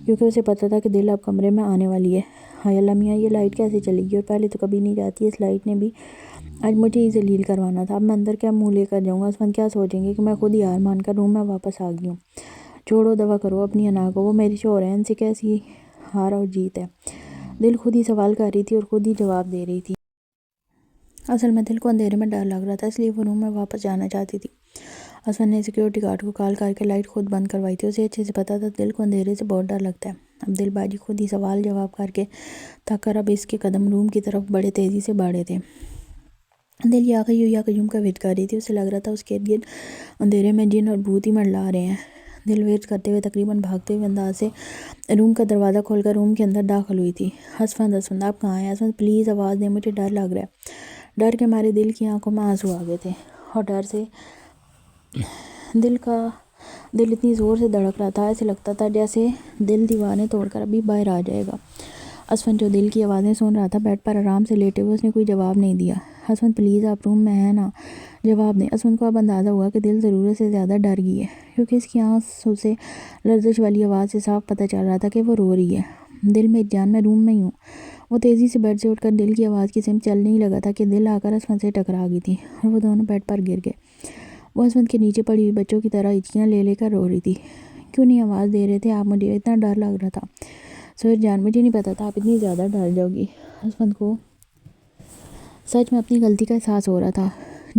کیونکہ اسے پتہ تھا کہ دل اب کمرے میں آنے والی ہے۔ ہائے اللہ میاں، یہ لائٹ کیسے چلے گی؟ اور پہلے تو کبھی نہیں جاتی، اس لائٹ نے بھی آج مجھے ہی ذلیل کروانا تھا۔ اب میں اندر کیا منہ لے کر جاؤں گا؟ اسفند کیا سوچیں گے کہ میں خود ہی ہار مان کر روم میں واپس آ گئی ہوں۔ چھوڑو، دوا کرو اپنی انا کو، وہ میری شوہر ہے، ان سے کیسی ہار اور جیت ہے؟ دل خود ہی سوال کر رہی تھی اور خود ہی جواب دے رہی تھی۔ اصل میں دل کو اندھیرے میں ڈر لگ رہا تھا، اس لیے وہ روم میں واپس جانا چاہتی تھی۔ اسفند نے سیکیورٹی گارڈ کو کال کر کے لائٹ خود بند کروائی تھی۔ اسے اچھے سے پتہ تھا دل کو اندھیرے سے بہت ڈر لگتا ہے۔ اب دل باجی خود ہی سوال جواب کر کے تھک کر اب اس کے قدم روم کی طرف بڑے تیزی سے بڑھے تھے۔ دل یا حی یا قیوم کا ورد کر رہی تھی۔ اسے لگ رہا تھا اس کے ارد گرد اندھیرے میں جن اور بھوت ہی منڈلا رہے ہیں۔ دل ورد کرتے ہوئے تقریباً بھاگتے ہوئے انداز سے روم کا دروازہ کھول کر روم کے اندر داخل ہوئی تھی۔ اسفند، آپ کہاں ہیں؟ اسفند، پلیز آواز دیں، مجھے ڈر لگ رہا ہے۔ ڈر کے مارے دل کی آنکھوں میں آنسو آ گئے تھے اور ڈر سے دل اتنی زور سے دھڑک رہا تھا، ایسے لگتا تھا جیسے دل دیواریں توڑ کر ابھی باہر آ جائے گا۔ اسفند جو دل کی آوازیں سن رہا تھا، بیڈ پر آرام سے لیٹے ہوئے، اس نے کوئی جواب نہیں دیا۔ اسفند، پلیز آپ روم میں ہیں نا، جواب دیں۔ اسفند کو اب اندازہ ہوا کہ دل ضرورت سے زیادہ ڈر گئی ہے، کیونکہ اس کی آنکھوں سے لرزش والی آواز سے صاف پتہ چل رہا تھا کہ وہ رو رہی ہے۔ دل، میری جان، میں روم میں ہی ہوں۔ وہ تیزی سے بیڈ سے اٹھ کر دل کی آواز کی سمت چلنے ہی لگا تھا کہ دل آ کر اسفند سے ٹکرا گئی تھی اور وہ دونوں بیڈ پر گر گئے۔ وہ اسفند کے نیچے پڑی ہوئی بچوں کی طرح ہچکیاں لے لے کر رو رہی تھی۔ کیوں نہیں آواز دے رہے تھے آپ مجھے؟ اتنا ڈر لگ رہا تھا۔ سوہر جان، مجھے نہیں پتا تھا آپ اتنی زیادہ ڈر جاؤ گی۔ اسفند کو سچ میں اپنی غلطی کا احساس ہو رہا تھا۔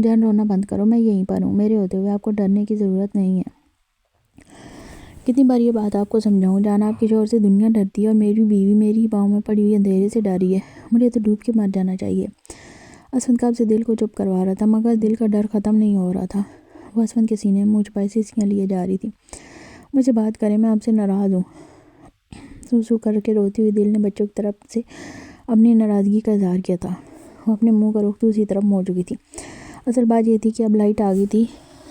جان، رونا بند کرو، میں یہیں پر ہوں، میرے ہوتے ہوئے آپ کو ڈرنے کی ضرورت نہیں ہے۔ کتنی بار یہ بات آپ کو سمجھاؤں؟ جان، آپ کے شوہر سے دنیا ڈرتی ہے اور میری بیوی میری ہی پاؤں میں پڑی ہوئی اندھیرے سے ڈر رہی ہے، مجھے تو ڈوب کے مر جانا چاہیے۔ اسفند قبل سے دل کو چپ کروا رہا تھا، مگر دل کا ڈر ختم نہیں ہو رہا تھا۔ وہ اسفند کے سینے میں منہ چھپائے سنسیاں لیے جا رہی تھی۔ مجھ سے بات کریں، میں آپ سے ناراض ہوں۔ سو کر کے روتی ہوئی دل نے بچوں کی طرف سے اپنی ناراضگی کا اظہار کیا تھا۔ وہ اپنے منہ کا رخ دوسری طرف موڑ چکی تھی۔ اصل بات یہ تھی کہ اب لائٹ آ گئی تھی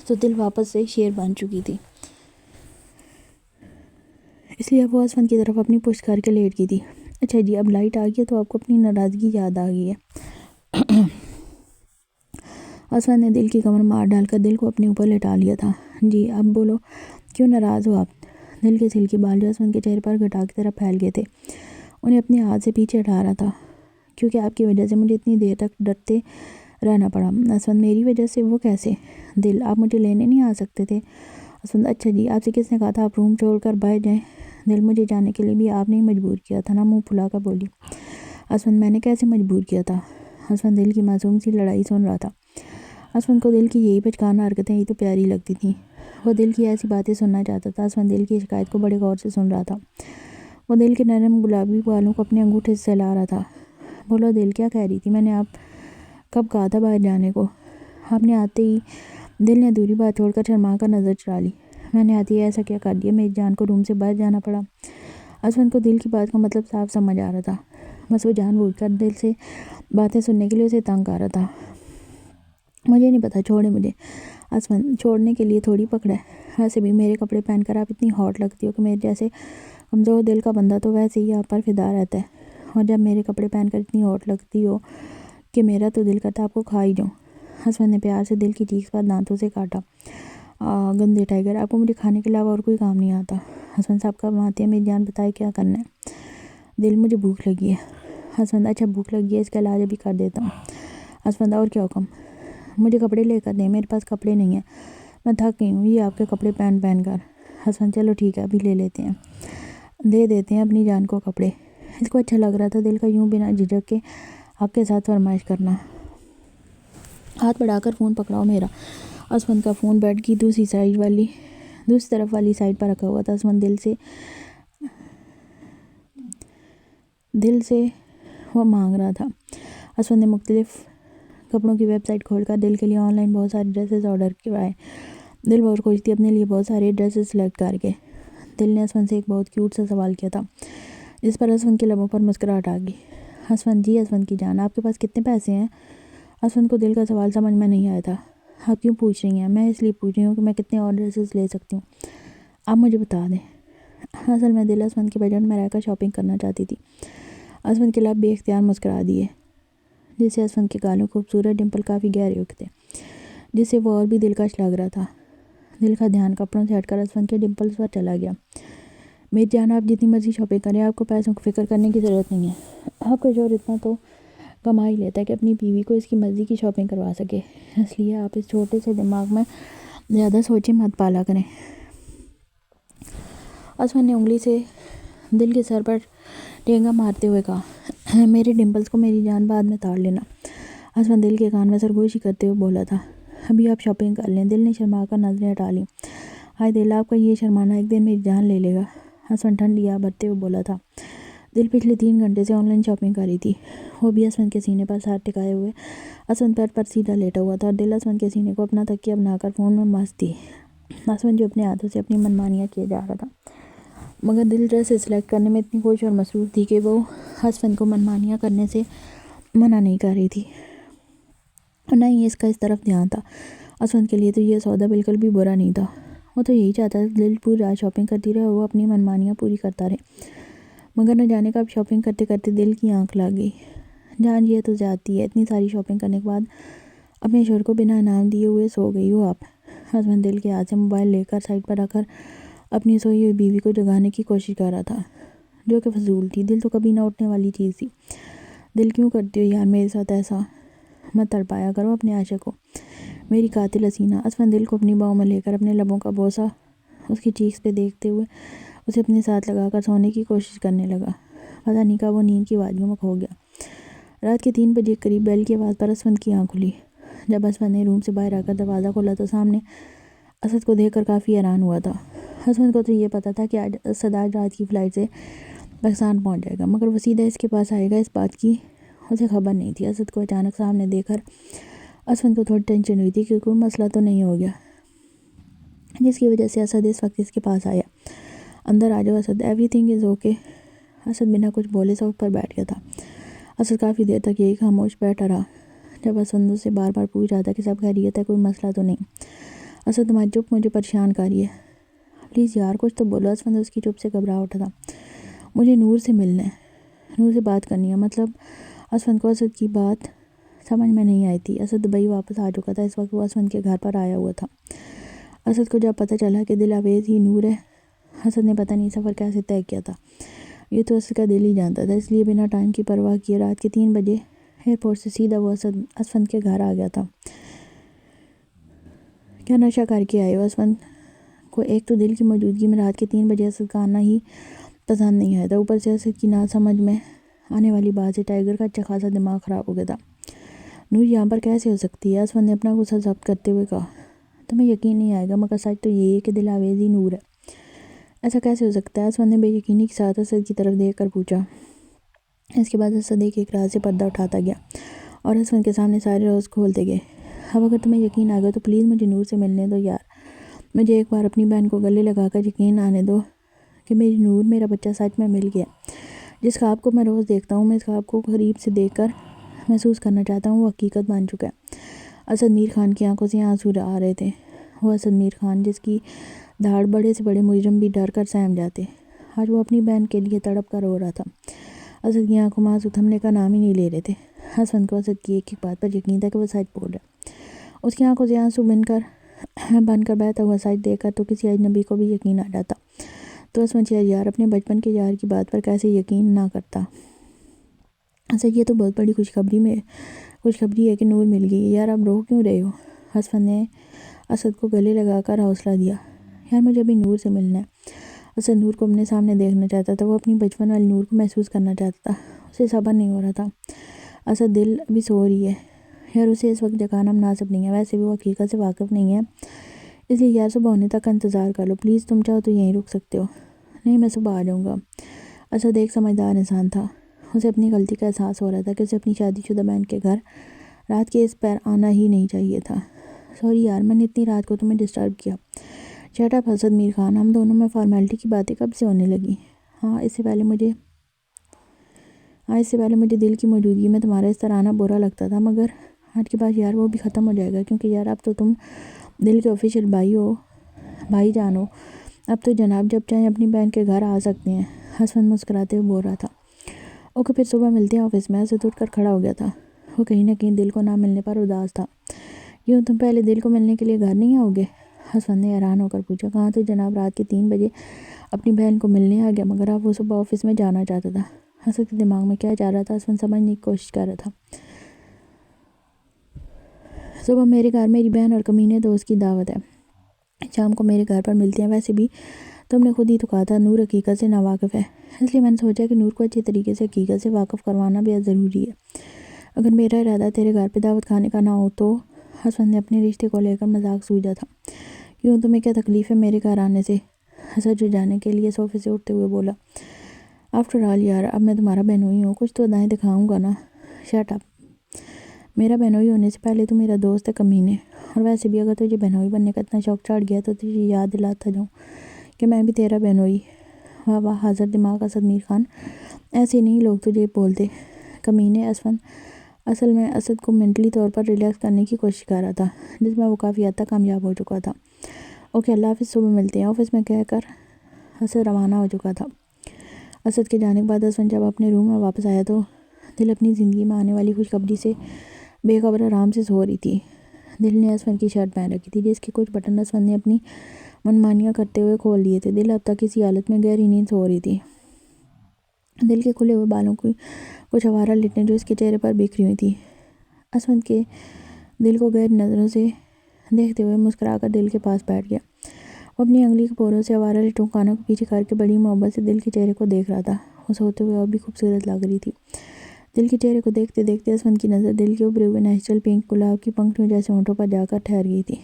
تو دل واپس سے شیر بن چکی تھی، اس لیے اب وہ اسفند کی طرف اپنی پشت کر کے لیٹ گئی تھی۔ اچھا جی، اب لائٹ آ گئی ہے تو آپ کو اپنی ناراضگی یاد آ گئی ہے۔ اسفند نے دل کی کمر مار ڈال کر دل کو اپنے اوپر لٹا لیا تھا۔ جی، اب بولو، کیوں ناراض ہو آپ؟ دل کے سلکی بال جو اسفند کے چہرے پر گھٹا کی طرح پھیل گئے تھے، انہیں اپنے ہاتھ سے پیچھے ہٹا رہا تھا۔ کیونکہ آپ کی وجہ سے مجھے اتنی دیر تک ڈرتے رہنا پڑا۔ اسفند، میری وجہ سے؟ وہ کیسے؟ دل، آپ مجھے لینے نہیں آ سکتے تھے؟ اسفند، اچھا جی، آپ سے کس نے کہا تھا آپ روم چھوڑ کر باہر جائیں؟ دل مجھے جانے کے لیے بھی آپ نے ہی مجبور کیا تھا نا، منہ پھلا کر بولی اسفند۔ میں نے کیسے مجبور کیا تھا؟ اسفند دل کی معصوم سی لڑائی سن رہا تھا۔ اسفند کو دل کی یہی بچکانہ حرکتیں ہی تو پیاری لگتی تھیں۔ وہ دل کی ایسی باتیں سننا چاہتا تھا۔ اسفند دل کی شکایت کو بڑے غور سے سن رہا تھا۔ وہ دل کے نرم گلابی بالوں کو اپنے انگوٹھے سے سہلا رہا تھا۔ بولو دل، کیا کہہ رہی تھی؟ میں نے آپ کب کہا تھا باہر جانے کو؟ آپ نے آتے ہی دل نے ادھوری بات چھوڑ کر شرما کر نظر چرا لی۔ میں نے آتے ہی ایسا کیا کر دیا؟ میری جان کو روم سے باہر جانا پڑا؟ اسفند کو دل کی بات کا مطلب صاف سمجھ آ رہا تھا، بس وہ جان بوجھ کر دل سے باتیں سننے کے لیے اسے تنگ آ رہا تھا۔ مجھے نہیں پتا، چھوڑے مجھے۔ اسفند چھوڑنے کے لیے تھوڑی پکڑا ہے، ویسے بھی میرے کپڑے پہن کر آپ اتنی ہاٹ لگتی ہو کہ میرے جیسے کمزور دل کا بندہ تو ویسے ہی آپ پر فدا رہتا ہے، اور جب میرے کپڑے پہن کر اتنی ہاٹ لگتی ہو کہ میرا تو دل کرتا آپ کو کھا ہی جاؤں۔ اسفند نے پیار سے دل کی چیخ پر دانتوں سے کاٹا۔ گندے ٹائگر، آپ کو مجھے کھانے کے علاوہ اور کوئی کام نہیں آتا۔ اسفند صاحب کب آتے ہیں؟ میری جان بتائے کیا کرنا ہے؟ دل، مجھے بھوک لگی ہے۔ اسفند، اچھا بھوک لگی ہے، اس کا علاج ابھی کر دیتا ہوں۔ اسفند، اور کیا حکم؟ مجھے کپڑے لے کر دیں، میرے پاس کپڑے نہیں ہیں، میں تھک گئی ہوں یہ آپ کے کپڑے پہن پہن کر۔ اسفند، چلو ٹھیک ہے، ابھی لے لیتے ہیں، دے دیتے ہیں اپنی جان کو کپڑے۔ اس کو اچھا لگ رہا تھا دل کا یوں بنا جھجک کے حق کے ساتھ فرمائش کرنا۔ ہاتھ بڑھا کر فون پکڑاؤ میرا۔ اسفند کا فون بیڈ کی دوسری طرف والی سائڈ پر رکھا ہوا تھا۔ اسفند دل سے وہ مانگ رہا تھا۔ اسفند نے مختلف کپڑوں کی ویب سائٹ کھول کر دل کے لیے آن لائن بہت سارے ڈریسز آرڈر کروائے۔ دل بہت خوش تھی اپنے لیے بہت سارے ڈریسز سلیکٹ کر کے۔ دل نے اسفند سے ایک بہت کیوٹ سا سوال کیا تھا، جس پر اسفند کے لبوں پر مسکراہٹ آ گئی۔ اسفند، جی اسفند کی جان، آپ کے پاس کتنے پیسے ہیں؟ اسفند کو دل کا سوال سمجھ میں نہیں آیا تھا۔ آپ کیوں پوچھ رہی ہیں؟ میں اس لیے پوچھ رہی ہوں کہ میں کتنے اور ڈریسز لے سکتی ہوں، آپ مجھے بتا دیں۔ اصل میں دل اسفند کے بجٹ میں رہ کر شاپنگ کرنا چاہتی تھی۔ اسفند کے لب بے اختیار مسکرا دیے، جس سے اسفند کے گالوں خوبصورت ڈمپل کافی گہرے اٹھتے، جس سے وہ اور بھی دلکش لگ رہا تھا۔ دل کا دھیان کپڑوں سے ہٹ کر اسفند کے ڈمپلز پر چلا گیا۔ میری جان، آپ جتنی مرضی شاپنگ کریں، آپ کو پیسوں کی فکر کرنے کی ضرورت نہیں ہے۔ آپ کا شوہر اتنا تو کما ہی لیتا ہے کہ اپنی بیوی کو اس کی مرضی کی شاپنگ کروا سکے، اس لیے آپ اس چھوٹے سے دماغ میں زیادہ سوچیں مت پالا کریں۔ اسفند نے انگلی سے دل کے سر پر ٹینگا مارتے ہوئے کہا، میرے ڈمپلز کو میری جان بعد میں تاڑ لینا۔ اسفند دل کے کان میں سرگوشی کرتے ہوئے بولا تھا، ابھی آپ شاپنگ کر لیں۔ دل نے شرما کر نظریں ہٹا لیں۔ ہائے دل، آپ کا یہ شرمانا ایک دن میری جان لے لے گا۔ اسفند ٹھنڈی آہ بھرتے ہوئے بولا تھا۔ دل پچھلے 3 گھنٹے سے آن لائن شاپنگ کر رہی تھی، وہ بھی اسفند کے سینے پر ساتھ ٹکائے ہوئے۔ اسفند بیڈ پر سیدھا لیٹا ہوا تھا اور دل اسفند کے سینے کو اپنا تکیہ بنا کر فون میں مست تھی۔ اسفند جو اپنے ہاتھوں سے اپنی منمانیاں کیے جا رہا تھا، مگر دل ڈریس سلیکٹ کرنے میں اتنی خوش اور مصروف تھی کہ وہ اسفند کو منمانیاں کرنے سے منع نہیں کر رہی تھی، اور نہ ہی اس کا اس طرف دھیان تھا۔ اسفند کے لیے تو یہ سودا بالکل بھی برا نہیں تھا، وہ تو یہی چاہتا تھا دل پوری رات شاپنگ کرتی رہے اور وہ اپنی منمانیاں پوری کرتا رہے، مگر نہ جانے کب شاپنگ کرتے کرتے دل کی آنکھ لگ گئی۔ جان، یہ تو زیادتی ہے، اتنی ساری شاپنگ کرنے کے بعد اپنے شوہر کو بنا انعام دیے ہوئے سو گئی ہو آپ۔ اسفند دل کے ہاتھ سے موبائل لے کر سائڈ پر رکھ کر اپنی سوئی ہوئی بیوی کو جگانے کی کوشش کر رہا تھا، جو کہ فضول تھی، دل تو کبھی نہ اٹھنے والی چیز تھی۔ دل، کیوں کرتی ہو یار میرے ساتھ ایسا؟ مت تڑپایا کرو اپنے عاشق کو، میری قاتل حسینہ۔ اسفند دل کو اپنی باہوں میں لے کر اپنے لبوں کا بوسہ اس کی چیکس پہ دیکھتے ہوئے اسے اپنے ساتھ لگا کر سونے کی کوشش کرنے لگا۔ پتہ نہیں کب وہ نیند کی وادیوں میں کھو گیا۔ رات کے 3 بجے قریب بیل کی آواز پر اسفند کی آنکھ کھلی۔ جب اسفند نے روم سے باہر آ کر دروازہ کھولا تو سامنے اسد کو دیکھ کر کافی حیران ہوا تھا۔ اسفند کو تو یہ پتا تھا کہ اسد آج رات کی فلائٹ سے پاکستان پہنچ جائے گا، مگر وہ سیدھا اس کے پاس آئے گا اس بات کی اسے خبر نہیں تھی۔ اسد کو اچانک سامنے دیکھ کر اسفند کو تھوڑی ٹینشن ہوئی تھی کہ کوئی مسئلہ تو نہیں ہو گیا جس کی وجہ سے اسد اس وقت اس کے پاس آیا۔ اندر آ جاؤ Asad, every thing is okay. Asad بنا کچھ بولے صف پر بیٹھ گیا تھا۔ اسد کافی دیر تک یہی خاموش بیٹھا رہا، جب اسفند اس سے بار بار پوچھ رہا تھا کہ سب خیریت ہے، کوئی مسئلہ تو نہیں۔ اسد، تمہاری چپ مجھے پریشان کر رہی ہے، پلیز یار کچھ تو بولو۔ اسفند اس کی چپ سے گھبرا اٹھا تھا۔ مجھے نور سے ملنا ہے، نور سے بات کرنی ہے، مطلب۔ اسفند کو اسد کی بات سمجھ میں نہیں آئی تھی۔ اسد دبئی واپس آ چکا تھا، اس وقت وہ اسفند کے گھر پر آیا ہوا تھا۔ اسد کو جب پتہ چلا کہ دل آویز ہی نور ہے، اسد نے پتہ نہیں سفر کیسے طے کیا تھا، یہ تو اسد کا دل ہی جانتا تھا، اس لیے بنا ٹائم کی پرواہ کیے رات کے 3 بجے ایئرپورٹ سے سیدھا وہ اسفند کے گھر آ گیا تھا۔ کیا نشہ کر کے آئے ہو؟ اسفند کو ایک تو دل کی موجودگی میں رات کے 3 بجے اسد کا آنا ہی پسند نہیں آیا تھا، اوپر سے اسد کی نہ سمجھ میں آنے والی بات سے ٹائیگر کا اچھا خاصا دماغ خراب ہو گیا تھا۔ نور یہاں پر کیسے ہو سکتی ہے؟ اسود نے اپنا غصہ ضبط کرتے ہوئے کہا۔ تمہیں یقین نہیں آئے گا مگر سچ تو یہی ہے کہ دل آویز ہی نور ہے۔ ایسا کیسے ہو سکتا ہے؟ اسود نے بے یقینی کے ساتھ اسد کی طرف دیکھ کر پوچھا۔ اس کے بعد اسد ایک راز سے پردہ اٹھاتا گیا اور اسود کے سامنے سارے راز کھولتے گئے۔ اب اگر تمہیں یقین آ گیا تو پلیز مجھے نور سے ملنے دو یار، مجھے ایک بار اپنی بہن کو گلے لگا کر یقین آنے دو کہ میری نور، میرا بچہ سچ میں مل گیا۔ جس خواب کو میں روز دیکھتا ہوں، میں اس خواب کو قریب سے دیکھ کر محسوس کرنا چاہتا ہوں، وہ حقیقت بن چکا ہے۔ اسد میر خان کی آنکھوں سے آنسو آ رہے تھے۔ وہ اسد میر خان جس کی دھاڑ بڑے سے بڑے مجرم بھی ڈر کر سہم جاتے، آج وہ اپنی بہن کے لیے تڑپ کر رو رہا تھا۔ اسد کی آنکھوں میں آنسو تھمنے کا نام ہی نہیں لے رہے تھے۔ اسد کو اسد کی ایک ایک بات پر یقین تھا کہ وہ سچ بول رہا ہے۔ اس کی آنکھوں سے آنسو بن کر بہتا ہوا سچ دیکھ کر تو کسی اجنبی کو بھی یقین آ جاتا، تو اسود شہریار اپنے بچپن کے یار کی بات پر کیسے یقین نہ کرتا۔ اسد یہ تو بہت بڑی خوشخبری ہے کہ نور مل گئی ہے یار، اب رو کیوں رہے ہو؟ اسود نے اسد کو گلے لگا کر حوصلہ دیا۔ یار مجھے ابھی نور سے ملنا ہے۔ اسد نور کو اپنے سامنے دیکھنا چاہتا تھا، وہ اپنی بچپن والی نور کو محسوس کرنا چاہتا تھا، اسے صبر نہیں ہو رہا تھا۔ اسد دل ابھی سو رہی ہے یار، اسے اس وقت جگانا مناسب نہیں ہے، ویسے بھی وہ حقیقت سے واقف نہیں ہے، اس لیے یار صبح ہونے تک کا انتظار کر لو پلیز، تم چاہو تو یہیں رک سکتے ہو۔ نہیں میں صبح آ جاؤں گا۔ اسد ایک سمجھدار انسان تھا، اسے اپنی غلطی کا احساس ہو رہا تھا کہ اسے اپنی شادی شدہ بہن کے گھر رات کے اس پیر آنا ہی نہیں چاہیے تھا۔ سوری یار، میں نے اتنی رات کو تمہیں ڈسٹرب کیا۔ شٹ اپ اسد میر خان، ہم دونوں میں فارمیلٹی کی باتیں کب سے ہونے لگی؟ اس سے پہلے مجھے دل کی موجودگی میں تمہارا اس طرح آنا برا لگتا تھا، مگر آج کے بعد یار وہ بھی ختم ہو جائے گا، کیونکہ یار اب تو تم دل کے آفیشیل بھائی جان ہو، اب تو جناب جب چاہیں اپنی بہن کے گھر آ سکتے ہیں۔ اسود مسکراتے ہوئے بول رہا تھا۔ اوکے پھر صبح ملتے ہیں آفس میں۔ اسد اٹھ کر کھڑا ہو گیا تھا، وہ کہیں نہ کہیں دل کو نہ ملنے پر اداس تھا۔ کیوں تم پہلے دل کو ملنے کے لیے گھر نہیں آؤ گے؟ اسود نے حیران ہو کر پوچھا۔ کہاں تو جناب رات کے 3 بجے اپنی بہن کو ملنے آ گیا، مگر اب وہ صبح آفس میں جانا چاہتا تھا۔ اسد کے دماغ میں کیا چل رہا تھا اسود سمجھنے کی کوشش کر رہا تھا۔ صبح میرے گھر میری بہن اور کمینے دوست کی دعوت ہے، شام کو میرے گھر پر ملتے ہیں، ویسے بھی تم نے خود ہی تو کہا تھا نور حقیقت سے ناواقف ہے، اس لیے میں نے سوچا کہ نور کو اچھے طریقے سے حقیقت سے واقف کروانا بہت ضروری ہے۔ اگر میرا ارادہ تیرے گھر پہ دعوت کھانے کا نہ ہو تو؟ اسود نے اپنے رشتے کو لے کر مذاق سوچا تھا۔ کیوں تمہیں کیا تکلیف ہے میرے گھر آنے سے؟ اسد جانے کے لیے صوفے سے اٹھتے ہوئے بولا۔ آفٹر آل یار، اب میں تمہارا بہنوئی ہوں، کچھ تو ادائیں دکھاؤں گا نا۔ شٹ اپ، میرا بہنوئی ہونے سے پہلے تو میرا دوست ہے کمینے، اور ویسے بھی اگر تجھے بہنوئی بننے کا اتنا شوق چڑھ گیا تو تجھے یاد دلاتا جاؤں کہ میں بھی تیرا بہنوئی۔ واہ واہ حاضر دماغ اسد میر خان، ایسے نہیں لوگ تجھے بولتے کمینے۔ اصل میں اسد کو مینٹلی طور پر ریلیکس کرنے کی کوشش کر رہا تھا، جس میں وہ کافی حد تک کامیاب ہو چکا تھا۔ اوکے اللہ حافظ، صبح ملتے ہیں آفس میں کہہ کر اسد روانہ ہو چکا تھا۔ اسد کے جانے کے بعد اسد جب اپنے روم میں واپس آیا تو دل اپنی زندگی میں آنے والی خوشخبری سے بے خبر آرام سے سو رہی تھی۔ دل نے اسود کی شرٹ پہن رکھی تھی جس کے کچھ بٹن اسود نے اپنی منمانیاں کرتے ہوئے کھول دیے تھے۔ دل اب تک اسی حالت میں گہری نیند سو رہی تھی۔ دل کے کھلے ہوئے بالوں کی کچھ آوارہ لٹیں جو اس کے چہرے پر بکھری ہوئی تھی۔ اسود کے دل کو گہری نظروں سے دیکھتے ہوئے مسکرا کر دل کے پاس بیٹھ گیا۔ وہ اپنی انگلی کے پوروں سے آوارہ لٹوں کانوں کو پیچھے کر کے بڑی محبت سے دل کے چہرے کو دیکھ رہا تھا۔ وہ سوتے ہوئے اور بھی خوبصورت لگ رہی تھی۔ دل کے چہرے کو دیکھتے دیکھتے اسود کی نظر دل کے ابھرے ہوئے نیچرل پنک گلاب کی پنکھڑیوں جیسے ہونٹوں پر جا کر ٹھہر گئی تھی۔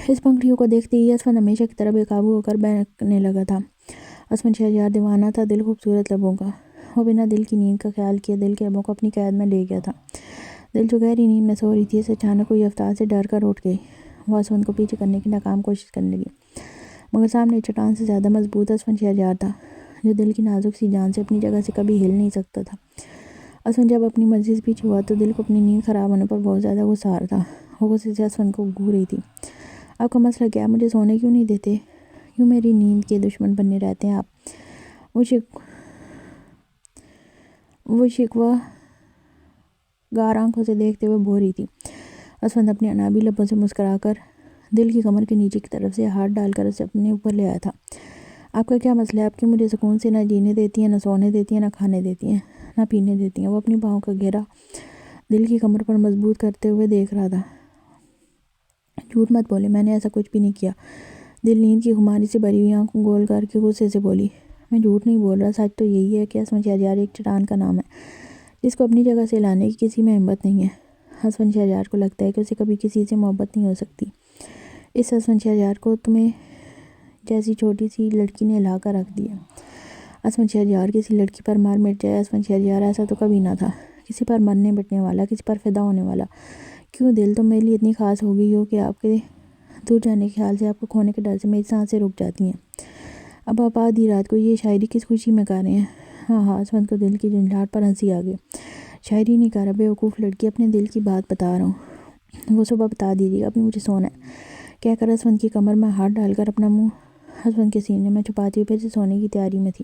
اس پنکھڑیوں کو دیکھتے ہی اسود ہمیشہ کی طرح بے قابو ہو کر بہکنے لگا تھا۔ اسود شہریار دیوانہ تھا دل خوبصورت لبوں کا۔ وہ بنا دل کی نیند کا خیال کیے دل کے لبوں کو اپنی قید میں لے گیا تھا۔ دل جو گہری نیند میں سو رہی تھی، اسے اچانک کوئی افطار سے ڈر کر اٹھ گئی۔ وہ اسود کو پیچھے کرنے کی ناکام کوشش کرنے لگی، مگر سامنے چٹان سے زیادہ مضبوط اسود شہریار تھا جو دل کی نازک سی جان سے اپنی جگہ سے کبھی ہل نہیں سکتا تھا۔ اسود جب اپنی مرضی سے پیچھے ہوا تو دل کو اپنی نیند خراب ہونے پر بہت زیادہ غصہ آ رہا تھا۔ وہ غصے سے اسود کو گھور رہی تھی۔ آپ کا مسئلہ کیا ہے؟ مجھے سونے کیوں نہیں دیتے؟ کیوں میری نیند کے دشمن بنے رہتے ہیں آپ؟ وہ شکوہ گار آنکھوں سے دیکھتے ہوئے بول رہی تھی۔ اسود اپنے انابی لبوں سے مسکرا کر دل کی کمر کے نیچے کی طرف سے ہاتھ ڈال کر اسے اپنے اوپر لے آیا تھا۔ آپ کا کیا مسئلہ ہے؟ آپ کیوں مجھے سکون سے نہ جینے دیتی ہیں، نہ سونے دیتی ہیں، نہ کھانے دیتی ہیں، نہ پینے دیتی ہیں؟ وہ اپنی باہوں کا گھیرا دل کی کمر پر مضبوط کرتے ہوئے دیکھ رہا تھا۔ جھوٹ مت بولے، میں نے ایسا کچھ بھی نہیں کیا۔ دل نیند کی خماری سے بھری ہوئی آنکھوں گول کر کے غصے سے بولی، میں جھوٹ نہیں بول رہا، سچ تو یہی ہے کہ اسمن شہریار ایک چٹان کا نام ہے جس کو اپنی جگہ سے لانے کی کسی میں ہمت نہیں ہے۔ اسمن شہریار کو لگتا ہے کہ اسے کبھی کسی سے محبت نہیں ہو سکتی۔ اس اسمن شہریار کو تمہیں جیسی چھوٹی سی لڑکی نے لا کر رکھ دیا۔ اسمن شہریار کسی لڑکی پر مر مٹ جائے، اسمن شہریار ایسا تو کبھی نہ تھا، کسی پر مرنے مٹنے والا، کسی پر فدا ہونے والا۔ کیوں دل تم میرے لیے اتنی خاص ہو گئی ہو کہ آپ کے دور جانے کے خیال سے، آپ کو کھونے کے ڈر سے میری سانسیں رک جاتی ہیں۔ اب آپ آدھی رات کو یہ شاعری کس خوشی میں کر رہے ہیں؟ ہاں اسمن کو دل کی جھنجھلاہٹ پر ہنسی آ گئی۔ شاعری نہیں کر رہا بیوقوف لڑکی، اپنے دل کی بات بتا رہا ہوں، وہ صبح بتا دیجیے گا، ابھی مجھے سونا ہے، کہہ کر اسمن کی کمر میں ہاتھ ڈال کر اپنا منہ اسمن کے سینے میں چھپاتی ہوئی پھر سے سونے کی تیاری میں تھی۔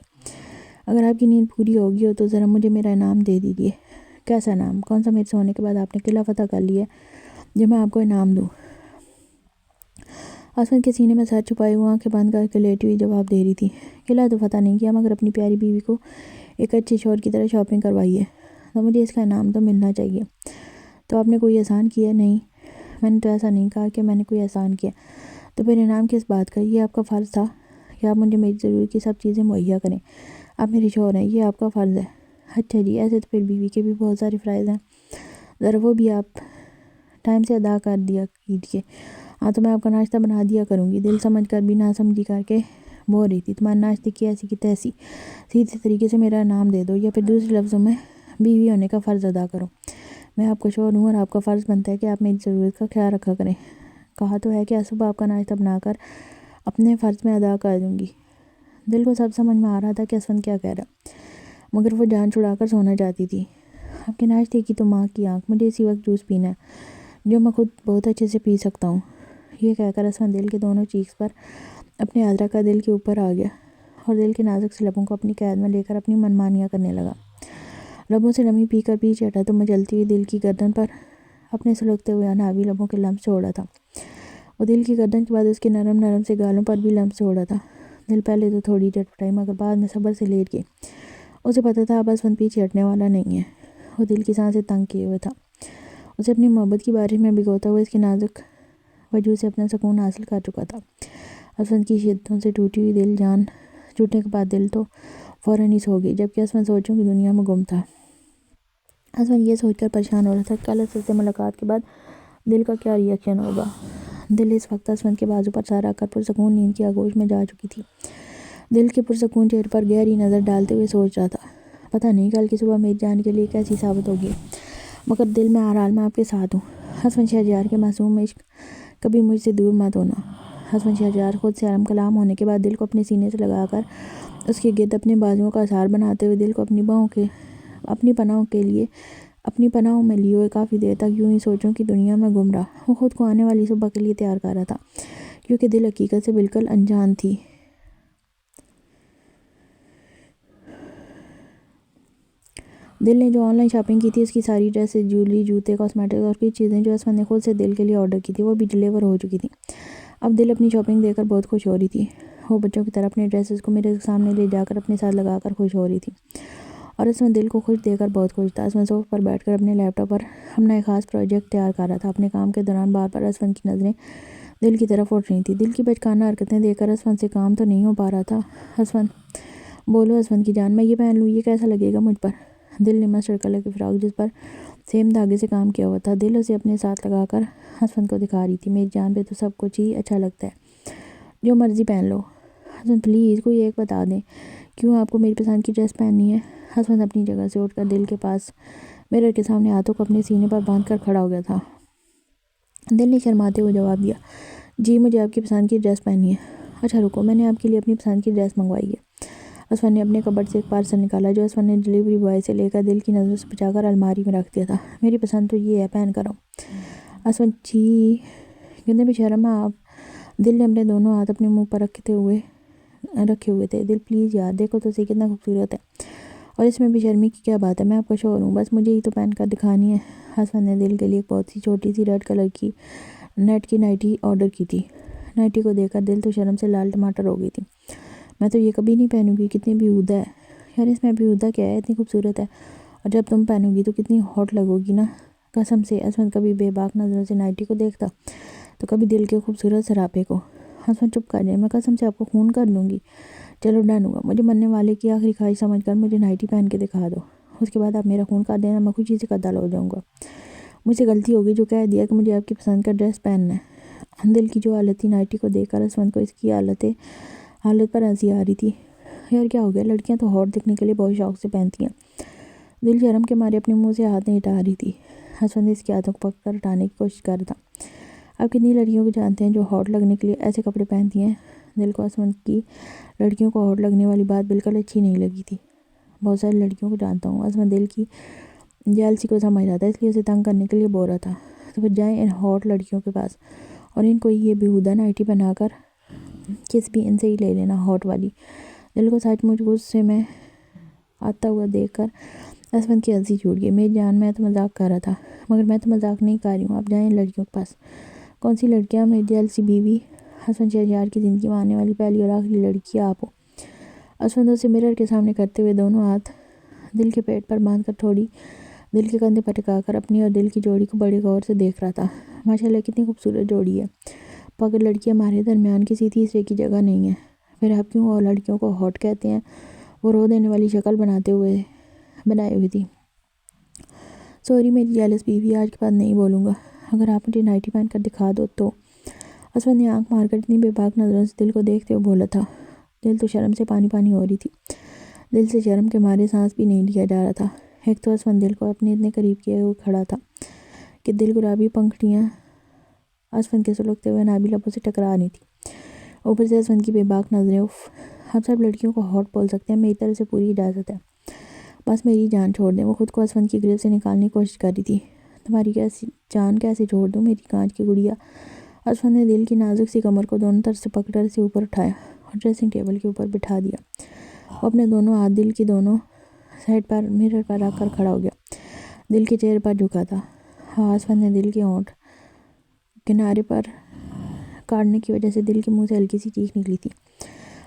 اگر آپ کی نیند پوری ہوگی ہو تو ذرا مجھے میرا انعام دے دیجیے۔ کیسا انعام؟ کون سا میرے سونے کے بعد آپ نے قلعہ فتح کر لیا ہے جو میں آپ کو انعام دوں؟ اسمن کے سینے میں سر چھپائے ہوئے آنکھیں بند کر کے لیٹی ہوئی جواب دے رہی تھی، قلعہ تو فتح نہیں کیا، مگر اپنی پیاری بیوی کو ایک اچھے شوہر کی طرح شاپنگ کروائی ہے، تو مجھے اس کا انعام تو ملنا چاہیے۔ تو آپ نے کوئی احسان کیا؟ نہیں، میں نے تو ایسا نہیں کہا کہ میں نے کوئی احسان کیا۔ تو پھر انعام کس بات کا؟ یہ آپ کا فرض تھا کہ آپ مجھے میری ضرورت کی سب چیزیں مہیا کریں، آپ میرے شوہر ہیں، یہ آپ کا فرض ہے۔ اچھا جی، ایسے تو پھر بیوی کے بھی بہت سارے فرائض ہیں، ذرا وہ بھی آپ ٹائم سے ادا کر دیا کیجیے۔ ہاں تو میں آپ کا ناشتہ بنا دیا کروں گی۔ دل سمجھ کر بھی نہ سمجھی کر کے بول رہی تھی، تمہارے ناشتے کی ایسی کی تیسی، سیدھے طریقے سے میرا انعام دے دو، یا پھر دوسرے لفظوں میں بیوی ہونے کا فرض ادا کرو۔ میں آپ کا شوہر ہوں اور آپ کا فرض بنتا ہے کہ آپ میری ضرورت کا خیال رکھا کریں۔ کہا تو ہے کہ آج صبح آپ کا ناشتہ بنا کر اپنے فرض میں ادا کر دوں گی۔ دل کو سب سمجھ میں آ رہا تھا کہ اسمن کیا کہہ رہا، مگر وہ جان چھڑا کر سونا چاہتی تھی۔ آپ کے ناشتے کی تو ماں کی آنکھ، مجھے اسی وقت جوس پینا ہے جو میں خود بہت اچھے سے پی سکتا ہوں۔ یہ کہہ کر اسمن دل کے دونوں چیکس پر اپنے حاضرہ کا دل کے اوپر آ گیا اور دل کے نازک سے لبوں کو اپنی قید میں لے کر اپنی منمانیاں کرنے لگا۔ لبوں سے نمی پی کر پیچھے ہٹا تو مچلتی ہوئی دل کی گردن پر اپنے سلگتے ہوئے اناوی لبوں کے لمس چھوڑا تھا۔ وہ دل کی گردن کے بعد اس کے نرم نرم سے گالوں پر بھی لمس چھوڑا تھا۔ دل پہلے تو تھوڑی چٹپٹائی مگر بعد میں صبر سے لیٹ گئی۔ اسے پتہ تھا اب اسمن پیچھے ہٹنے والا نہیں ہے۔ وہ دل کی سانسیں تنگ کیے ہوئے تھا، اسے اپنی محبت کی بارش میں بھگوتا ہوا اس کے نازک وجود سے اپنا سکون حاصل کر چکا تھا۔ اسمن کی شدتوں سے ٹوٹی ہوئی دل جان ٹوٹنے کے بعد دل تو فوراً ہی سو گئی، جبکہ اسمن سوچوں کی دنیا میں گم تھا۔ اسمن یہ سوچ کر پریشان ہو رہا تھا کہ کل اسد سے ملاقات کے بعد دل کا کیا ری ایکشن ہوگا۔ دل اس وقت اسمن کے بازو پر سر رکھ کر پرسکون نیند کی آغوش میں جا چکی تھی۔ دل کے پرسکون چہرے پر گہری نظر ڈالتے ہوئے سوچ رہا تھا، پتہ نہیں کل کی صبح میری جان کے لیے کیسی ثابت ہوگی، مگر دل میں ہر حال میں آپ کے ساتھ ہوں۔ اسمن شہریار کے معصوم عشق، کبھی مجھ سے دور مت ہونا۔ اسمن شہریار خود سے علم کلام ہونے کے بعد دل کو اپنے سینے سے لگا کر اس کے گرد اپنے بازوؤں کا اثار بناتے ہوئے دل کو اپنی پناہوں میں لیے ہوئے کافی دیر تک یوں ہی سوچوں کی دنیا میں گم رہا۔ وہ خود کو آنے والی صبح کے لیے تیار کر رہا تھا، کیونکہ دل حقیقت سے بالکل انجان تھی۔ دل نے جو آن لائن شاپنگ کی تھی، اس کی ساری ڈریسز، جیولری، جوتے، کاسمیٹکس اور کچھ چیزیں جو اسمن نے خود سے دل کے لیے آرڈر کی تھی وہ بھی ڈیلیور ہو چکی تھیں۔ اب دل اپنی شاپنگ دے کر بہت خوش ہو رہی تھی۔ وہ بچوں کی طرح اپنے ڈریسز کو میرے سامنے لے جا کر اپنے ساتھ لگا کر خوش ہو رہی تھی، اور اسمن دل کو خوش دیکھ کر بہت خوش تھا۔ اسمن صوفے پر بیٹھ کر اپنے لیپ ٹاپ پر اپنا ایک خاص پروجیکٹ تیار کر رہا تھا۔ اپنے کام کے دوران بار بار اسمن کی نظریں دل کی طرف اٹھ رہی تھیں۔ دل کی بچکانہ حرکتیں دیکھ کر اسمن سے کام تو نہیں ہو پا رہا تھا۔ اسمن بولو اسمن کی جان، میں یہ پہن لوں، یہ کیسا لگے گا مجھ پر؟ دل نے مسٹرڈ کلر کی فراک جس پر سیم دھاگے سے کام کیا ہوا تھا، دل اسے اپنے ساتھ لگا کر اسمن کو دکھا رہی تھی۔ میری جان پہ تو سب کچھ ہی اچھا لگتا ہے، جو مرضی پہن لو۔ اسمن پلیز کوئی ایک بتا دیں، کیوں آپ کو میری پسند کی ڈریس پہننی ہے؟ اسمن اپنی جگہ سے اٹھ کر دل کے پاس میرر کے سامنے ہاتھوں کو اپنے سینے پر باندھ کر کھڑا ہو گیا تھا۔ دل نے شرماتے ہوئے جواب دیا، جی مجھے آپ کی پسند کی ڈریس پہننی ہے۔ اچھا رکو، میں نے آپ کے لیے اپنی پسند کی ڈریس منگوائی ہے۔ اسمن نے اپنے کبرڈ سے ایک پارسل نکالا جو اسمن نے ڈیلیوری بوائے سے لے کر دل کی نظروں سے بچا کر الماری میں رکھ دیا تھا۔ میری پسند تو یہ ہے، پہن کر آؤ۔ اسمن جی کتنے بے شرم ہیں آپ۔ دل نے اپنے دونوں ہاتھ اپنے منہ پر رکھے ہوئے تھے۔ دل پلیز یار، دیکھو تو صحیح کتنا خوبصورت ہے، اور اس میں بے شرمی کی کیا بات ہے؟ میں آپ کا شوہر ہوں، بس مجھے ہی تو پہن کر دکھانی ہے۔ اسمن نے دل کے لیے ایک بہت سی چھوٹی سی ریڈ کلر کی نیٹ کی نائٹی آرڈر کی تھی۔ نائٹی کو دیکھ کر دل تو شرم سے لال ٹماٹر ہو گئی تھی۔ میں تو یہ کبھی نہیں پہنوں گی، کتنی بیہودہ ہے یار، اس میں بیہودہ کیا ہے، اتنی خوبصورت ہے، اور جب تم پہنو گی تو کتنی ہاٹ لگو گی نا، قسم سے۔ اسمن کبھی بے باک نظروں سے نائٹی کو دیکھتا تو کبھی دل کے خوبصورت سراپے کو۔ حسن چپ کر جائے، میں قسم سے آپ کو خون کر دوں گی۔ چلو ڈن ہوا، مجھے مرنے والے کی آخری خواہش سمجھ کر مجھے نائٹی پہن کے دکھا دو، اس کے بعد آپ میرا خون کر دینا، میں خوشی سے قتل ہو جاؤں گا۔ مجھ سے غلطی ہوگی جو کہہ دیا کہ مجھے آپ کی پسند کا ڈریس پہننا ہے۔ دل کی جو حالت تھی نائٹی کو دیکھ کر اسمت کو اس کی حالت پر ہنسی آ رہی تھی۔ یار کیا ہو گیا، لڑکیاں تو ہاٹ دکھنے کے لیے بہت شوق سے پہنتی ہیں۔ دل شرم کے مارے اپنے منہ سے ہاتھ نہیں ہٹا رہی تھی۔ حسن اس کے ہاتھوں کو پکڑ کر ہٹانے کی کوشش کر رہا تھا۔ آپ کتنی لڑکیوں کو جانتے ہیں جو ہاٹ لگنے کے لیے ایسے کپڑے پہنتی ہیں؟ دل کو اسمت کی لڑکیوں کو ہاٹ لگنے والی بات بالکل اچھی نہیں لگی تھی۔ بہت ساری لڑکیوں کو جانتا ہوں۔ اسمت دل کی جیلسی کو سمجھ رہا تھا، اس لیے اسے تنگ کرنے کے لیے بول رہا تھا۔ تو پھر جائیں ان ہاٹ لڑکیوں کے پاس اور ان کو یہ بیہودہ نائٹی بنا کر کس بھی ان سے ہی لے لینا، ہاٹ والی۔ دل کو سچ مچ غصے میں آتا ہوا دیکھ کر اسمت کی ہنسی چھوٹ گئی۔ میری جان، میں تو مذاق کر رہا تھا، مگر میں تو مذاق نہیں کر رہی ہوں، آپ جائیں ان لڑکیوں کے پاس۔ کون سی لڑکیاں؟ میری جیلسی بیوی حسن شہریار کی زندگی میں آنے والی پہلی اور آخری لڑکی آپ ہو۔ اسمت اسے مرر کے سامنے کرتے ہوئے دونوں ہاتھ دل کے پیٹ پر باندھ کر تھوڑی دل کے کندھے پر ٹکا کر اپنی اور دل کی جوڑی کو بڑے غور سے دیکھ رہا تھا۔ ماشاءاللہ کتنی خوبصورت جوڑی ہے، پاگل لڑکی ہمارے درمیان کسی تیسرے کی جگہ نہیں ہے۔ پھر آپ کیوں اور لڑکیوں کو ہاٹ کہتے ہیں؟ وہ رو دینے والی شکل بنائے ہوئی تھی۔ سوری میری جیلس بیوی، آج کے بعد نہیں بولوں گا، اگر آپ مجھے نائٹی پہن کر دکھا دو تو۔ اسمت نے آنکھ مار کر اتنی بے باک نظروں سے دل کو دیکھتے ہوئے بولا تھا۔ دل تو شرم سے پانی پانی ہو رہی تھی، دل سے شرم کے مارے سانس بھی نہیں لیا جا رہا تھا۔ ایک تو اسمت دل کو اپنے اتنے قریب کیے ہوئے کھڑا تھا کہ دل گلابی پنکھڑیاں اسمت کے سلگتے ہوئے نابی لبوں سے ٹکرا رہی تھی، اوپر سے اسمت کی بے باک نظریں۔ اف، آپ سب لڑکیوں کو ہاٹ بول سکتے ہیں، میری طرف سے پوری اجازت ہے، بس میری جان چھوڑ دیں۔ وہ خود کو اسمت کی گریپ سے نکالنے کی کوشش کر رہی تھی۔ تمہاری جان کیسے چھوڑ دوں میری کانچ کی گڑیا؟ اسمت نے دل کی نازک سی کمر کو دونوں طرف سے پکڑ کر اسے اوپر اٹھایا اور ڈریسنگ ٹیبل کے اوپر بٹھا دیا۔ وہ اپنے دونوں ہاتھ دل کی دونوں سائڈ پر مرر پر رکھ کر کھڑا ہو گیا، دل کے چہرے پر جھکا تھا۔ ہاں، اسمت نے دل کے ہونٹ کنارے پر کاٹنے کی وجہ سے دل کے منہ سے ہلکی سی چیخ نکلی تھی۔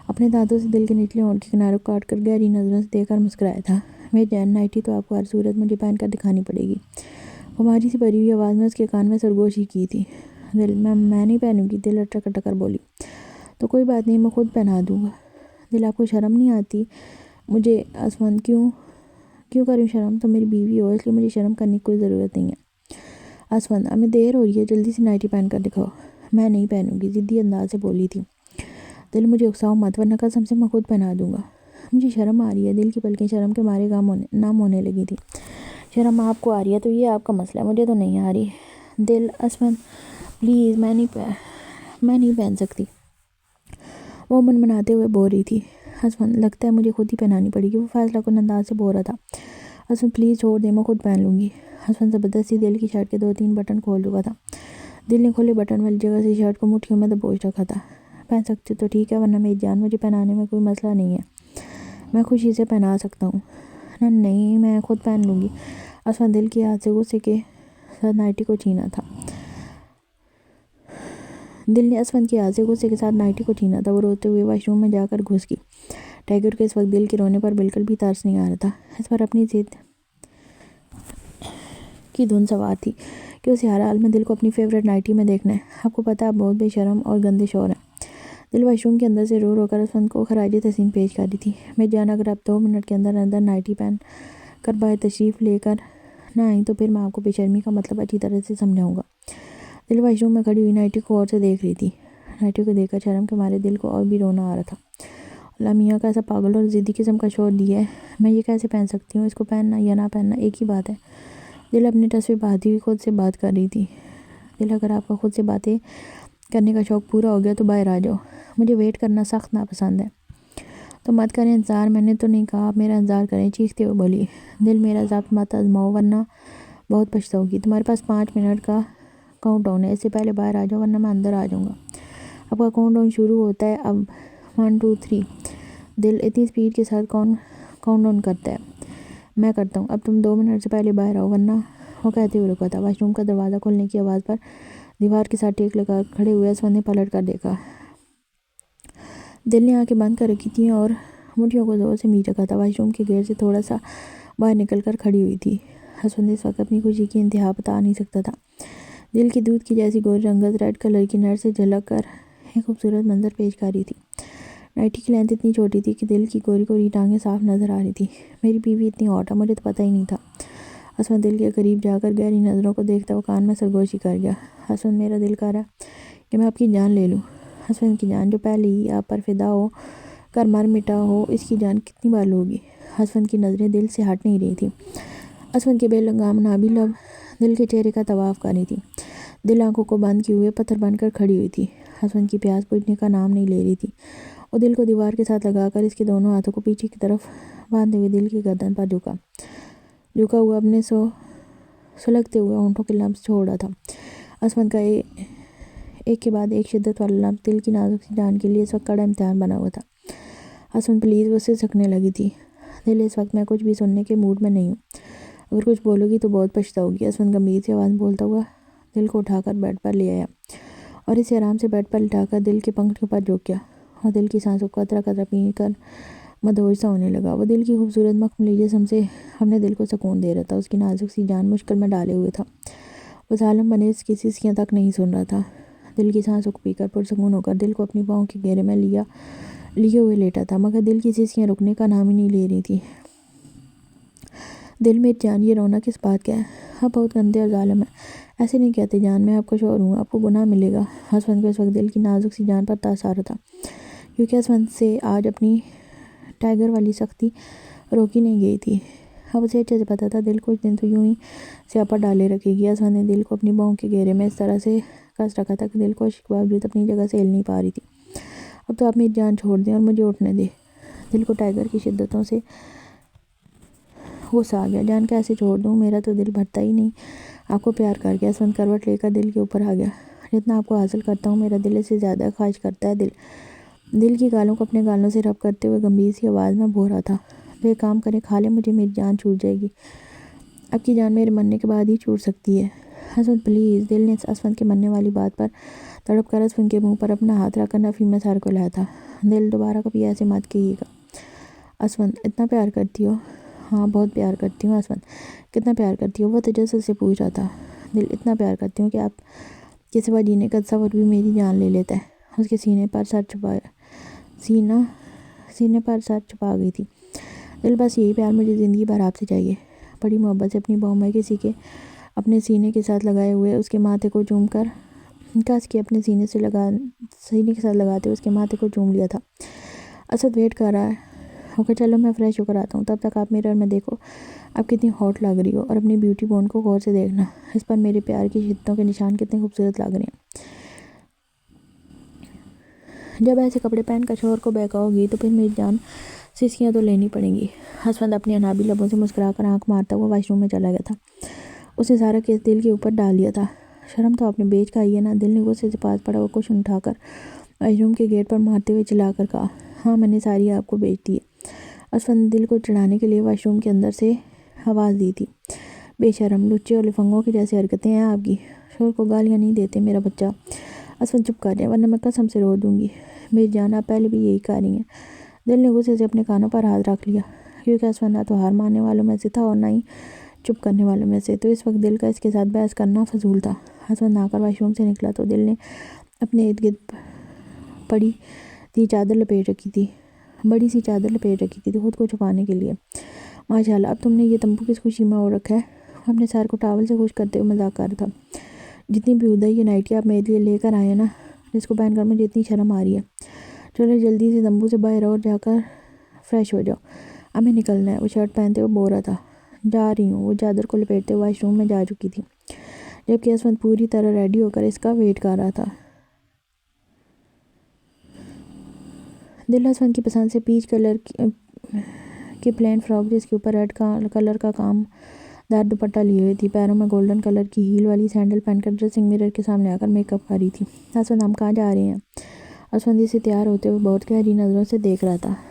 اپنے دانتوں سے دل کے نچلے ہونٹ کے کنارے کو کاٹ کر گہری نظروں سے دیکھ کر مسکرایا تھا۔ میری جان، نائٹی تو آپ کو ہر صورت مجھے پہن کر دکھانی پڑے گی۔ خماری سی بھری ہوئی آواز میں اس کے کان میں سرگوشی کی تھی۔ دل، میں نہیں پہنوں گی، دل اٹک کر بولی۔ تو کوئی بات نہیں، میں خود پہنا دوں گا۔ دل، آپ کو شرم نہیں آتی؟ مجھے اسمت کیوں کروں شرم؟ تم میری بیوی ہو، اس لیے مجھے شرم کرنے کی کوئی ضرورت نہیں ہے۔ اسمت، ہمیں دیر ہو رہی ہے، جلدی سے نائٹی پہن کر دکھاؤ۔ میں نہیں پہنوں گی، ضدی انداز سے بولی تھی۔ دل، مجھے اکساؤ مت، ورنہ قسم سے میں خود پہنا دوں گا۔ مجھے شرم آ رہی ہے۔ دل کی پلکیں شرم کے مارے نم ہونے لگی تھی۔ شرم آپ کو آ رہی ہے تو یہ آپ کا مسئلہ ہے، مجھے تو نہیں آ رہی۔ دل، اسمت پلیز، میں نہیں پہن سکتی، وہ منمناتے ہوئے بول رہی تھی۔ اسمت، لگتا ہے مجھے خود ہی پہنانی پڑے گی، وہ فیصلہ کن انداز سے بول رہا تھا۔ اسمت پلیز چھوڑ دیں، میں خود پہن لوں گی۔ اسمت زبردستی دل کی شرٹ کے 2-3 بٹن کھول چکا تھا۔ دل نے کھلے بٹن والی جگہ سے شرٹ کو مٹھیوں میں دبوچ رکھا تھا۔ پہن سکتے تو ٹھیک ہے، ورنہ میری جان، مجھے پہنانے میں کوئی مسئلہ نہیں ہے، میں خوشی سے پہنا سکتا ہوں۔ نہیں، میں خود پہن لوں گی۔ اسمت دل کے ہاتھ سے غصے کے ساتھ نائٹی کو چھینا تھا۔ دل نے اسمت کے ہاتھ سے غصے کے ساتھ نائٹی کو چھینا تھا۔ وہ روتے ہوئے واش روم میں جا کر گھس گئی۔ ٹائیگر کو اس وقت دل کے رونے پر بالکل بھی ترس نہیں آ رہا تھا۔ اس پر اپنی ضد کی دھن سوار تھی کہ اسے ہر حال میں دل کو اپنی فیورٹ نائٹی میں دیکھنا ہے۔ آپ کو پتہ ہے، آپ بہت بے شرم اور گندے شور ہیں۔ دل واش روم کے اندر سے رو کر اسمت کو خراج تحسین پیش کر رہی تھی۔ میری جان، اگر آپ 2 منٹ کے اندر نائٹی پہن کر باہر تشریف لے کر نہ آئیں تو پھر میں آپ کو بے شرمی کا مطلب اچھی طرح سے سمجھاؤں گا۔ دل واش روم میں کھڑی ہوئی نائٹی کو غور سے دیکھ رہی تھی۔ نائٹی کو دیکھ کر شرم کے مارے دل کو اور بھی رونا آ رہا تھا۔ اللہ میاں، کیسا پاگل اور ضدی قسم کا شور دیا ہے، میں یہ کیسے پہن سکتی ہوں؟ اس کو پہننا یا نہ پہننا ایک ہی بات ہے۔ دل اپنے ٹس پہ بہاتی ہوئی خود سے بات کر رہی تھی۔ دل، اگر آپ کا خود سے باتیں کرنے کا شوق پورا ہو گیا تو باہر آ جاؤ، مجھے ویٹ کرنا سخت ناپسند ہے۔ تو مت کریں انتظار، میں نے تو نہیں کہا آپ میرا انتظار کریں، چیختے ہوئے بولی۔ دل، میرا ضبط مت آزماؤ ورنہ بہت پچھتاؤ گی۔ تمہارے پاس 5 منٹ کا کاؤنٹ ڈاؤن ہے، اس سے پہلے باہر آ جاؤ ورنہ میں اندر آ جاؤں گا۔ آپ کا کاؤنٹ ڈاؤن شروع ہوتا ہے اب، 1 2 3۔ دل اتنی سپیڈ کے ساتھ کاؤنٹ ڈاؤن کرتا ہے؟ میں کرتا ہوں، اب تم 2 منٹ سے پہلے باہر آؤ ورنہ۔ وہ کہتے ہوئے رکا تھا۔ واش روم کا دروازہ کھلنے کی آواز پر دیوار کے ساتھ ٹیک لگا کھڑے ہوئے اسمت نے پلٹ کر دیکھا۔ دل نے آنکھیں بند کر رکھی تھیں اور مٹھیوں کو زور سے میچ رکھا تھا۔ واش روم کے گیٹ سے تھوڑا سا باہر نکل کر کھڑی ہوئی تھی۔ اسمت اس وقت اپنی خوشی کی انتہا بتا نہیں سکتا تھا۔ دل کی دودھ کی جیسی گوری رنگت ریڈ کلر کی نیٹ سے جھلک کر ایک خوبصورت منظر پیش کر رہی تھی۔ نائٹی کی لینتھ اتنی چھوٹی تھی کہ دل کی گوری گوری ٹانگیں صاف نظر آ رہی تھی۔ میری بیوی اتنی ہاٹ ہے، مجھے تو پتہ ہی نہیں تھا۔ عصمت دل کے قریب جا کر گہری نظروں کو دیکھتا ہوا کان میں سرگوشی کر گیا۔ عصمت، میرا دل کر رہا ہے کہ میں آپ کی جان لے لوں۔ عصمت کی جان جو پہلے ہی آپ پر فدا ہو کر مر مٹا ہو، اس کی جان کتنی بار لوگی؟ عصمت کی نظریں دل سے ہٹ نہیں رہی تھیں۔ عصمت کے بے لگام نابی لب دل کے چہرے کا طواف کر رہی تھی۔ دل آنکھوں کو بند کیے ہوئے پتھر بن کر کھڑی ہوئی تھی۔ عصمت کی پیاس بجھنے کا نام نہیں لے رہی تھی۔ وہ دل کو دیوار کے ساتھ لگا کر اس کے دونوں ہاتھوں کو پیچھے کی طرف باندھے ہوئے دل کی گردن پر جھکا ہوا اپنے سلگتے ہوئے ہونٹوں کے لمس چھوڑ رہا تھا۔ عصمت کا ایک کے بعد ایک شدت والا لمس دل کی نازک سی جان کے لیے اس وقت کڑا امتحان بنا ہوا تھا۔ عصمت پلیز، وہ اس سے سکنے لگی تھی۔ دل، اس وقت میں کچھ بھی سننے کے موڈ میں نہیں ہوں، اگر کچھ بولو گی تو بہت پچھتاؤ گی۔ عصمت گمبھیر سی آواز میں بولتا ہوا دل کو اٹھا کر بیڈ پر لے آیا اور اسے آرام سے بیڈ پر لٹا کر دل کے پنکھڑیوں پر جھک گیا اور دل کی سانسوں کو قطرہ قطرہ پی کر مدہوش سا ہونے لگا۔ وہ دل کی خوبصورت مخملی جسم سے اپنے دل کو سکون دے رہا تھا۔ اس کی نازک سی جان مشکل میں ڈالے ہوئے تھا۔ وہ ظالم بنے اس کی سسکیاں تک نہیں سن رہا تھا۔ دل کی سانسوں کو پی کر پرسکون ہو کر دل کو اپنی باہوں کے گھیرے میں لیے ہوئے لیٹا تھا، مگر دل کی سسکیاں رکنے کا نام ہی نہیں لے رہی تھی۔ دل، میری جان، یہ رونا کس بات کا ہے؟ آپ بہت گندے اور ظالم ہیں۔ ایسے نہیں کہتے جان، میں آپ کا شوہر ہوں، آپ کو گناہ ملے گا۔ عصمت کو اس وقت دل کی نازک سی جان پر ترس آ رہا تھا، کیونکہ عصمت سے آج اپنی ٹائیگر والی سختی روکی نہیں گئی تھی۔ اب اسے اچھے سے پتا تھا دل کچھ دن تو یوں ہی سیاپا ڈالے رکھے گی۔ عصمت نے دل کو اپنی باہوں کے گھیرے میں اس طرح سے کس رکھا تھا کہ دل کوشش کے باوجود اپنی جگہ سے ہل نہیں پا رہی تھی۔ اب تو آپ میری جان چھوڑ دیں اور مجھے اٹھنے دیں۔ دل کو ٹائیگر کی شدتوں سے غصہ آ گیا۔ جان کیسے چھوڑ دوں؟ میرا تو دل بھرتا ہی نہیں آپ کو پیار کر کے۔ عصمت کروٹ لے کر دل کے اوپر آ گیا۔ جتنا آپ کو حاصل کرتا ہوں میرا دل اس سے زیادہ خواہش کرتا ہے۔ دل کی گالوں کو اپنے گالوں سے رب کرتے ہوئے گمبھیر سی آواز میں بول رہا تھا، بے کام کریں، کھا لیں مجھے، میری جان چھوٹ جائے گی۔ آپ کی جان میرے مرنے کے بعد ہی چھوٹ سکتی ہے۔ عصمت پلیز۔ دل نے عصمت کے مرنے والی بات پر تڑپ کر عصمت کے منہ پر اپنا ہاتھ رکھ کر نفی میں سر کو ہلایا تھا۔ دل، دوبارہ کبھی ایسے مت کہیے گا۔ عصمت، اتنا پیار کرتی ہو؟ ہاں، بہت پیار کرتی ہوں۔ عصمت، کتنا پیار کرتی ہو؟ وہ تجسس سے پوچھ رہا تھا۔ دل، اتنا پیار کرتی ہوں کہ آپ کے سوا جینے کا تصور بھی میری جان لے لیتا ہے۔ اس کے سینے پر سر چھپا گئی تھی۔ دل، بس یہی پیار مجھے زندگی بھر آپ سے چاہیے۔ بڑی محبت سے اپنی باہوں میں کسی کے اپنے سینے کے ساتھ لگائے ہوئے اس کے ماتھے کو چوم کر کس کے اپنے سینے کے ساتھ لگاتے ہوئے اس کے ماتھے کو چوم لیا تھا۔ عصمت ویٹ کر رہا ہے اوکے، چلو میں فریش ہو کر آتا ہوں، تب تک آپ میرر میں دیکھو آپ کتنی ہاٹ لگ رہی ہو، اور اپنی بیوٹی بون کو غور سے دیکھنا، اس پر میرے پیار کی شدتوں کے نشان کتنے خوبصورت لگ رہے ہیں۔ جب ایسے کپڑے پہن کر شوہر کو بہکاؤ گی تو پھر میری جان سسکیاں تو لینی پڑیں گی۔ عصمت اپنی انابی لبوں سے مسکرا کر آنکھ مارتا ہوا واش روم میں چلا گیا تھا۔ اس نے سارا کیس دل کے اوپر ڈال دیا تھا۔ شرم تو آپ نے بیچ کھائی ہے نا؟ دل نے غصے سے پاس پڑا ہوا کشن اٹھا کر واش روم کے گیٹ پر مارتے ہوئے چلا کر کہا، ہاں، میں نے ساری آپ کو بیچ دی ہے۔ عصمت نے دل کو چڑھانے کے لیے واش روم کے اندر سے آواز دی تھی، بے شرم، لچے اور لفنگوں کی جیسی حرکتیں ہیں آپ کی۔ شوہر کو گالیاں نہیں دیتے میرا بچہ۔ عصمت، چپ کر جائیں ورنہ میں قسم سے رو دوں گی۔ میری جان، آپ پہلے بھی یہی کہہ رہی ہیں۔ دل نے غصے سے اپنے کانوں پر ہاتھ رکھ لیا، کیونکہ عصمت نہ تو ہار ماننے والوں میں سے تھا اور نہ ہی چپ کرنے والوں میں سے، تو اس وقت دل کا اس کے ساتھ بحث کرنا فضول تھا۔ عصمت نہا کر واش روم سے نکلا تو دل نے اپنے ارد گرد بڑی سی چادر لپیٹ رکھی تھی خود کو چھپانے کے لیے۔ ماشاء اللہ، اب تم نے یہ تمبو کس خوشی میں اوڑھ رکھا ہے؟ وہ اپنے سر کو ٹاول سے خشک کرتے ہوئے مذاق کر رہا تھا۔ جتنی بیہودہ یہ نائٹی آپ میرے لیے لے کر آئے ہیں نا، جس کو پہن کر مجھے اتنی شرم آ رہی ہے۔ چلو جلدی سے تمبو سے باہر آؤ اور جا کر فریش ہو جاؤ، ہمیں نکلنا ہے، وہ شرٹ پہنتے ہوئے بول رہا تھا۔ جا رہی ہوں۔ وہ چادر کو لپیٹتے ہوئے واش روم میں جا چکی تھی، جبکہ عصمت پوری طرح ریڈی ہو کر اس کا ویٹ کر رہا تھا۔ دل عصمت کی پسند سے پیچ کلر کی پلین فراک، جس کے اوپر ریڈ کلر کا کام دار دوپٹہ لیے ہوئی تھی، پیروں میں گولڈن کلر کی ہیل والی سینڈل پہن کر ڈریسنگ مرر کے سامنے آ کر میک اپ کر رہی تھی۔ عصمت، ہم کہاں جا رہے ہیں؟ عصمت اسے تیار ہوتے ہوئے بہت گہری نظروں سے دیکھ رہا تھا۔